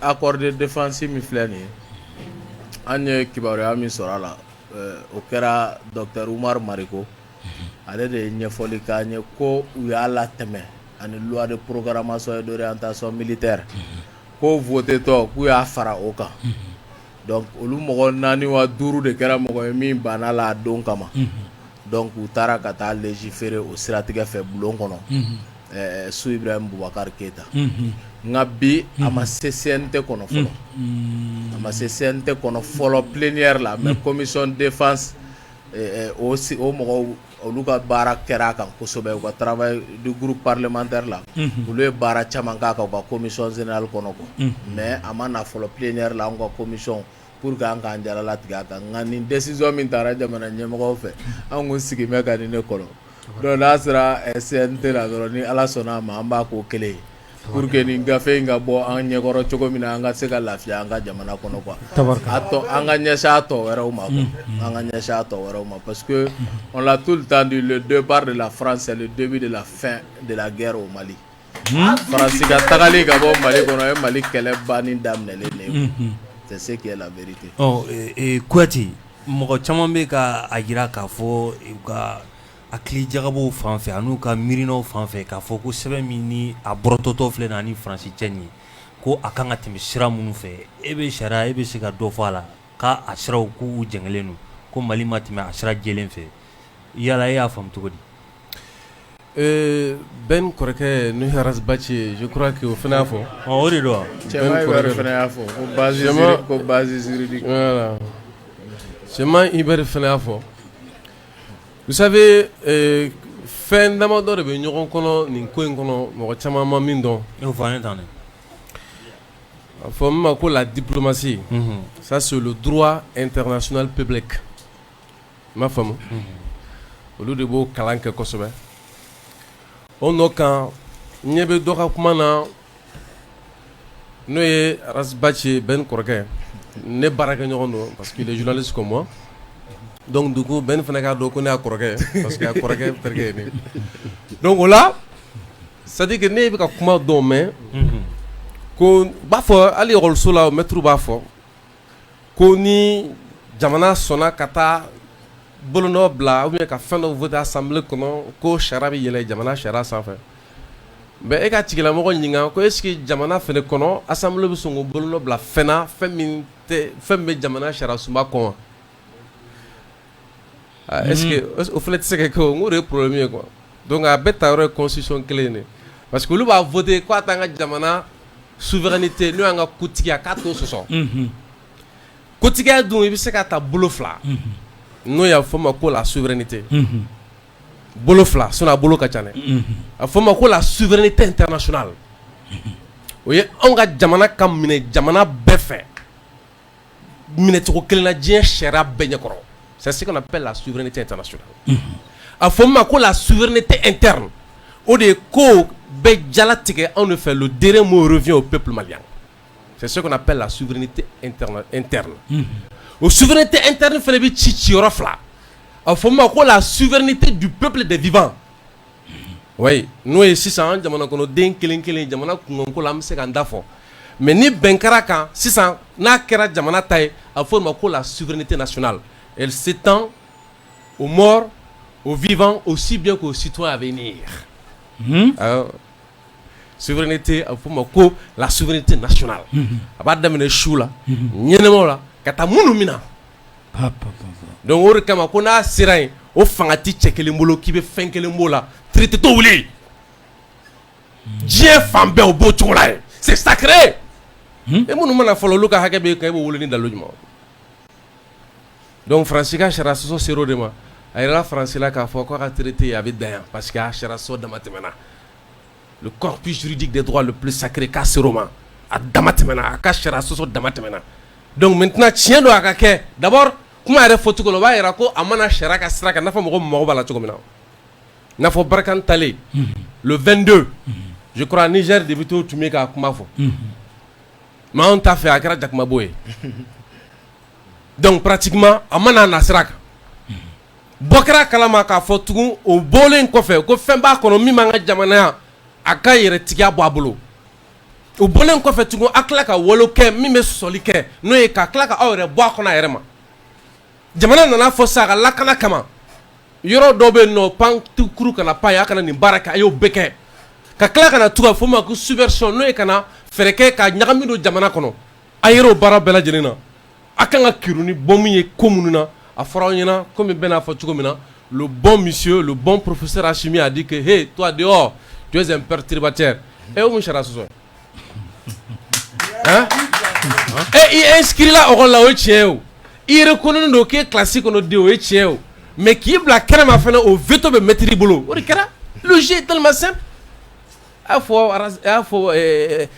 accord de défense min filɛ nin ye an ye kibaruya min sɔrɔ a la o kɛra Dr Umar Mariko ale de ye ɲɛfɔli k'an ye ko u y'a latɛmɛ ani loi de programmation et d'orientation militaire ko voté tɔ k'u y'a fara o kan donc olu mɔgɔ 4 wa 5 de kɛra mɔgɔ ye min banna la a don kama donc u taara ka taa légiférer o siratigɛ fɛ bulon kɔnɔ Su Ibrahim Boubacar Keita nka bi a ma se CNT kɔnɔ fɔlɔ a ma se CNT kɔnɔ fɔlɔ plénière la mais commission défense o mɔgɔw olu ka baara kɛra kan kosɛbɛ u ka travail du groupe parlementaire la olu ye baara caman k'a kan u ka commission générale kɔnɔ quoi mais a ma na fɔlɔ plénière la an ka commission pour que an k'an jalala tigɛ a kan nka nin décision min taara jamana ɲɛmɔgɔw fɛ an kun sigi bɛ ka nin ne kɔnɔ donc n'a sera CNT la dɔrɔn ni Ala sɔnna a ma an b'a k'o kelen ye pour que nin gafe in ka bɔ an ɲɛkɔrɔ cogo min na an ka se ka lafiya an ka jamana kɔnɔ quoi an ka ɲɛsin a tɔ wɛrɛw ma an ka ɲɛsin a tɔ wɛrɛw ma parce que on l'a tout le temps dit le départ de la France c'est le début de la fin de la guerre au Mali France ka tagali ka bɔ Mali kɔnɔ ye Mali kɛlɛ banni daminɛlen de c'est ce qui est la vérité. Kuyate mɔgɔ caman bɛ ka a jira k'a fɔ ka hakili jagabɔw fan fɛ an'u ka miirinaw fan fɛ k'a fɔ ko sɛbɛn min ni a bɔrɔtɔtɔ filɛ na ni Faransi cɛ nin ye ko a kan ka tɛmɛ sira minnu fɛ e bɛ sariya e bɛ se ka dɔ fɔ a la k'a siraw k'u jɛngɛlen don ko Mali ma tɛmɛ a sira jɛlen fɛ yala e y'a faamu cogo di? Ben kɔrɔkɛ n'o ye Arasbachi je crois que o fana y'a fɔ o de don wa? Cɛman Ibɛri fana y'a fɔ ko base juridique voilà Cɛman Ibɛri fana y'a fɔ. Vous savez, fɛn damadɔ de bɛ ɲɔgɔn kɔnɔ nin ko in kɔnɔ mɔgɔ caman ma min dɔn. E fɔ an ye tan dɛ. A fɔ min ma ko la diplomatie. Ça c'est le droit international public. I m'a faamu. Olu de b'o kalan kɛ kosɛbɛ. O nɔ kan n ɲɛ bɛ dɔ ka kuma na n'o ye Arasbachi Ben kɔrɔkɛ ne baarakɛ ɲɔgɔn don parce qu'il est journaliste comme moi. Donc du coup Ben fana k'a dɔn ko ne y'a kɔrɔkɛ parce que a kɔrɔkɛ terikɛ ye ne donc o la c'est à dire que ne bɛ ka kuma dɔw mɛn ko b'a fɔ hali ekɔliso la mɛtiriw b'a fɔ ko ni jamana sɔnna ka taa bolonɔ bila ou bien ka fɛn dɔ voter assemblée kɔnɔ ko sariya bɛ yɛlɛ jamana sariya sanfɛ mais e ka tigilamɔgɔ ɲininka ko est-ce que jamana fana kɔnɔ assemblée bɛ sɔn k'o bolonɔ bila fɛn na fɛn min bɛ jamana sariya sunba kɔn wa? Est-ce que au fait c'est que on a problème ye quoi donc a bɛɛ ta yɔrɔ ye constitution kelen de parce que olu b'a voter ko a t'an ka jamana souveraineté n'o y'an ka kotigiya k'a t'o sɔsɔ kotigiya dun i bɛ se ka ta bolo fila n'o y'a fɔ ma ko la souveraineté bolo fila sinon a bolo ka ca dɛ a fɔ ma ko la souveraineté internationale o ye anw ka jamana ka minɛ jamana bɛɛ fɛ minɛcogo kelen na diɲɛ sariya bɛɛ ɲɛkɔrɔ. C'est ce qu'on appelle la souveraineté internationale. A fɔ min ma ko la souveraineté interne o de ye ko bɛɛ jalatigɛ anw de fɛ le dernier mot revient au peuple malien. C'est ce qu'on appelle la souveraineté interne. O souveraineté interne fana bɛ ci yɔrɔ fila. A fɔ min ma ko la souveraineté du peuple des vivants. Oui n'o ye sisan an jamana kɔnɔden kelen kelen jamana kunkanko la an bɛ se k'an da fɔ mais ni bɛn kɛra kan sisan n'a kɛra jamana ta ye a fɔ ma ko la souveraineté nationale. Elle s'étend aux morts, aux vivants, aussi bien qu'aux citoyens à venir. Alors, souveraineté, la souveraineté nationale. A b'a daminɛ su la, ɲɛnɛmaw la, ka taa minnu mina. Donc o de kama ko n'a sera yen, o fanga ti cɛ kelen bolo k'i bɛ fɛn kelen b'o la, traité t'o wuli. Diɲɛ fan bɛɛ o b'o cogo la yen. C'est sacré. E minnu mana fɔlɔ olu ka hakɛ bɛ kan i b'o wuli ni dalu jumɛn? Donc Faransi ka sariya sɔsɔ ser'o de ma a yɛrɛ Faransi la k'a fɔ k'a ka traité a bɛ dan yan parce que a sariya sɔsɔ dama tɛmɛna le corpus juridique des droits le plus sacré k'a ser'o ma a dama tɛmɛna a ka sariya sɔsɔ dama tɛmɛna donc maintenant tiɲɛ don a ka kɛ d'abord kuma yɛrɛ fɔcogo la o b'a yira ko a mana sariya ka sira kan n'a fɔ mɔgɔ min mago b'a la cogo min na n'a fɔ Barkane talen le 22 je crois Niger député tun bɛ k'a kuma fɔ mais anw t'a fɛ a kɛra Jakumabo ye donc pratiquement a mana na sira kan bɔ kɛra kalama k'a fɔ tugun o bɔlen kɔfɛ ko fɛn b'a kɔnɔ min b'an ka jamana yan a ka yɛrɛtigiya bɔ a bolo o bɔlen kɔfɛ tugun a tila ka wolo kɛ min bɛ sɔsɔli kɛ n'o ye ka tila ka aw yɛrɛ bɔ a kɔnɔ a yɛrɛ ma jamana nana fɔ sisan a ka lakana kama yɔrɔ dɔw bɛ yen nɔ pan kuru kana pan a kana nin baara kɛ a y'o bɛɛ kɛ ka tila kana tugu a fɔ ma ko subversion n'o ye kana fɛɛrɛ kɛ ka ɲagami don jamana kɔnɔ a yɛrɛ o baara bɛɛ lajɛlen na a kan ka kiru ni bɔ min ye ko minnu na a fɔra aw ɲɛna komi bɛɛ n'a fɔ cogo min na le bon monsieur le bon professeur Hachimi a dit que hey toi dehors tu es un perturbateur et o mun sariya sɔsɔ hein et i inscrit la ɔkɔli la o ye tiɲɛ ye o i reconnu don k'e classe kɔnɔ den o ye tiɲɛ ye o mais k'i bila kɛnɛ ma fɛnɛ o veto bɛ maître i bolo o de kɛra le jeu est tellement simple a y'a fɔ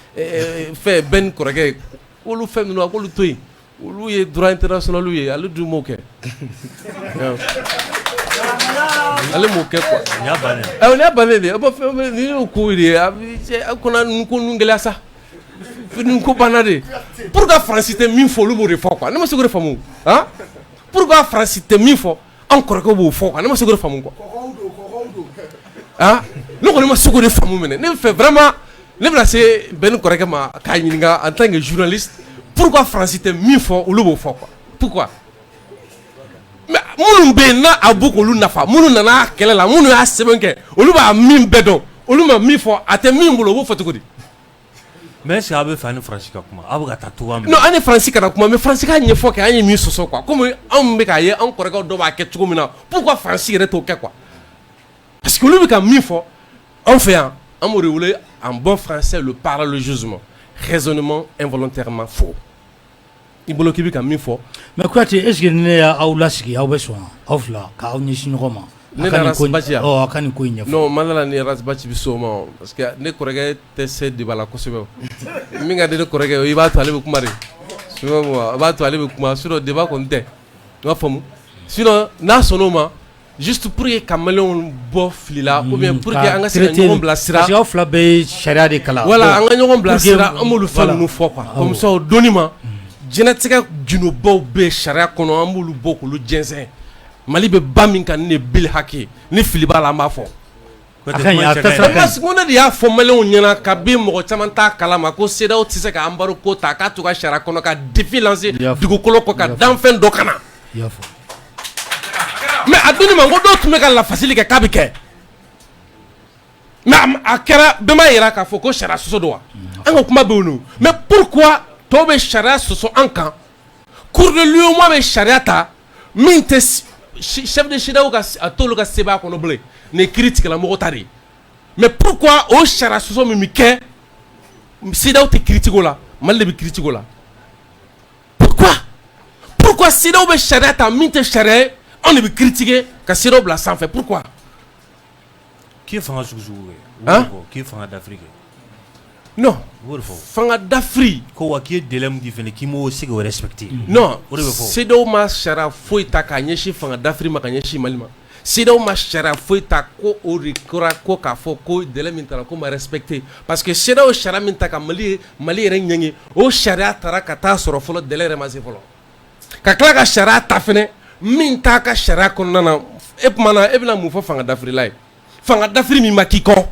fɛn Ben kɔrɔkɛ olu fɛn minnu a k'olu to yen olu ye droit international ye ale dun m'o kɛ ale m'o kɛ quoi Ni y'a bannen ni y'a bannen de ba fɛn ni y'o ko de a kɔnɔ nun ko nun gɛlɛya sa nun ko banna de pourquoi France tɛ min fɔ olu b'o de fɔ quoi ne ma se k'o de faamu hein pourquoi France tɛ min fɔ an kɔrɔkɛw b'o fɔ quoi ne ma se k'o de faamu quoi hein ne kɔni ma se k'o de faamu mɛnɛ ne fɛ vraiment ne bɛna se Ben kɔrɔkɛ ma k'a ɲininka en tant que journaliste pourquoi France tɛ min fɔ olu b'o fɔ quoi pourquoi mais minnu bɛ yen n'a a b'u k'olu nafa minnu nana kɛlɛ la minnu y'a sɛbɛn kɛ olu b'a min bɛɛ dɔn olu ma min fɔ a tɛ min bolo o b'o fɔ cogo di. mais est-ce que a bɛ fɛ an ni Faransi ka kuma a bɛ ka taa cogoya min non an ni Faransi kana kuma mais Faransi ka ɲɛfɔ kɛ an ye min sɔsɔ quoi comme anw bɛ k'a ye an kɔrɔkɛw dɔw b'a kɛ cogo min na pourquoi Faransi yɛrɛ t'o kɛ quoi parce que olu bɛ ka min fɔ anw fɛ yan an b'o de wele en bon français le paralogisme raisonnement involontairement faux i bolo k'i bɛ ka min fɔ. mais Kuyate est ce que ne y'aw lasigi aw bɛ sɔn aw fila k'aw ɲɛsin ɲɔgɔn ma. ne na Rasbachi yan a ka nin ko in ɲɛfɔ. non man la ni Rasbachi bɛ s'o ma parce que ne kɔrɔkɛ tɛ se débat la kosɛbɛ min ka di ne kɔrɔkɛ o i b'a to ale bɛ kuma de sinon a b'a to ale bɛ kuma sinon débat kɔni tɛ i b'a faamu sinon n'a sɔnn'o ma juste pour que ka maliyɛnw bɔ fili la ou bien pour que an ka se ka ɲɔgɔn bila sira parce que aw fila bɛɛ ye sariya de kalan. voilà an ka ɲɔgɔn bila sira an b'olu fɛn ninnu fɔ quoi comme ça o donni ma jinɛtigɛ gindo-baw bɛ sariya kɔnɔ an b'olu bɔ k'olu jɛnsɛn Mali bɛ ba min kan ni Bill Haki ni fili b'a la an b'a fɔ. parce que ne de y'a fɔ maliyɛnw ɲɛna kabi mɔgɔ caman t'a kalama ko CEDEAO tɛ se ka embargo ko ta k'a to ka sariya kɔnɔ ka défi lancer dugukolo kɔ ka danfɛn dɔ kana. mais a donni ma n ko dɔw tun bɛ ka lafasili kɛ k'a bɛ kɛ mais a kɛra bɛɛ m'a yira k'a fɔ ko sariya sɔsɔ don wa an ka kuma bɛ olu mais pourquoi tɔw bɛ sariya sɔsɔ an kan cour de l'UEMOA bɛ sariya ta min tɛ chef de CEDEAO ka a t'olu ka sɛbɛn a kɔnɔ bilen nin kiiri tigilamɔgɔ ta de ye mais pourquoi o sariya sɔsɔ min bɛ kɛ CEDEAO tɛ kiiri tigɛ o la Mali de bɛ kiiri tigɛ o la pourquoi CEDEAO bɛ sariya ta min tɛ sariya ye anw de bɛ kiiri tigɛ ka CEDEAO bila sanfɛ pourquoi. k'i ye fanga sugu ye k'i ye fanga d'Afrique non o de fɔ fanga d'Afrique ko wa k'i ye délai min di fɛnɛ k'i m'o se k'o respecter non o de bɛ fɔ CEDEAO ma sariya foyi ta k'a ɲɛsin fanga d'Afrique ma ka ɲɛsin Mali ma CEDEAO ma sariya foyi ta ko o de kɛra ko k'a fɔ ko délai min taara ko ma respecter parce que CEDEAO sariya min ta ka Mali yɛrɛ ɲɛŋɛ o sariya taara ka taa sɔrɔ fɔlɔ délai yɛrɛ ma se fɔlɔ ka tila ka sariya ta fɛnɛ min t'a ka sariya kɔnɔna na e tuma na e bɛna mun fɔ fanga d'Afrique la ye fanga d'Afrique min ma k'i kɔ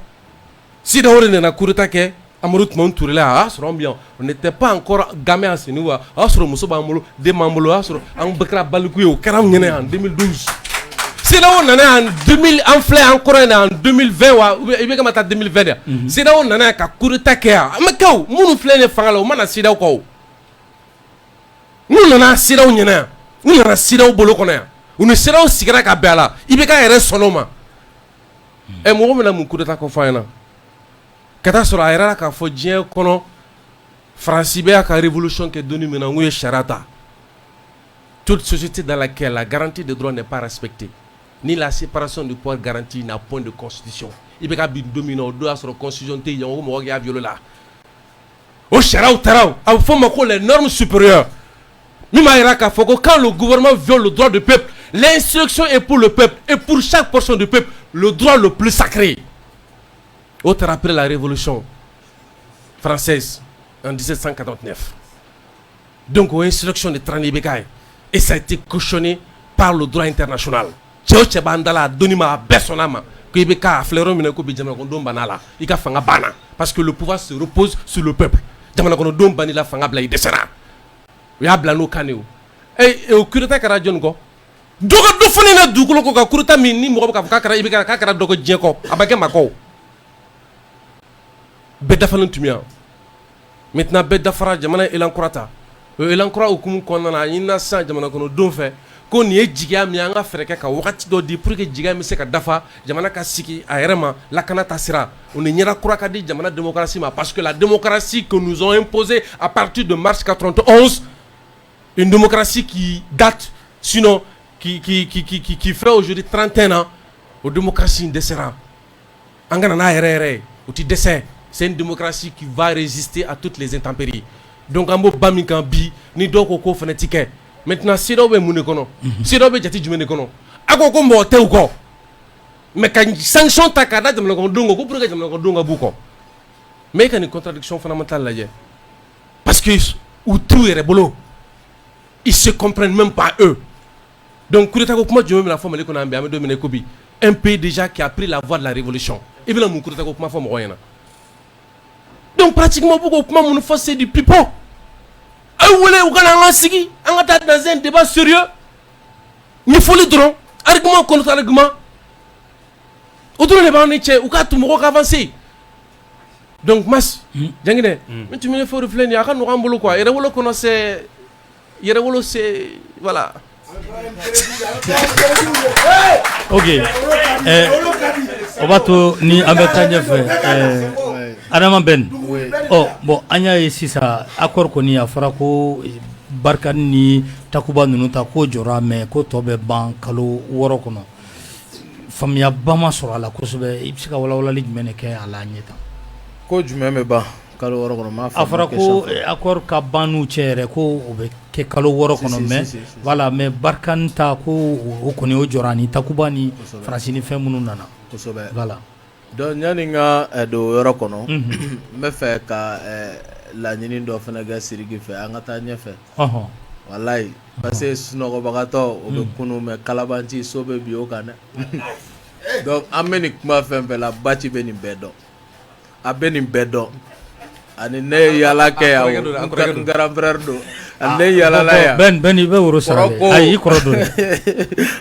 CEDEAO de nana coup d'état kɛ Amadou Toumani Touré la a y'a sɔrɔ an bɛ yan on n'était pas encore gamé à ce niveau a y'a sɔrɔ muso b'an bolo den b'an bolo o y'a sɔrɔ an bɛɛ kɛra baliku ye o kɛra anw ɲɛna yan 2012 CEDEAO nana yan 2000 an filɛ an kɔrɔ yen na en 2020 wa i bɛ kama taa 2020 de yan CEDEAO nana yan ka coup d'état kɛ yan an bɛ kɛ o minnu filɛ nin ye fanga la o ma na CEDEAO kɔ o n'u nana CEDEAO ɲɛna yan n'u nana CEDEAO bolo kɔnɔ yan u ni CEDEAO sigira ka bɛn a la i bɛ k'a yɛrɛ sɔn o ma ɛ mɔgɔ min na mun coup d'état kɔ fɔ an ɲɛna ka taa sɔrɔ a yɛrɛ la k'a fɔ diɲɛ kɔnɔ Faransi bɛ y'a ka révolution kɛ donni min na n ko ye sariya ta toute société dans laquelle la garantie des droits n'est pas respectée ni la séparation du pouvoir garantie n'a point de constitution. Il y a un dominant, il y a une constitution, il y a un violé là. Au Chara, au Tarao, il faut les normes supérieures. Quand le gouvernement viole le droit du peuple, l'instruction est pour le peuple et pour chaque portion du peuple, le droit le plus sacré. Autre après la révolution française en 1789. Donc, l'instruction de Tranibekaï. Et ça a été cautionné par le droit international. Parce que le pouvoir se repose sur le peuple. Il y a blano kaneo et au kurata kara jongo dogo do fone na dugulo ko ka kurata min ni mo ka kara ibika ka kara dogo jeko abake mako bedda falon tumia maintenant bedda fara jamana elan kurata elan kura hukum konna ina sa jamana kono don fe ko ni ejiga mi anga freke ka wakati do di pour que jiga mi se ka dafa jamana ka siki aérement la kanata sira on ni nyara kura ka di jamana démocratie ma parce que la démocratie que nous ont imposée à partir de mars 91, une démocratie qui date, sinon qui fait aujourd'hui 31 ans, aux démocraties décédant. C'est une démocratie qui va résister à toutes les intempéries. Donc, en bami kambi ni doko ko fanatique. Maintenant, si l'on veut mouner kono, si l'on veut jati jumene kono, ako ko mbote ou ko. Mais quand sanction takada de me dongo ko pour que je me donga buko. Mais il y a une contradiction fondamentale là. Parce que ou tout est rebolo. Ils se comprennent même pas eux. Donc, un pays déjà qui a pris la voie de la révolution. Donc, pratiquement, beaucoup c'est du pipeau. On est dans un débat sérieux. Il faut le drone. Argument contre argument. Autour de avancer. Donc, mas, mais tu me fais réfléchir. À nous rembolo quoi. Et révolo connaissait. C'est voilà. Ok. On va tout ni ametanya fait. Adama Ben. Oh bon, anya ici ça accord koni afara ko barkan ni takuba nunu ta ko jora me ko tobe ban kalo woro kono. Famia bama sura la ko sobe ibsika wala lijmene ke ala nyeta. Ko jumeme ba kalo woro kono ma afara ko accord ka banu chere ko obe ke kalo woro kono me voilà mais barkanta ko o koni o jorani takubani frasini femunu nana voilà donc nyani nga do woro kono me fe ka la nyini do fana ga sirigi fe angata nyefe wallahi parce que sunogo bagato obe kunu me kalabanti sobe biyo kana donc ameni kuma fembe la bati beni bedo abeni bedo ani ne yala ke ya ngaram frère do ane yala la ya ben ibe woro sara ay ikorodo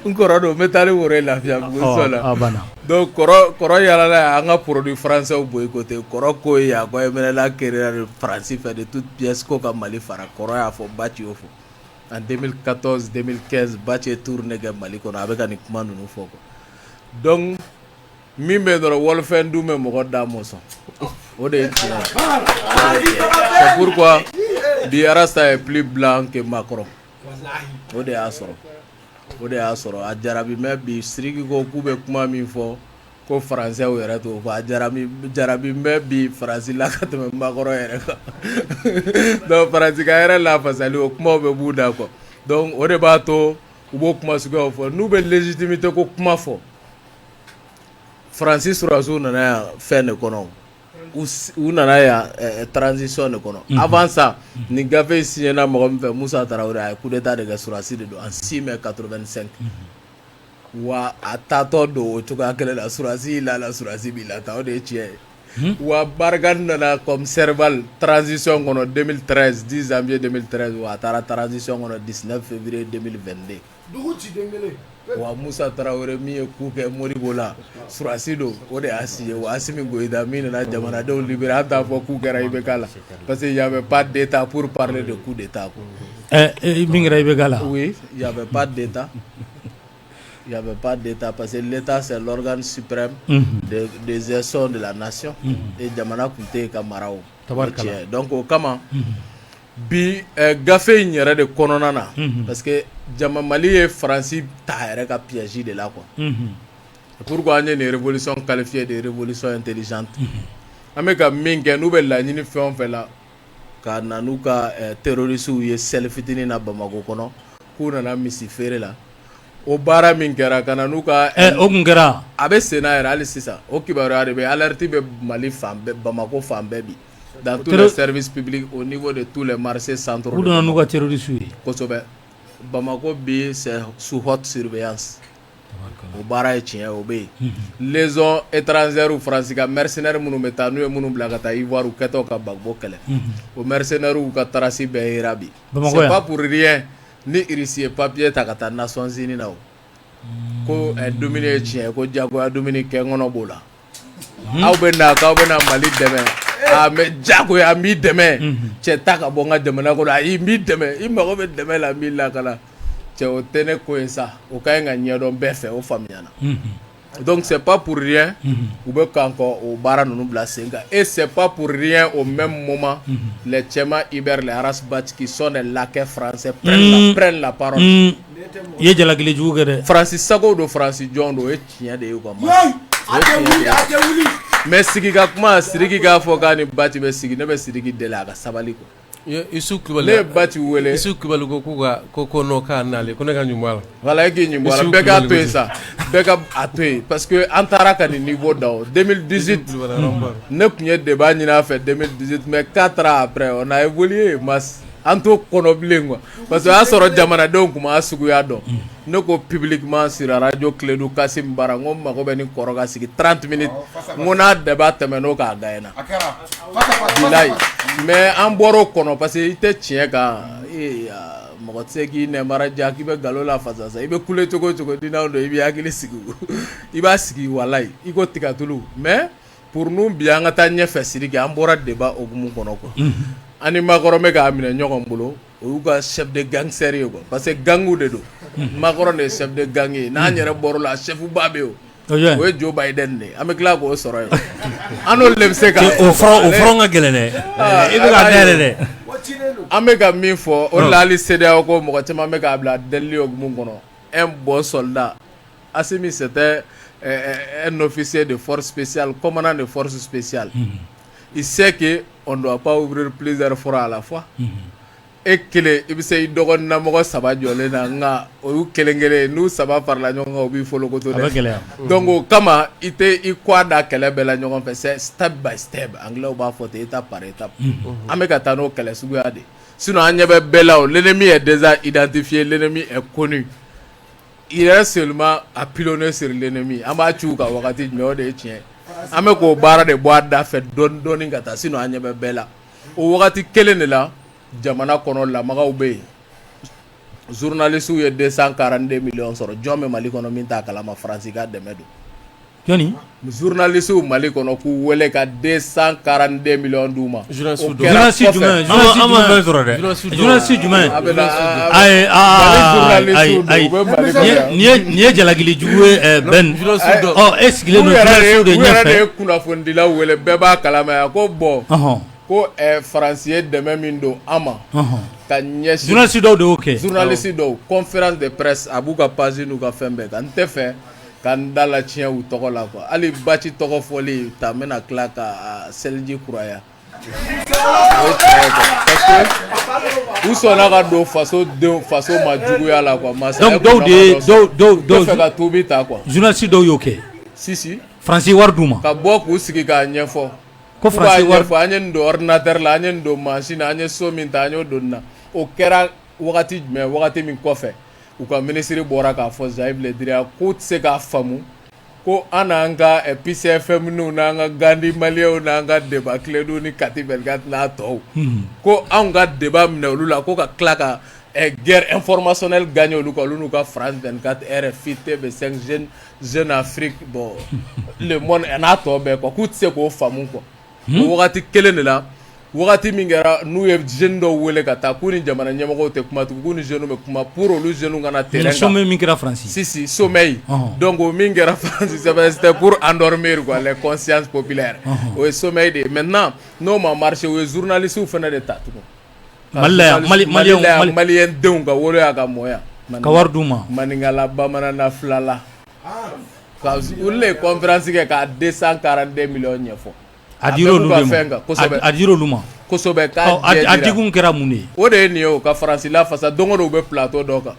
ngorodo metali woro la fia busola abana donc koro yala la anga produit français au boycotté koro ko ya ko emela la carrière français fait de toutes pièces ko ka mali fara koro ya fo bati ofo en 2014 2015 bati tourné ga mali ko na avec ani kuma nunu foko donc mimbe do wolfen du me mo da moso c'est pourquoi Biarasta est plus blanc que Macron. Ode asoro a jarabi me bi sirigi ko kube kuma min fo ko français o yere to fa jarabi me bi français la ka teme Macron yere ko donc français ka yere la fa sali o kuma be buda ko donc ode ba to ubo kuma sugo fo nous be légitimité ko kuma fo Francis Razo na fait ne kono ou nana ya transition de kono avant ça ni gafe signé na mo mfe Moussa Traoré a coup d'état de Surasi de en 6 mai 85 wa atato do to ka kele la Surasi bi la ta o de tie wa bargan na comme serval transition kono 2013 10 janvier 2013 wa tara transition kono 19 février 2022 duguti dengele wa Moussa Traoré mi ku ke Moribola Surasi do o de asiye wa Assimi Goïta mi na jamana de libérer ata fo ku gara ibekala parce qu'il y avait pas d'état pour parler de coup d'état bingra ibekala oui il y avait pas d'état parce que l'état c'est l'organe suprême des essais de la nation et jamana kunte ka marao donc comment bi gafe ñere de kononana parce que jama Mali ye Faransi ta yɛrɛ ka piège de la quoi. Pourquoi an ye nin révolution qualifiée de révolution intelligente. An bɛ ka min kɛ n'u bɛ laɲini fɛn o fɛn la ka na n'u ka terroristes ye sel fitinin na Bamako kɔnɔ k'u nana misi feere la. O baara min kɛra ka na n'u ka o kun kɛra a bɛ sen na yɛrɛ hali sisan o kibaruya de bɛ alerte bɛ Mali fan bɛɛ Bamako fan bɛɛ bi dans tous les services publics au niveau de tous les marchés centraux. U donna n'u ka terroristes ye kosɛbɛ Bamako bi c'est sous haute surveillance. O baara ye tiɲɛ o bɛ yen liaison étrangère Faransi ka mercenaires minnu bɛ taa n'u ye minnu bila ka taa Ivoire u kɛtɔ ka Gbagbo kɛlɛ o mercenaires ka trace bɛɛ yera bi c'est pas pour rien ni Russie ye papier ta ka taa Nations Unies na o ko dumuni ye tiɲɛ ko jagoya dumuni kɛ ŋɔnɔ b'o la aw bɛ na k'aw bɛ na Mali dɛmɛ mais jagoya n b'i dɛmɛ cɛ ta ka bɔ n ka jamana kɔnɔ ayi n b'i dɛmɛ i mago bɛ dɛmɛ la n b'i lakana cɛ o tɛ ne ko ye sa o ka ɲi ka ɲɛdɔn bɛɛ fɛ o faamuyana donc c'est pas pour rien u bɛ kan kɔ o baara ninnu bila sen kan et c'est pas pour rien au même moment les Tchema Iber les Aras Bach qui sont des laquais français prennent la parole i ye jalakili jugu kɛ dɛ Faransi sago don Faransi jɔn don o ye tiɲɛ de ye quoi mais sigi ka kuma Sidiki k'a fɔ k'a ni Bach bɛ sigi ne bɛ Sidiki deli a ka sabali quoi Isu Kulibali ne ye Bach wele Isu Kulibali ko n'o k'a nale ko ne ka ɲuman la voilà e k'i ɲuman la bɛɛ k'a to yen sa bɛɛ ka a to yen parce que an taara ka nin niveau da o 2018 ne tun ye débat ɲini a fɛ 2018 mais 4 ans après on a évolué masse an t'o kɔnɔ bilen quoi parce que o y'a sɔrɔ jamanadenw tun m'a suguya dɔn ne ko publiquement sur radio Clédou Kassim Bara n ko n mago bɛ nin kɔrɔ ka sigi 30 minutes n ko n'a débat tɛmɛn'o k'a gagné na bilayi mais an bɔr'o kɔnɔ parce que i tɛ tiɲɛ kan mɔgɔ tɛ se k'i nɛmara ja k'i bɛ nkalon la fasa sa i bɛ kule cogo o cogo dinɛw don i b'i hakili sigi i b'a sigi walayi i ko tigatulu mais pour nous bi an ka taa ɲɛfɛ Sidiki an bɔra débat hokumu kɔnɔ quoi ani Makɔrɔ bɛ k'a minɛ ɲɔgɔn bolo o y'u ka chef de gangster ye quoi parce que gangu de don Makɔrɔ de ye chef de gang ye n'an yɛrɛ bɔr'o la chef ba bɛ yen o ye Joe Biden de ye an bɛ tila k'o sɔrɔ yen an n'olu de bɛ se ka o fɔlɔ ka gɛlɛn dɛ i bɛ ka dayɛlɛ dɛ an bɛ ka min fɔ o de la hali CEDEAO ko mɔgɔ caman bɛ k'a bila delili hokumu kɔnɔ un bon soldat Assimi c'était un officier de force spéciale commandant de force spéciale il sait que on doit pas ouvrir plusieurs fronts à la fois e kelen i bɛ se i dɔgɔnin mɔgɔ saba jɔlen na nka o y'u kelen kelen n'u saba farala ɲɔgɔn kan o b'i folokoto dɛ donc o kama i tɛ i kɔ da kɛlɛ bɛɛ la ɲɔgɔn fɛ c'est step by step anglais b'a fɔ ten étape par étape an bɛ ka taa n'o kɛlɛ suguya de sinon an ɲɛ bɛ bɛɛ la o l'ennemi est déjà identifié l'ennemi est connu il reste seulement à pilonner sur l'ennemi an b'a ci u kan wagati jumɛn o de ye tiɲɛ an bɛ k'o baara de bɔ a da fɛ dɔɔnin dɔɔnin ka taa sinon an ɲɛ bɛ bɛɛ la o wagati kelen de la jamana kɔnɔ lamagaw bɛ yen journalistes ye 242 millions sɔrɔ jɔn bɛ Mali kɔnɔ min t'a kalama Faransi ka dɛmɛ don jɔnni journalistes Mali kɔnɔ k'u wele ka 242 millions d'u ma journaliste jumɛn journaliste jumɛn nin ye jalakili jugu ye Ben e sigilen don journaliste de ɲɛfɛ u yɛrɛ de ye kunnafonidilaw wele bɛɛ b'a kalama yan ko bon ko Faransi ye dɛmɛ min don an ma ka ɲɛsin journaliste dɔw de y'o kɛ journaliste dɔw conférence de presse a b'u ka page n'u ka fɛn bɛɛ kan n tɛ fɛ ka n da la tiɲɛ u tɔgɔ la quoi hali Bach tɔgɔ fɔli ta n bɛna tila ka seliji kuraya parce que u sɔnna ka don faso ma juguya la quoi donc dɔw fɛ ka tubi ta quoi journaliste dɔw y'o kɛ si Faransi wari d'u ma ka bɔ k'u sigi k'a ɲɛfɔ ko Faransi wari an ye nin don ordinateur la an ye nin don machine an ye so min ta an y'o don na o kɛra wagati jumɛn wagati min kɔfɛ u ka ministre bɔra k'a fɔ Jean-Yves Le Drian k'u tɛ se k'a faamu ko an n'an ka PCFM n'u n'an ka Gandi Maliyɛnw n'an ka débat Clédou ni Kati 24 n'a tɔw ko anw ka débat minɛ olu la ko ka tila ka guerre informationnelle gagner olu kan olu n'u ka France 24 RFI TV5 Jeune Afrique bon Le Monde n'a tɔ bɛɛ quoi k'u tɛ se k'o faamu quoi o wagati kelen de la wagati min kɛra n'u ye jeunes dɔw wele ka taa k'u ni jamana ɲɛmɔgɔw tɛ kuma tugun k'u ni jeunes bɛ kuma pour olu jeunes kana terrain kan sommet min kɛra Faransi si sommet donc o min kɛra Faransi c'était pour endormir quoi les consciences populaires o ye sommet de ye maintenant n'o ma marché o ye journalistes fana de ta tugun maliyɛn denw ka wolo y'a ka mɔya ka wari d'u ma maninkala bamanana filala ka olu ye conférence kɛ ka 242 millions ɲɛfɔ a dir'olu de ma a dir'olu ma kosɛbɛ a digun kɛra mun de ye o de ye nin ye o ka faransi la fasa don o don u bɛ plateau dɔ kan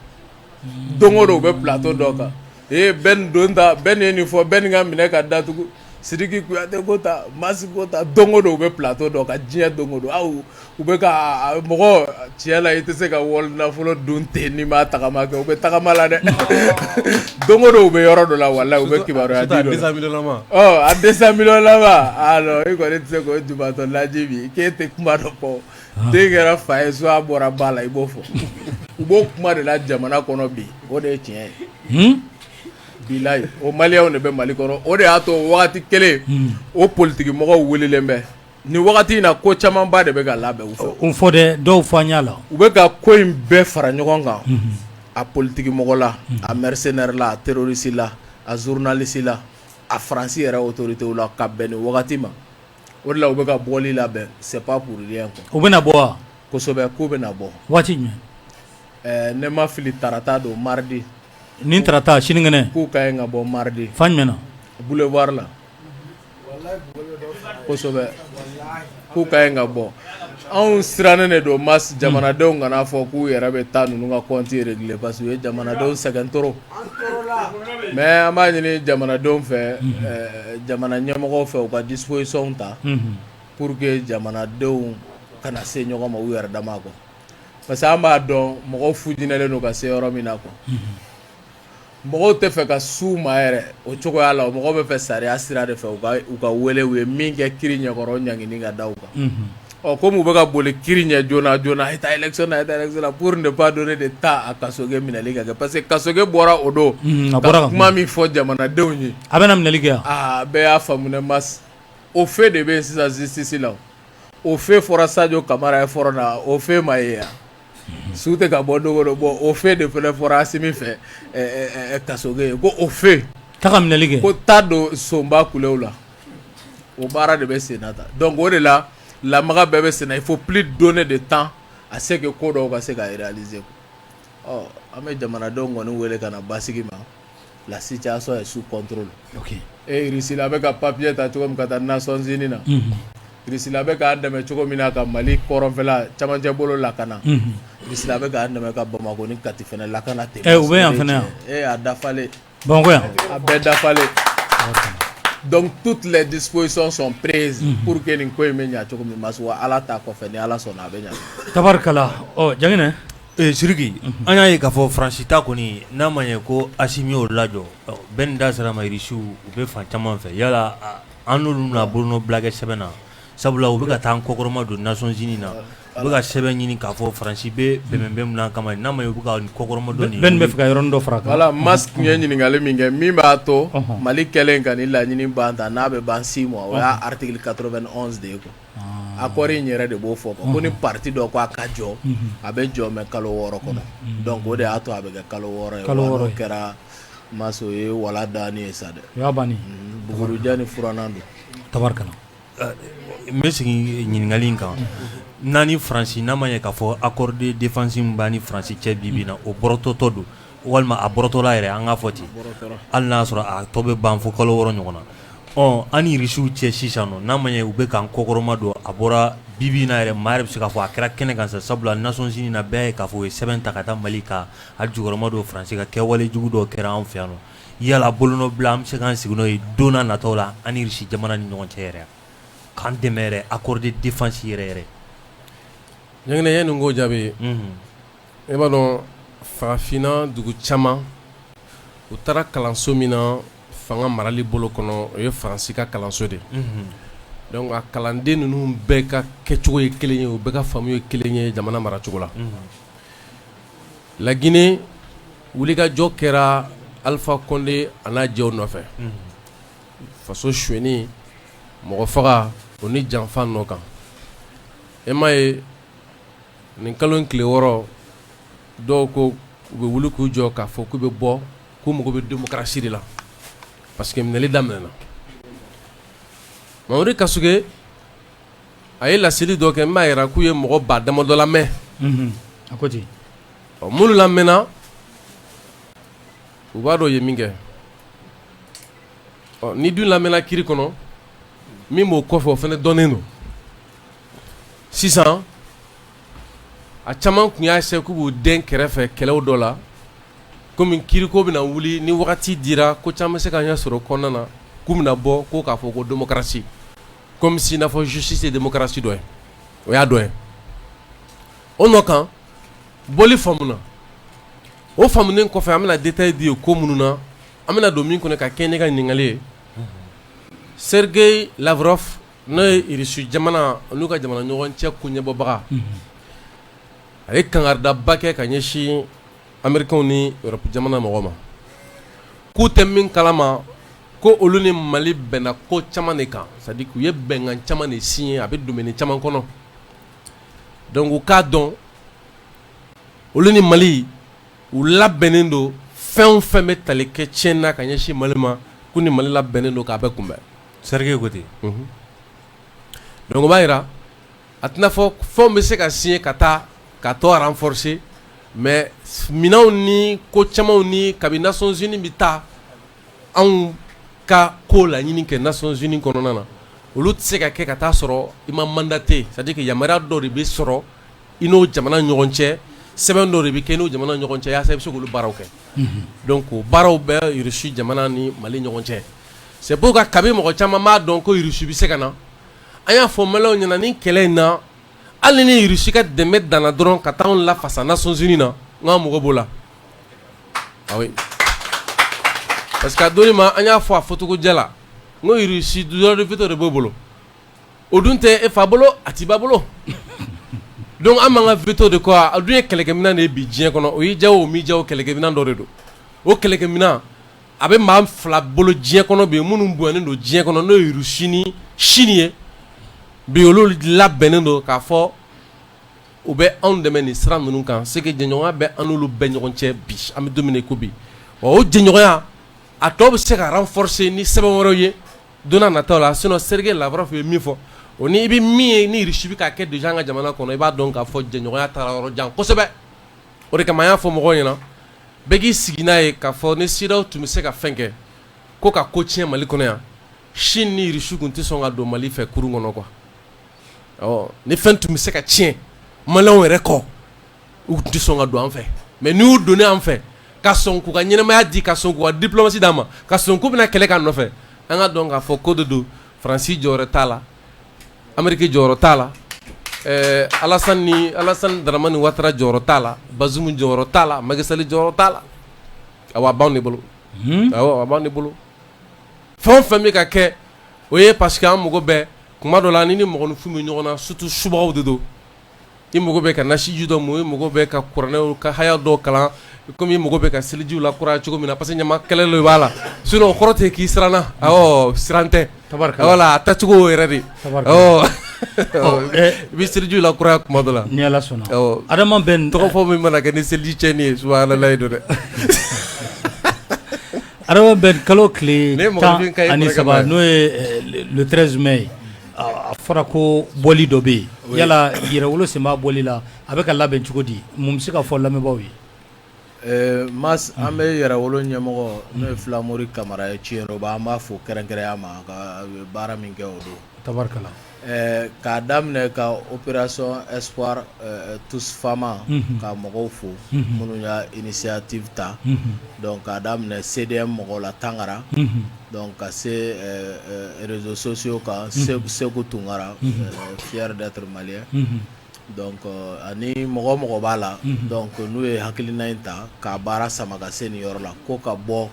don o don u bɛ plateau dɔ kan bɛn don ta bɛn ye nin fɔ bɛn ka minɛ ka datugu Sidiki Kuyate ko ta Masi ko ta don o don u bɛ plateau dɔ kan diɲɛ don o don aw u bɛ ka mɔgɔ tiɲɛ la i tɛ se ka wali nafolo dun ten n'i ma tagama kɛ u bɛ tagama la dɛ don o don u bɛ yɔrɔ dɔ la walayi u bɛ kibaruya di dɔ la a 200 millions laban alors i kɔni tɛ se k'o jubatɔ laji bi k'e tɛ kuma dɔ fɔ den kɛra fa ye so a bɔra ba la i b'o fɔ u b'o kuma de la jamana kɔnɔ bi o de ye tiɲɛ ye bilayi o maliyɛnw de bɛ Mali kɔnɔ o de y'a to wagati kelen o politiki mɔgɔw wililen bɛ ni wagati in na ko camanba de bɛ ka labɛn u fɛ o fɔ dɛ dɔw fɔ an y'a la u bɛ ka ko in bɛɛ fara ɲɔgɔn kan a politiki mɔgɔ la a mercenaire la a terroriste la a journaliste la a Faransi yɛrɛ autorité la ka bɛn ni wagati ma o de la u bɛ ka bɔli labɛn c'est pas pour rien quoi u bɛna bɔ wa kosɛbɛ k'u bɛna bɔ waati jumɛn ne ma fili tarata don mardi nin tarata sinikɛnɛ k'u ka ɲi ka bɔ mardi fan jumɛn na boulevard la kosɛbɛ k'u ka ɲi ka bɔ anw sirannen de don mas jamanadenw kana fɔ k'u yɛrɛ bɛ taa ninnu ka compte régler parce que u ye jamanadenw sɛgɛn trop mais an b'a ɲini jamanadenw fɛ jamana ɲɛmɔgɔw fɛ u ka disposition ta pour que jamanadenw kana se ɲɔgɔn ma u yɛrɛ dama quoi parce que an b'a dɔn mɔgɔw fujinɛlen don ka se yɔrɔ min na quoi mɔgɔw tɛ fɛ ka su ma yɛrɛ o cogoya la mɔgɔw bɛ fɛ sariya sira de fɛ u ka wele u ye min kɛ kiri ɲɛkɔrɔ ɲangini ka da u kan comme u bɛ ka boli kiri ɲɛ joona joona a ye taa élection na pour ne pas donner de temps a Kasoge minɛli ka kɛ parce que Kasoge bɔra o don ka kuma min fɔ jamanadenw ye a bɛna minɛli kɛ a bɛɛ y'a faamu ne mas o fait de bɛ yen sisan justice la o fait fɔra Sadio Kamara ye fɔra na o fait ma ye yan su tɛ ka bɔ dogo don bon o fait de fɛnɛ fɔra Asimi fɛ Kasoge ye ko o fait ta ka minɛli kɛ ko taa don sonba kulew la o baara de bɛ sen na ta donc o de la lamaga bɛɛ bɛ sen na il faut plus donner de temps à ce que ko dɔw ka se ka réaliser an bɛ jamanadenw kɔni wele ka na basigi ma la situation est sous contrôle Russie a bɛ ka papier ta cogo min ka taa Nations Unies na Russie a bɛ k'an dɛmɛ cogo min na ka Mali kɔrɔnfɛla camancɛ bolo lakana Russie a bɛ k'an dɛmɛ ka Bamako ni Kati fɛnɛ lakana ten u bɛ yan fɛnɛ a dafalen Bamakɔ yan a bɛɛ dafalen donc toutes les dispositions sont prises pour que nin ko in bɛ ɲa cogo min ma wa Ala ta kɔfɛ ni Ala sɔnna a bɛ ɲa tabarikala Janginɛ Sidiki an y'a ye k'a fɔ Faransi ta kɔni n'a ma ɲɛ ko Asimi y'o lajɔ bɛɛ da sera ma Irisiw u bɛ fan caman fɛ yala an n'olu na bolonɔ bila kɛ sɛbɛn na sabula u bɛ ka taa kɔkɔrɔma don Nations Unies na u bɛ ka sɛbɛn ɲini k'a fɔ Faransi bɛ bɛnbɛn min kama n'a ma ye u bɛ ka kɔkɔrɔma dɔ nin bɛɛ bɛ fɛ ka yɔrɔnin dɔ fara kan voilà Mas tun ye ɲininkali min kɛ min b'a to Mali kɛlen ka nin laɲini ban ta n'a bɛ ban 6 mois o y'a article 91 de ye quoi accord in yɛrɛ de b'o fɔ ko ni parti dɔ ko a ka jɔ a bɛ jɔ mɛ kalo 6 kɔnɔ donc o de y'a to a bɛ kɛ kalo 6 ye o kɛra Mas o ye wala dani ye sa dɛ o y'a banni Buguruja ni furannan don tabarikala n bɛ segin ɲininkali in kan n'a ni Faransi n'a ma ɲɛ k'a fɔ accord de défense min b'a ni Faransi cɛ bi bi in na o bɔrɔtɔ don walima a bɔrɔtɔla yɛrɛ an k'a fɔ ten hali n'a sɔrɔ a tɔ bɛ ban fo kalo 6 ɲɔgɔn na an ni Irisiw cɛ sisan nɔ n'a ma ɲɛ u bɛ k'an kɔkɔrɔma don a bɔra bi bi in na yɛrɛ maa yɛrɛ bɛ se k'a fɔ a kɛra kɛnɛ kan sabula Nations Unies na bɛɛ ye k'a fɔ u ye sɛbɛn ta ka taa Mali ka a jukɔrɔma don Faransi ka kɛwale jugu dɔw kɛra an fɛ yan nɔ yala bolonɔ bila an bɛ se k'an sigi n'o ye don n'a nataw la an ni Irisi jamana ni ɲɔgɔn cɛ yɛrɛ k'an dɛmɛ yɛrɛ accord de défense yɛrɛ Janginɛ yanni n k'o jaabi e b'a dɔn farafinna dugu caman u taara kalanso min na fanga marali bolo kɔnɔ o ye Faransi ka kalanso de donc a kalanden ninnu bɛɛ ka kɛcogo ye kelen ye u bɛɛ ka faamu ye kelen ye jamana maracogo la La Guinée wulikajɔ kɛra Alpha Condé a n'a jɛw nɔfɛ faso suɲɛni mɔgɔ faga o ni janfa nɔ kan e m'a ye nin kalo in tile 6 dɔw ko u bɛ wuli k'u jɔ k'a fɔ k'u bɛ bɔ k'u mago bɛ démocratie de la parce que minɛli daminɛna Mamadi Kasoge a ye laseli dɔ kɛ n b'a yira k'u ye mɔgɔ ba damadɔ lamɛn a ko ten minnu lamɛnna u b'a dɔn ye min kɛ ni dun lamɛnna kiri kɔnɔ min b'o kɔfɛ o fana dɔnnen don sisan a caman tun y'a se k'u b'u den kɛrɛfɛ kɛlɛw dɔ la komi kiriko bɛna wuli ni wagati dira ko caman bɛ se ka ɲɛ sɔrɔ kɔnɔna na k'u bɛna bɔ ko k'a fɔ ko démocratie comme si n'a fɔ justice et démocratie dɔ ye o y'a dɔ ye o nɔ kan bɔli faamuna o faamunen kɔfɛ an bɛna détail di ko minnu na an bɛna don min kɔnɔ ka kɛ ne ka ɲininkali ye Sergei Lavrov n'o ye Russie jamana n'u ka jamana ɲɔgɔn cɛ ko ɲɛbɔbaga a ye kangaridaba kɛ ka ɲɛsin Américains ni Europe jamana mɔgɔw ma k'u tɛ min kalama ko olu ni Mali bɛnna ko caman de kan c'est à dire k'u ye bɛnkan caman de signé a bɛ domaine caman kɔnɔ donc u k'a dɔn olu ni Mali u labɛnnen don fɛn o fɛn bɛ tali kɛ tiɲɛ na ka ɲɛsin Mali ma k'u ni Mali labɛnnen don k'a bɛɛ kunbɛn Sergei ko ten donc o b'a yira a tɛna fɔ fɛnw bɛ se ka signé ka taa ka tɔ renforcer mais minɛnw ni ko camanw ni kabi Nations Unies bɛ taa anw ka ko laɲini kɛ Nations Unies kɔnɔna na olu tɛ se ka kɛ ka taa sɔrɔ i ma mandaté c'est à dire que yamaruya dɔ de bɛ sɔrɔ i n'o jamana ɲɔgɔn cɛ sɛbɛn dɔ de bɛ kɛ i n'o jamana ɲɔgɔn cɛ yaasa i bɛ se k'olu baaraw kɛ donc o baaraw bɛ Russie jamana ni Mali ɲɔgɔn cɛ c'est pourquoi kabi mɔgɔ caman b'a dɔn ko Russie bɛ se ka na an y'a fɔ Maliens ɲɛna ni kɛlɛ in na hali ni Russie ka dɛmɛ danna dɔrɔn ka taa anw lafasa Nations Unies na n ka mɔgɔ b'o la ah oui parce que a donni ma an y'a fɔ a fɔcogo jɛ la n ko Russie droit de veto de b'o bolo o dun tɛ e fa bolo a t'i ba bolo donc an m'an ka veto de kɔ a dun ye kɛlɛkɛminɛn de ye bi diɲɛ kɔnɔ o y'i diya o m'i diya o kɛlɛkɛminɛn dɔ de don o kɛlɛkɛminɛn a bɛ maa fila bolo diɲɛ kɔnɔ bi minnu bonyalen don diɲɛ kɔnɔ n'o ye Russie ni Chine ye bi olu labɛnnen don k'a fɔ u bɛ anw dɛmɛ nin sira ninnu kan c'est que jɛɲɔgɔnya bɛ an n'olu bɛɛ ɲɔgɔn cɛ bi an bɛ don min na i ko bi o jɛɲɔgɔnya a tɔ bɛ se ka renforcer ni sɛbɛn wɛrɛw ye don n'a nataw la sinon Sergei Lavrov ye min fɔ o ni i bɛ min ye ni Russie bɛ k'a kɛ déjà an ka jamana kɔnɔ i b'a dɔn k'a fɔ jɛɲɔgɔnya taara yɔrɔ jan kosɛbɛ o de kama an y'a fɔ mɔgɔw ɲɛna bɛɛ k'i sigi n'a ye k'a fɔ ni CEDEAO tun bɛ se ka fɛn kɛ ko ka ko tiɲɛ Mali kɔnɔ yan Chine ni Russie tun tɛ sɔn ka don Mali fɛ kurun kɔnɔ quoi ni fɛn tun bɛ se ka tiɲɛ Maliens yɛrɛ kɔ u tun tɛ sɔn ka don an fɛ mais n'i y'u donné an fɛ ka sɔn k'u ka ɲɛnɛmaya di ka sɔn k'u ka diplomatie d'an ma ka sɔn k'u bɛna kɛlɛ k'an nɔfɛ an ka dɔn k'a fɔ ko de don Faransi jɔyɔrɔ t'a la Amérique jɔyɔrɔ t'a la Alassane Dramane Ouattara jɔyɔrɔ t'a la Bazoum jɔyɔrɔ t'a la Macky Sall jɔyɔrɔ t'a la awɔ a b'anw de bolo awɔ a b'anw de bolo fɛn o fɛn bɛ ka kɛ o ye parce que an mago bɛ kuma dɔ la ni mɔgɔninfin bɛ ɲɔgɔn na surtout subagaw de don i mago bɛ ka nasiji dɔ mun i mago bɛ ka kuranɛw ka haya dɔw kalan komi i mago bɛ ka selijiw lakuraya cogo min na parce que ɲama kɛlɛ de b'a la sinon o kɔrɔ tɛ k'i siranna awɔ siran tɛ voilà a tacogo yɛrɛ de awɔ i bɛ selijiw lakuraya kuma dɔ la ni Ala sɔnna Adama bɛ tɔgɔ fɔ min mana kɛ ni seliji tiɲɛni ye subahanallahi don dɛ Adama bɛ kalo tile 13 n'o ye le 13 mai a fɔra ko bɔli dɔ bɛ yen yala yɛrɛwolo sen b'a bɔli la a bɛ ka labɛn cogo di mun bɛ se ka fɔ lamɛnbaaw ye mas an bɛ yɛrɛwolo ɲɛmɔgɔ n'o ye Filamori Kamara ye Ciyɛrɔba an b'a fɔ kɛrɛnkɛrɛnya ma ka baara min kɛ o don tabarikala k'a daminɛ ka opération espoir tous fama ka mɔgɔw fo minnu y'a initiative ta donc k'a daminɛ CDM mɔgɔw la Tangara donc ka se réseaux sociaux kan Seku Tunkara fier d'être malien donc ani mɔgɔ b'a la donc n'u ye hakilina in ta k'a baara sama ka se nin yɔrɔ la ko ka bɔ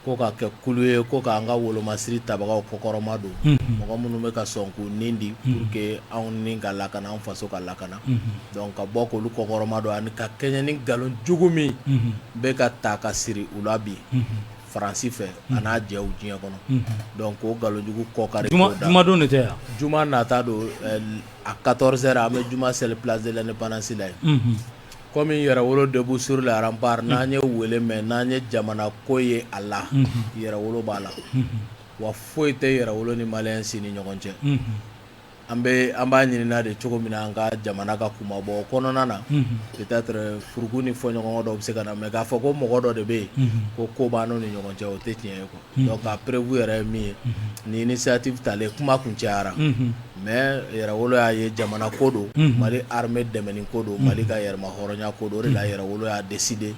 ko ka kɛ kulu ye ko k'an ka wolomasiri tabagaw kɔkɔrɔma don mɔgɔ minnu bɛ ka sɔn k'u nin di pour que anw ni ka lakana anw faso ka lakana donc ka bɔ k'olu kɔkɔrɔma don ani ka kɛɲɛ ni nkalon jugu min bɛ ka ta ka siri u la bi Faransi fɛ a n'a jɛw diɲɛ kɔnɔ donc o nkalon jugu kɔkari juma don de tɛ yan juma nata don à 14h an bɛ juma seli place de l'indépendance la ye comme yɛrɛwolo debout sur les remparts n'an ye wele mɛn n'an ye jamana ko ye a la yɛrɛwolo b'a la wa foyi tɛ yɛrɛwolo ni maliyɛn si ni ɲɔgɔn cɛ an b'a ɲinina de cogo min na an ka jamana ka kuma bɔ o kɔnɔna na peut-être furuku ni fɔɲɔgɔnkɔ dɔ bɛ se ka na mais k'a fɔ ko mɔgɔ dɔ de bɛ yen ko b'an n'u ni ɲɔgɔn cɛ o tɛ tiɲɛ ye quoi donc a prévu yɛrɛ ye min ye ni initiative talen kuma kun cayara mais Yɛrɛwolo y'a ye jamana ko don Mali armée dɛmɛni ko don Mali ka yɛrɛma hɔrɔnya ko don o de la Yɛrɛwolo y'a décidé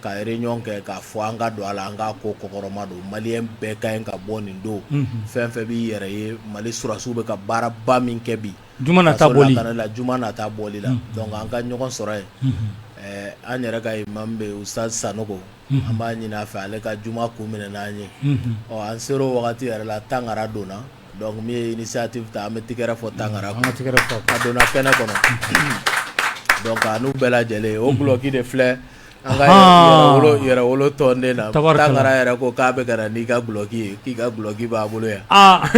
ka réunion kɛ k'a fɔ an ka don a la an ka ko kɔkɔrɔma don maliyɛn bɛɛ ka ɲi ka bɔ nin don fɛn fɛn b'i yɛrɛ ye Mali surasiw bɛ ka baaraba min kɛ bi juma nata bɔli la donc an ka ɲɔgɔn sɔrɔ yen an yɛrɛ ka imam bɛ Ustaz Sanogo an b'a ɲini a fɛ ale ka juma kun minɛ n'an ye an ser'o wagati yɛrɛ la Tangara donna donc min ye initiative ta an bɛ tigɛrɛ fɔ Tangara a donna kɛnɛ kɔnɔ donc a n'u bɛɛ lajɛlen o guloki de filɛ an ka Yɛrɛwolo tɔnden na Tangara yɛrɛ ko k'a bɛ ka na n'i ka guloki ye k'i ka guloki b'a bolo yan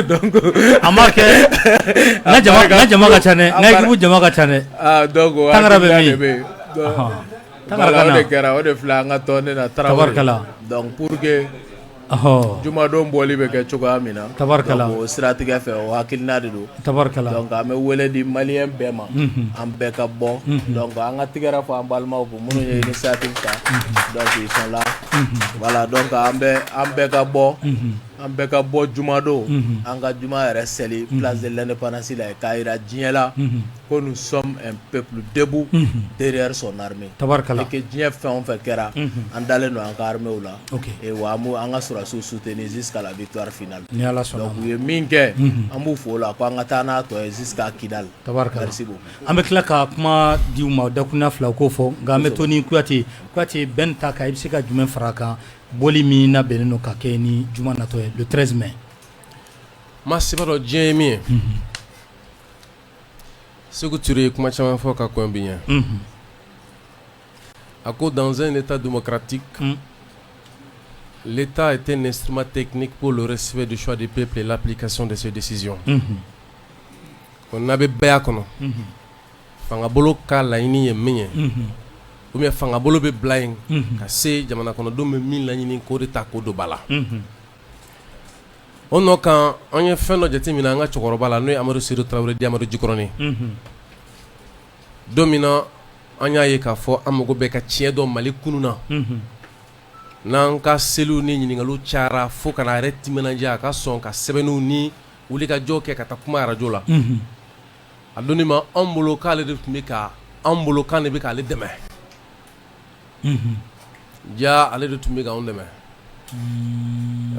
donc a ma kɛ n jama ka ca dɛ n ka équipe jama ka ca dɛ donc Tangara bɛ min Tangara o de kɛra o de filɛ an ka tɔnden na Tarawele donc pour que jumadon bɔli bɛ kɛ cogoya min na o siratigɛ fɛ o hakilina de don donc an bɛ wele di maliyɛn bɛɛ ma an bɛɛ ka bɔ donc an ka tigɛrɛ fɔ an balimaw kun minnu ye initiative ta donc ils sont là voilà donc an bɛɛ ka bɔ an bɛɛ ka bɔ jumadon an ka juma yɛrɛ seli place de l'indépendance la k'a yira diɲɛ la ko nous sommes un peuple debout derrière son armée et que diɲɛ fɛn o fɛn kɛra an dalen don an ka armée la et wa an ka surasiw soutenir jusqu'à la victoire finale donc u ye min kɛ an b'u fo o la ko an ka taa n'a tɔ ye jusqu'à Kidal merci beaucoup an bɛ tila ka kuma di u ma dakuruɲa fila k'o fɔ nka an bɛ to ni Kuyate bɛn ta kan i bɛ se ka jumɛn fara a kan boli min labɛnnen don ka kɛ ni juma natɔ ye le 13 mai ma se b'a dɔn diɲɛ ye min ye Sékou Touré ye kuma caman fɔ ka kɔn bi ɲɛ a ko dans un état démocratique l'État est un instrument technique pour le respect du choix du peuple et l'application de ses décisions ko n'a bɛ bɛɛ a kɔnɔ fangabolo ka laɲini ye min ye ou bien fangabolo bɛ bila yen ka se jamana kɔnɔdenw bɛ min laɲini k'o de ta k'o don ba la o nɔ kan an ye fɛn dɔ jateminɛ an ka cɛkɔrɔba la n'o ye Amadu Seydou Tarawele di Amadu Jikɔrɔni don min na an y'a ye k'a fɔ an mago bɛ ka tiɲɛ dɔn Mali kunu na n'an ka seliw ni ɲininkaliw cayara fo ka n'a yɛrɛ timinandiya a ka sɔn ka sɛbɛnniw ni wulikajɔw kɛ ka taa kuma arajo la a donni ma an bolo k'ale de tun bɛ ka an bolo kan de bɛ k'ale dɛmɛ ja ale de tun bɛ k'anw dɛmɛ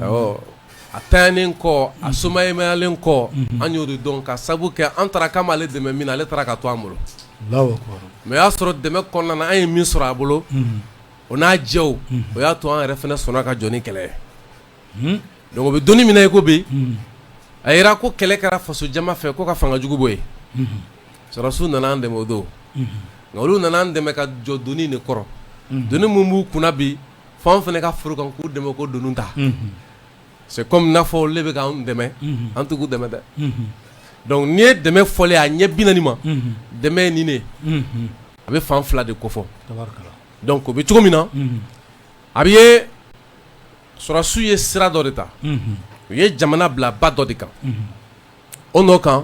awɔ a taɲanen kɔ a somayalen kɔ an y'o de dɔn ka sabu kɛ an taara k'an b'ale dɛmɛ min na ale taara ka to an bolo mais o y'a sɔrɔ dɛmɛ kɔnɔna na an ye min sɔrɔ a bolo o n'a jɛw o y'a to an yɛrɛ fana sɔnna ka jɔ ni kɛlɛ ye donc o bɛ donni min na i ko bi a yira ko kɛlɛ kɛra faso jama fɛ ko ka fanga jugu bɔ yen sɔrɔsiw nana an dɛmɛ o don nka olu nana an dɛmɛ ka jɔ donni de kɔrɔ donni mun b'u kunna bi f'anw fana ka foro kan k'u dɛmɛ ko donni ta c'est comme n'a fɔ olu de bɛ k'anw dɛmɛ an t'u dɛmɛ dɛ donc n'i ye dɛmɛ fɔlen a ɲɛ 40 ma dɛmɛ ye nin de a bɛ fan fila de kofɔ donc o bɛ cogo min na a bɛ ye sɔrɔsiw ye sira dɔ de ta u ye jamana bila ba dɔ de kan o nɔ kan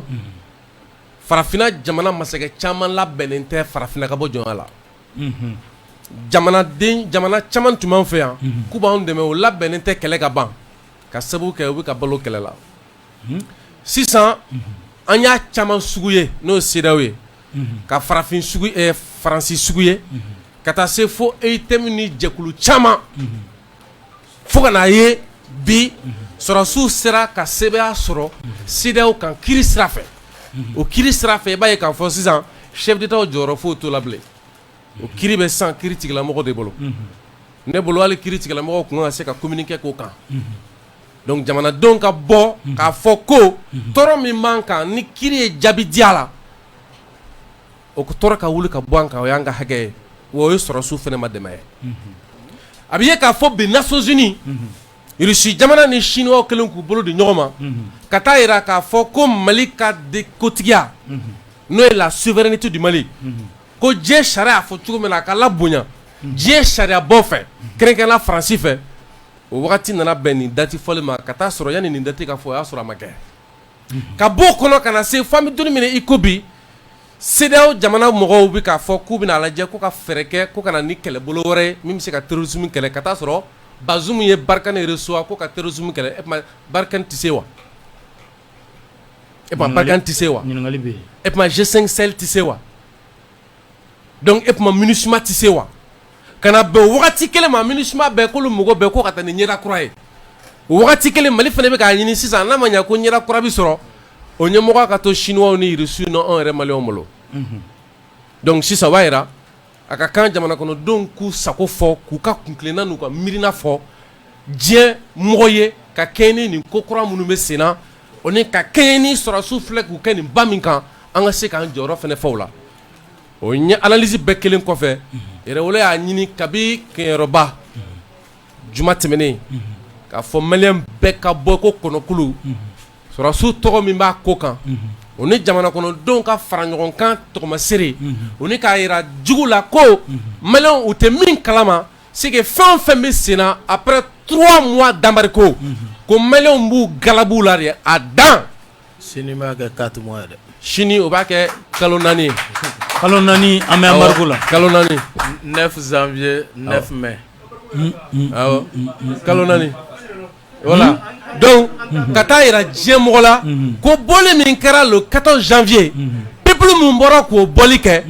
farafinna jamana masakɛ caman labɛnnen tɛ farafinna ka bɔ jɔnya la jamana caman tun b'an fɛ yan k'u b'anw dɛmɛ o labɛnnen tɛ kɛlɛ ka ban ka sababu kɛ u bɛ ka balo kɛlɛ la sisan an y'a caman sugu ye n'o ye CEDEAO ye ka Faransi sugu ye ka taa se fo EITM ni jɛkulu caman fo ka n'a ye bi sɔrɔsiw sera ka sɛbɛya sɔrɔ CEDEAO kan kiiri sira fɛ o kiiri sira fɛ i b'a ye k'a fɔ sisan chef d'État jɔyɔrɔ foyi t'o la bilen o kiiri bɛ sisan kiiri tigilamɔgɔ de bolo ne bolo hali kiiri tigilamɔgɔw kun ka se ka communiquer k'o kan donc jamanadenw ka bɔ k'a fɔ ko tɔɔrɔ min b'an kan ni kiiri ye jaabi di a la o tɔɔrɔ ka wuli ka bɔ an kan o y'an ka hakɛ ye wa o ye sɔrɔsiw fana ma dɛmɛ ye a bɛ ye k'a fɔ bi Nations Unies Russie jamana ni Chinois kɛlen k'u bolo di ɲɔgɔn ma ka taa yira k'a fɔ ko Mali ka kotigiya n'o ye la souveraineté du Mali ko diɲɛ sariya fɔ cogo min na a ka labonya diɲɛ sariya bɔ fɛ kɛrɛnkɛrɛnna Faransi fɛ o wagati nana bɛn nin date fɔli ma ka taa sɔrɔ yanni nin date ka fɔ o y'a sɔrɔ a ma kɛ ka bɔ kɔnɔ kana se fami doni minɛ iko bi CEDEAO jamana mɔgɔw bi k'a fɔ k'u bɛna lajɛ ko ka fɛɛrɛ kɛ ko kana ni kɛlɛbolo wɛrɛ min bɛ se ka terrorisme kɛlɛ ka taa sɔrɔ Bazoum ye Barkhane recevoir ko ka terrorisme kɛlɛ e kuma Barkhane tɛ se wa e kuma Barkhane tɛ se wa e kuma G5 Sahel tɛ se wa donc e kuma MINUSMA tɛ se wa kana bɛn wagati kelen ma MINUSMA bɛɛ k'olu mɔgɔ bɛɛ ko ka taa ni ɲɛda kura ye wagati kelen Mali fana bɛ k'a ɲini sisan n'a ma ɲɛ ko ɲɛda kura bi sɔrɔ o ɲɛmɔgɔ ka to chinois ni Russiens na anw yɛrɛ Maliens bolo donc sisan o b'a jira a ka kan jamana kɔnɔdenw k'u sago fɔ k'u ka kuntilenna n'u ka miirina fɔ diɲɛ mɔgɔ ye ka kɛɲɛ ni nin ko kura minnu bɛ sen na o ni ka kɛɲɛ ni sɔrɔdasiw filɛ k'u kɛ nin ba min kan an ka se k'an jɔyɔrɔ fana fɔ o la o ɲɛ analyse bɛɛ kelen kɔfɛ Yɛrɛwolo y'a ɲini kabi kɛnyɔrɔba juma tɛmɛnen k'a fɔ Malien bɛɛ ka bɔ ko kɔnɔkulu sɔrɔdasiw tɔgɔ min b'a ko kan o ni jamana kɔnɔdenw ka fara ɲɔgɔn kan tɔgɔmasere o ni k'a yira jugu la ko Maliens u tɛ min kalama c'est que fɛn o fɛn bɛ sen na après 3 mois d'embargo ko Maliens b'u galabu la de a dan sini b'a kɛ 4 mois dɛ sini o b'a kɛ kalo 4 ye kalo 4 an bɛ embargo la kalo 4 9 janvier 9 mai awɔ kalo 4 voilà donc ka taa yira diɲɛ mɔgɔ la ko bɔli min kɛra le 14 janvier peuple min bɔra k'o bɔli kɛ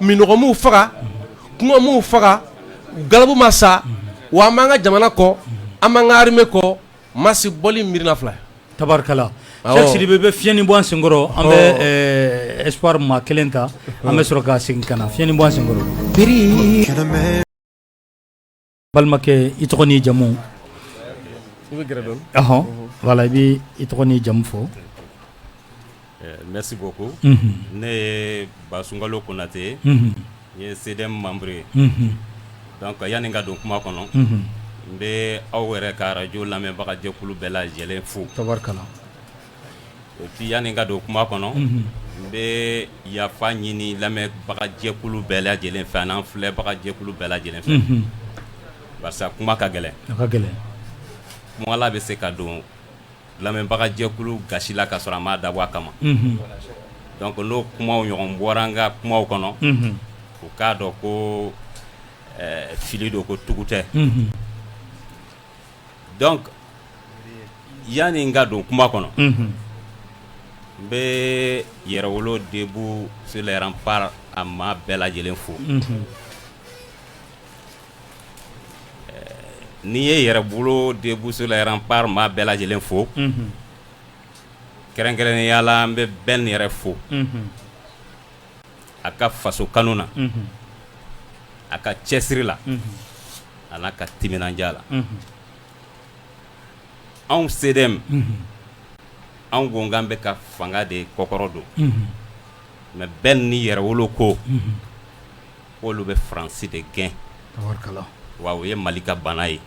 minɔgɔmuw faga kungomuw faga galabu ma sa wa an b'an ka jamana kɔ an b'an ka armée kɔ masi bɔli miirina fila tabarikala Cheikh Sidibe bɛ fiɲɛni bɔ an senkɔrɔ an bɛ espoir maa kelen ta an bɛ sɔrɔ k'a segin ka na fiɲɛni bɔ an senkɔrɔ balimakɛ i tɔgɔ n'i jamu voilà i bɛ i tɔgɔ n'i jamu fɔ merci beaucoup ne ye Basungalo Konate n ye CDM membre ye donc yanni n ka don kuma kɔnɔ n bɛ aw yɛrɛ ka radio lamɛnbaga jɛkulu bɛɛ lajɛlen fo tabarikala et puis yanni n ka don kuma kɔnɔ n bɛ yafa ɲini lamɛnbaga jɛkulu bɛɛ lajɛlen fɛ ani an filɛbaga jɛkulu bɛɛ lajɛlen fɛ barisa kuma ka gɛlɛn kuma la bɛ se ka don lamɛnbaga jɛkulu gasi la ka sɔrɔ a ma dabɔ a kama donc n'o kumaw ɲɔgɔn bɔra an ka kumaw kɔnɔ u k'a dɔn ko fili don ko tugu tɛ donc yanni n ka don kuma kɔnɔ n bɛ Yɛrɛwolo debout sur les remparts a maa bɛɛ lajɛlen fo n'i ye Yɛrɛwolo debout sur les remparts maa bɛɛ lajɛlen fo kɛrɛnkɛrɛnnenya la n bɛ Ben yɛrɛ fo a ka faso kanu na a ka cɛsiri la a n'a ka timinandiya la anw CDM anw ko k'an bɛ ka fanga de kɔkɔrɔ don mais Ben ni Yɛrɛwolo ko k'olu bɛ Faransi de gɛn wa o ye Mali ka bana ye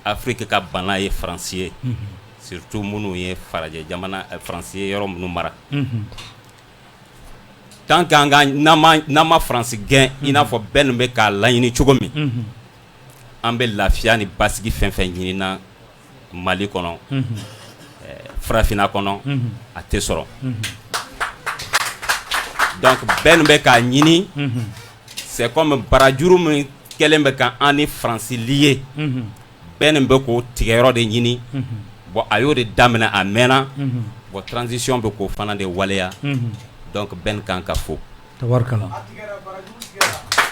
Afrique ka bana ye Faransi ye surtout minnu ye farajɛ jamana Faransi ye yɔrɔ minnu mara tant que n'an ma Faransi gɛn i n'a fɔ Ben bɛ k'a laɲini cogo min an bɛ lafiya ni basigi fɛn fɛn ɲinina Mali kɔnɔ farafinna kɔnɔ a tɛ sɔrɔ donc Ben bɛ k'a ɲini c'est comme barajuru min kɛlen bɛ ka an ni Faransi lié Ben bɛ k'o tigɛyɔrɔ de ɲini bon a y'o de daminɛ a mɛnna bon transition bɛ k'o fana de waleya donc Ben kan ka fo tabarikala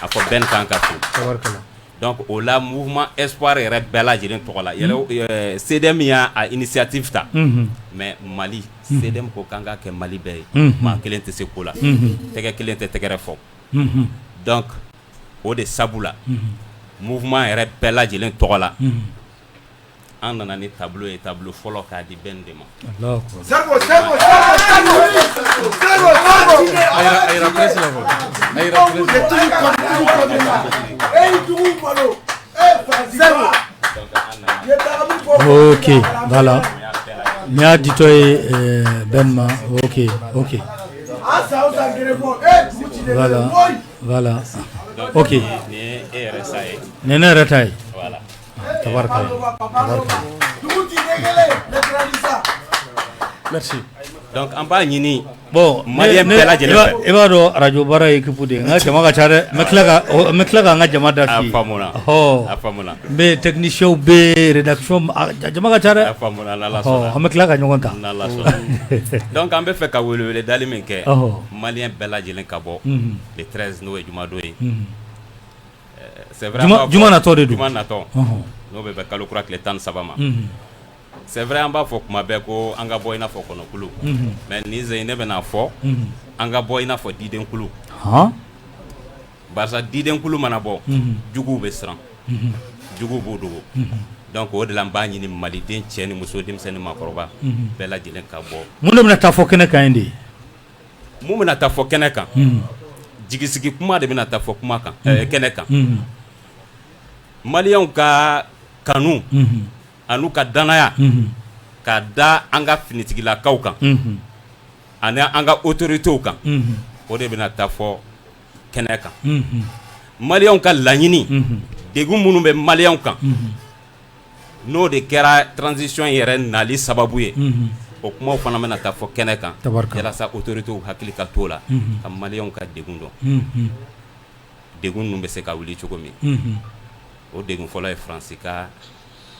a fɔ Ben kan ka fo tabarikala donc o la mouvement espoir yɛrɛ bɛɛ lajɛlen tɔgɔ la yɛrɛ CDM y'a a initiative ta mais Mali CDM ko kan ka kɛ Mali bɛɛ ye maa kelen tɛ se ko la tɛgɛ kelen tɛ tɛgɛrɛ fɔ donc o de sabu la mouvement yɛrɛ bɛɛ lajɛlen tɔgɔ la an nana ni tableau ye tableau fɔlɔ k'a di Ben de ma ok voilà ni y'a ditɔ ye Ben ma ok voilà ok ni ye e yɛrɛ sa ye ni ne yɛrɛ ta ye voilà tabarikala Merci. Donc an b'a ɲini bon maliyɛn bɛɛ lajɛlen fɛ. i b'a dɔn radio baara ye équipe de ye n ka jama ka ca dɛ n bɛ tila ka n ka jama da f'i ye. A faamuna ɔhɔ a faamuna. n bɛ technicien bɛ rédaction jama ka ca dɛ. A faamuna n'Ala ɔhɔ sɔnna. an bɛ tila ka ɲɔgɔn ta. N'Ala sɔnna. Donc an bɛ fɛ ka welewele dali min kɛ maliyɛn bɛɛ lajɛlen ka bɔ le 13 n'o ye jumadon ye. C'est vrai juma natɔ de don. juma natɔ n'o bɛ bɛn kalo kura tile 13 ma. C'est vrai an b'a fɔ kuma bɛɛ ko an ka bɔ i n'a fɔ kɔnɔkulu mais nin ze ne bɛna fɔ an ka bɔ i n'a fɔ didenkulu barisa didenkulu mana bɔ juguw bɛ siran juguw b'u dogo donc o de la n b'a ɲini maliden cɛ ni muso denmisɛnnin ni maakɔrɔba bɛɛ lajɛlen ka bɔ. mun de bɛna taa fɔ kɛnɛ kan yen de. mun bɛna taa fɔ kɛnɛ kan jigisigi kuma de bɛna taa fɔ kuma kan kɛnɛ kan maliyɛnw ka kanu an'u ka danaya ka da an ka finitigilakaw kan ani an ka autoritéw kan o de bɛna taa fɔ kɛnɛ kan maliyɛnw ka laɲini degun minnu bɛ maliyɛnw kan n'o de kɛra transition yɛrɛ nali sababu ye o kumaw fana bɛna taa fɔ kɛnɛ kan walasa autoritéw hakili ka t'o la ka maliyɛnw ka degun dɔn degun ninnu bɛ se ka wuli cogo min o degun fɔlɔ ye faransi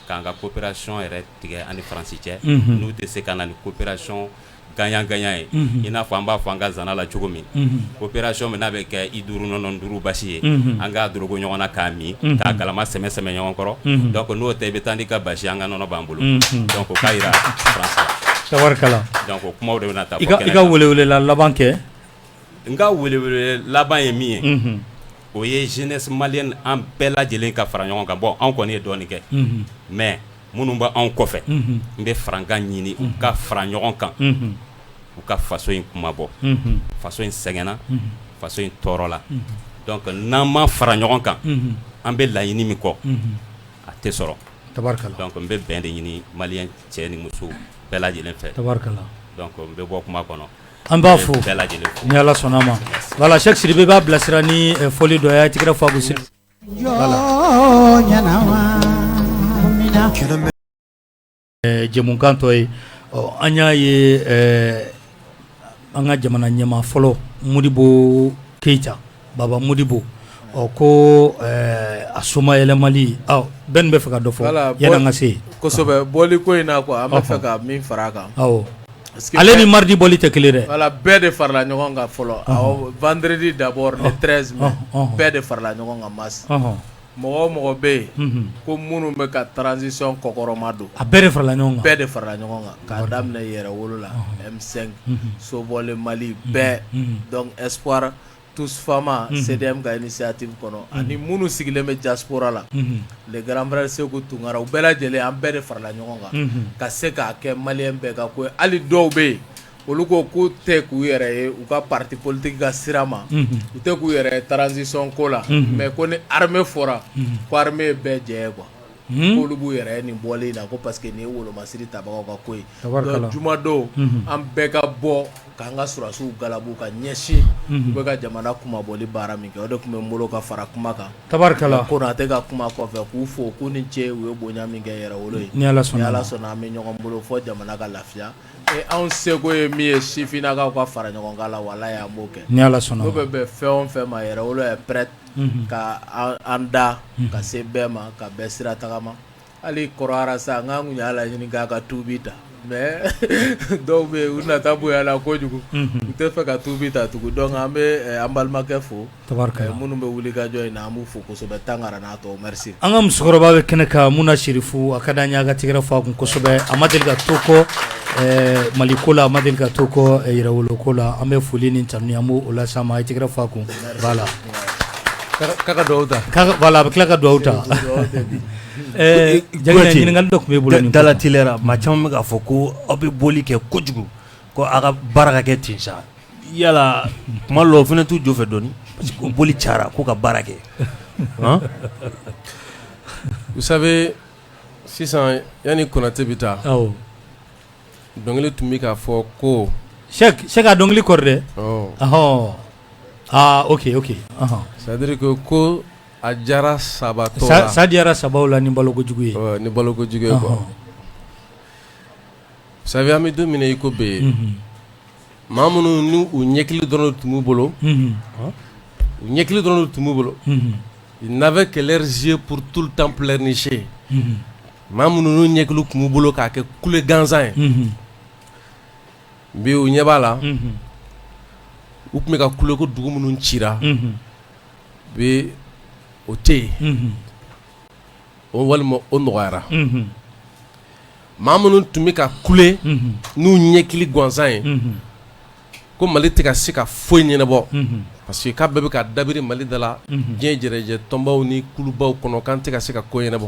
k'an ka coopération yɛrɛ tigɛ ani faransi cɛ n'u tɛ se ka na ni coopération gagnant ye i n'a fɔ an b'a fɔ an ka zana la cogo min coopération min n'a bɛ kɛ i duuru nɔnɔ duuru basi ye an k'a dorogo ɲɔgɔn na k'a min k'a galama sɛmɛ ɲɔgɔn kɔrɔ donc n'o tɛ i bɛ taa n'i ka basi an ka nɔnɔ b'an bolo donc o k'a yira faransi la. tabarikala. donc o kumaw de bɛna taa fɔ kɛnɛ kan. i ka welewele laban kɛ. n ka welewele laban ye min ye o ye jeunesse malienne an bɛɛ lajɛlen ka fara ɲɔgɔn kan bon anw kɔni ye dɔɔnin kɛ mais minnu bɛ anw kɔfɛ n bɛ farankan ɲini u ka fara ɲɔgɔn kan u ka faso in kuma bɔ faso in sɛgɛnna faso in tɔɔrɔ la donc n'an ma fara ɲɔgɔn kan an bɛ laɲini min kɔ a tɛ sɔrɔ donc n bɛ bɛn de ɲini maliyɛn cɛ ni muso bɛɛ lajɛlen fɛ donc n bɛ bɔ kuma kɔnɔ. An b'a fo ni Ala sɔnna ma voilà Cheikh Sidibe b'a bilasira ni foli dɔ ye a tigɛra fɔ a gosi jɛmukan tɔ ye an y'a ye an ka jamana ɲɛmaa fɔlɔ Modibo Keyita Baba Modibo ko a soma yɛlɛmali bɛɛ nin bɛ fɛ ka dɔ fɔ yan'an ka se kosɛbɛ bɔli ko in na quoi an bɛ fɛ ka min fara a kan ale ni mardi bɔli tɛ kelen dɛ. Voilà, bɛɛ de farala ɲɔgɔn kan fɔlɔ vendredi d'abord le 13 mai bɛɛ de farala ɲɔgɔn kan masse mɔgɔ o mɔgɔ bɛ yen ko minnu bɛ ka transition kɔkɔrɔma don a bɛɛ de farala ɲɔgɔn kan bɛɛ de farala ɲɔgɔn kan k'a daminɛ yɛrɛwolo la M5 Sobɔle Mali bɛɛ donc espoir tous fama CDM ka initiative kɔnɔ ani minnu sigilen bɛ diaspora la le grand frère Seku Tunkara u bɛɛ lajɛlen an bɛɛ de farala ɲɔgɔn kan ka se k'a kɛ maliyɛn bɛɛ ka ko ye hali dɔw bɛ yen olu ko k'u tɛ k'u yɛrɛ ye u ka parti politique ka sira ma u tɛ k'u yɛrɛ ye transition ko la mais ko ni armée fɔra ko armée ye bɛɛ jɛ ye quoi k'olu b'u yɛrɛ ye nin bɔlen in na ko parce que nin ye wolomasiri tabagaw ka ko ye donc jumadon an bɛɛ ka bɔ k'an ka surasiw galabu ka ɲɛsin u bɛ ka jamana kumabɔli baara min kɛ o de tun bɛ n bolo ka fara kuma kan tabarikala Konate ka kuma kɔfɛ k'u fo k'u ni ce u ye bonya min kɛ yɛrɛwolo ye ni Ala sɔnna an bɛ ɲɔgɔn bolo fɔ jamana ka lafiya anw seko ye min ye sifinnakaw ka fara ɲɔgɔn kan la walahi an b'o kɛ ni Ala sɔnna n'o bɛ bɛn fɛn o fɛn ma yɛrɛwolo ye prête ka an da ka se bɛɛ ma ka bɛɛ sira tagama hali kɔrɔyara sa n k'an kun y'a laɲini k'a ka tuubi ta mais dɔw bɛ yen u nata bonya la kojugu u tɛ fɛ ka tuubi ta tugun donc an bɛ an balimakɛ fo minnu bɛ wuli ka jɔ in na an b'u fo kosɛbɛ Tangara n'a tɔ merci. an ka musokɔrɔba bɛ kɛnɛ kan Muna Sirifu a ka d'an ye a ka tigɛrɛ fɔ a kun kosɛbɛ a ma deli ka to kɔ Mali ko la a ma deli ka to kɔ yɛrɛwolo ko la an bɛ foli ni tanuni an b'o las'a ma a ye tigɛrɛ fɔ a kun voilà k'a ka dugawu ta voilà a bɛ tila ka dugawu ta ɲininkali dɔ tun bɛ bolo dala telera maa caman bɛ k'a fɔ ko aw bɛ bɔli kɛ kojugu ko aw ka baara ka kɛ ten sa yala kuma dɔ la o fana t'u jɔ fɛ dɔɔni parce que bɔli cayara ko ka baara kɛ vous savez sisan yanni Konate bɛ taa dɔnkili tun bɛ k'a fɔ ko Cheikh a dɔnkili kɔrɔ dɛ ok c'est à dire que ko a diyara sabatɔ la sa diyara sabaw la ni balokojugu ye ni balokojugu ye quoi savez an bɛ don min na i ko bi maa minnu ni u ɲɛkili dɔrɔn tun b'u bolo u ɲɛkili dɔrɔn tun b'u bolo ils n'avaient que leurs yeux pour tout le temps pleurnicher maa minnu n'u ɲɛkili tun b'u bolo k'a kɛ kule gansan ye bi u ɲɛ b'a la u tun bɛ ka kule ko dugu minnu cira bi o tɛ yen o walima o nɔgɔyara maa minnu tun bɛ ka kule n'u ɲɛkili gansan ye ko Mali tɛ ka se ka foyi ɲɛnabɔ parce que k'a bɛɛ bɛ ka dabiri Mali da la diɲɛ jɛrɛjɛ tɔnbaw ni kulubaw kɔnɔ k'an tɛ ka se ka ko ɲɛnabɔ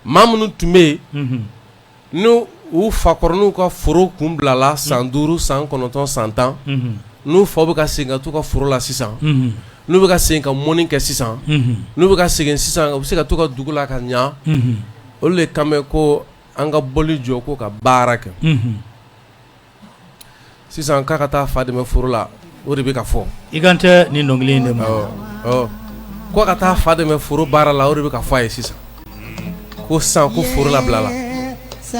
maa minnu tun bɛ yen n'u u fakɔrɔninw ka foro kun bilala san 5 san 9 san 10 n'u faw bɛ ka segin ka t'u ka foro la sisan n'u bɛ ka segin ka mɔni kɛ sisan n'u bɛ ka segin sisan u bɛ se ka t'u ka dugu la ka ɲa olu de kan bɛ ko an ka bɔli jɔ ko ka baara kɛ sisan k'a ka taa fa dɛmɛ foro la o de bɛ ka fɔ i kan tɛ nin dɔnkili in de ma ko ka taa fa dɛmɛ foro baara la o de bɛ ka fɔ a ye sisan ko sisan ko foro labila la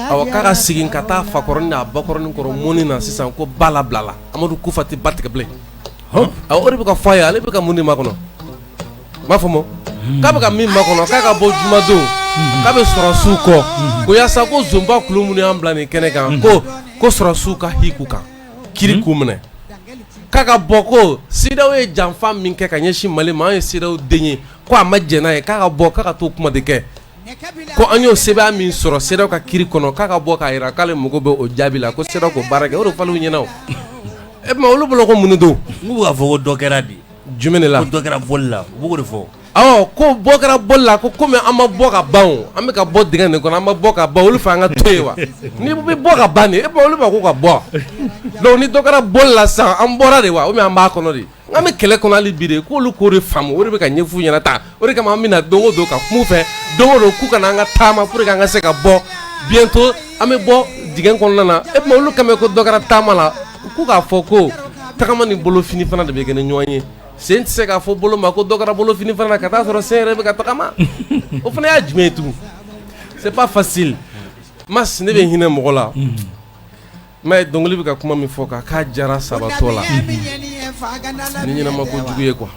awɔ k'a ka segin ka taa fakɔrɔnin n'a bakɔrɔnin kɔrɔ mɔni na sisan ko ba labila la Amadu Kufa tɛ ba tigɛ bilen awɔ o de bɛ ka fɔ a ye ale bɛ ka mun de makɔnɔ m'a faamu k'a bɛ ka min makɔnɔ k'a ka bɔ jumadon k'a bɛ sɔrɔsiw kɔ ko yaasa ko zonba kulo minnu y'an bila nin kɛnɛ kan ko sɔrɔsiw ka hiku kan kiri k'u minɛ k'a ka bɔ ko CEDEAO ye janfa min kɛ ka ɲɛsin Mali ma an ye CEDEAO den ye ko a ma jɛn n'a ye k'a ka bɔ k'a ka t'o kuma de kɛ ko an y'o sɛbɛn min sɔrɔ CEDEAO ka kiri kɔnɔ k'a ka bɔ k'a jira k'ale mago bɛ o jaabi la ko CEDEAO ko baara kɛ o de fɔra u ɲɛna o e ma olu bolo ko mun de don n'u b'a fɔ ko dɔ kɛra de jumɛn de la ko dɔ kɛra bɔli la u b'o de fɔ awɔ ko bɔ kɛra bɔli la ko komi an ma bɔ ka ban o an bɛ ka bɔ dingɛ nin kɔnɔ an ma bɔ ka ban olu fɛ an ka to yen wa ni bɛ bɔ ka ban de e ma olu ma ko ka bɔ donc ni dɔ kɛra bɔli la sisan an bɔra de wa ou bien an b'a kɔnɔ de an bɛ kɛlɛ kɔnɔ hali bi de k'olu k'o de faamu o de bɛ ka ɲɛf'u ɲɛna tan o de kama an bɛna don o don ka kuma u fɛ don o don k'u kana an ka taama pour que an ka se ka bɔ bientôt an bɛ bɔ dingɛ kɔnɔna na e ma olu kama ko dɔ kɛra taama la k'u k'a fɔ ko tagama ni bolofini fana de bɛ kɛ ni ɲɔgɔn ye sen tɛ se k'a fɔ bolo ma ko dɔ kɛra bolofini fana na ka taa sɔrɔ sen yɛrɛ bɛ ka tagama o fana y'a jumɛn ye tugun c'est pas facile mas ne bɛ hinɛ mɔgɔ la mais dɔnkili bɛ ka kuma min fɔ k'a jara sabatɔ la ni ɲɛnama ko jugu ye quoi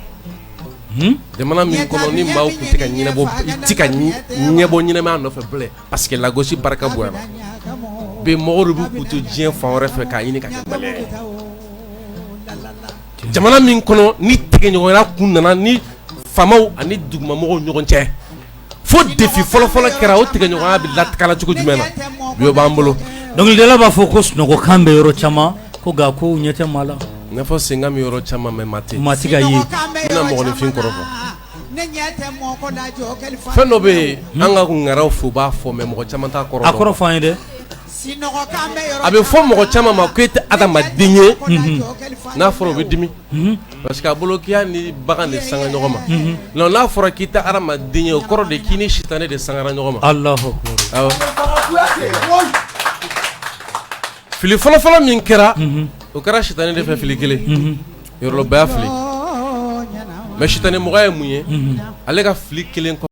jamana min kɔnɔ ni maaw tun tɛ ka ɲɛnabɔ i tɛ ka ɲɛbɔ ɲɛnamaya nɔfɛ bilen parce que lagosi barika bonyana bi mɔgɔw de b'u k'u to diɲɛ fan wɛrɛ fɛ k'a ɲini ka kɛ maliyɛn ye jamana min kɔnɔ ni tigɛɲɔgɔnya kun nana ni faamaw ani dugumamɔgɔw ɲɔgɔn cɛ fo défi fɔlɔfɔlɔ kɛra o tigɛɲɔgɔnya bɛ latigɛ la cogo jumɛn na bi o b'an bolo dɔnkilidala b'a fɔ ko sunɔgɔkan bɛ yɔrɔ caman ko nka ko ɲɛ tɛ maa la i n'a fɔ senkan bɛ yɔrɔ caman mɛ maa tɛ ka ye n bɛna mɔgɔninfin kɔrɔ fɔ fɛn dɔ bɛ yen an ka ŋaraw fo b'a fɔ mɛ mɔgɔ caman t'a kɔrɔ dɔn a kɔrɔ fɔ an ye dɛ a bɛ fɔ mɔgɔ caman ma ko e tɛ adamaden ye n'a fɔra o bɛ dimi parce que a bolo k'i y'a ni bagan de sanga ɲɔgɔn ma non n'a fɔra k'i tɛ adamaden ye o kɔrɔ de k'i ni sitanɛ de sangara ɲɔgɔn ma Allahu awɔ fili fɔlɔfɔlɔ min kɛra o kɛra sitanɛ de fɛ fili kelen yɔrɔlɔbaya fili mais sitanɛ mɔgɔ ye mun ye ale ka fili kelen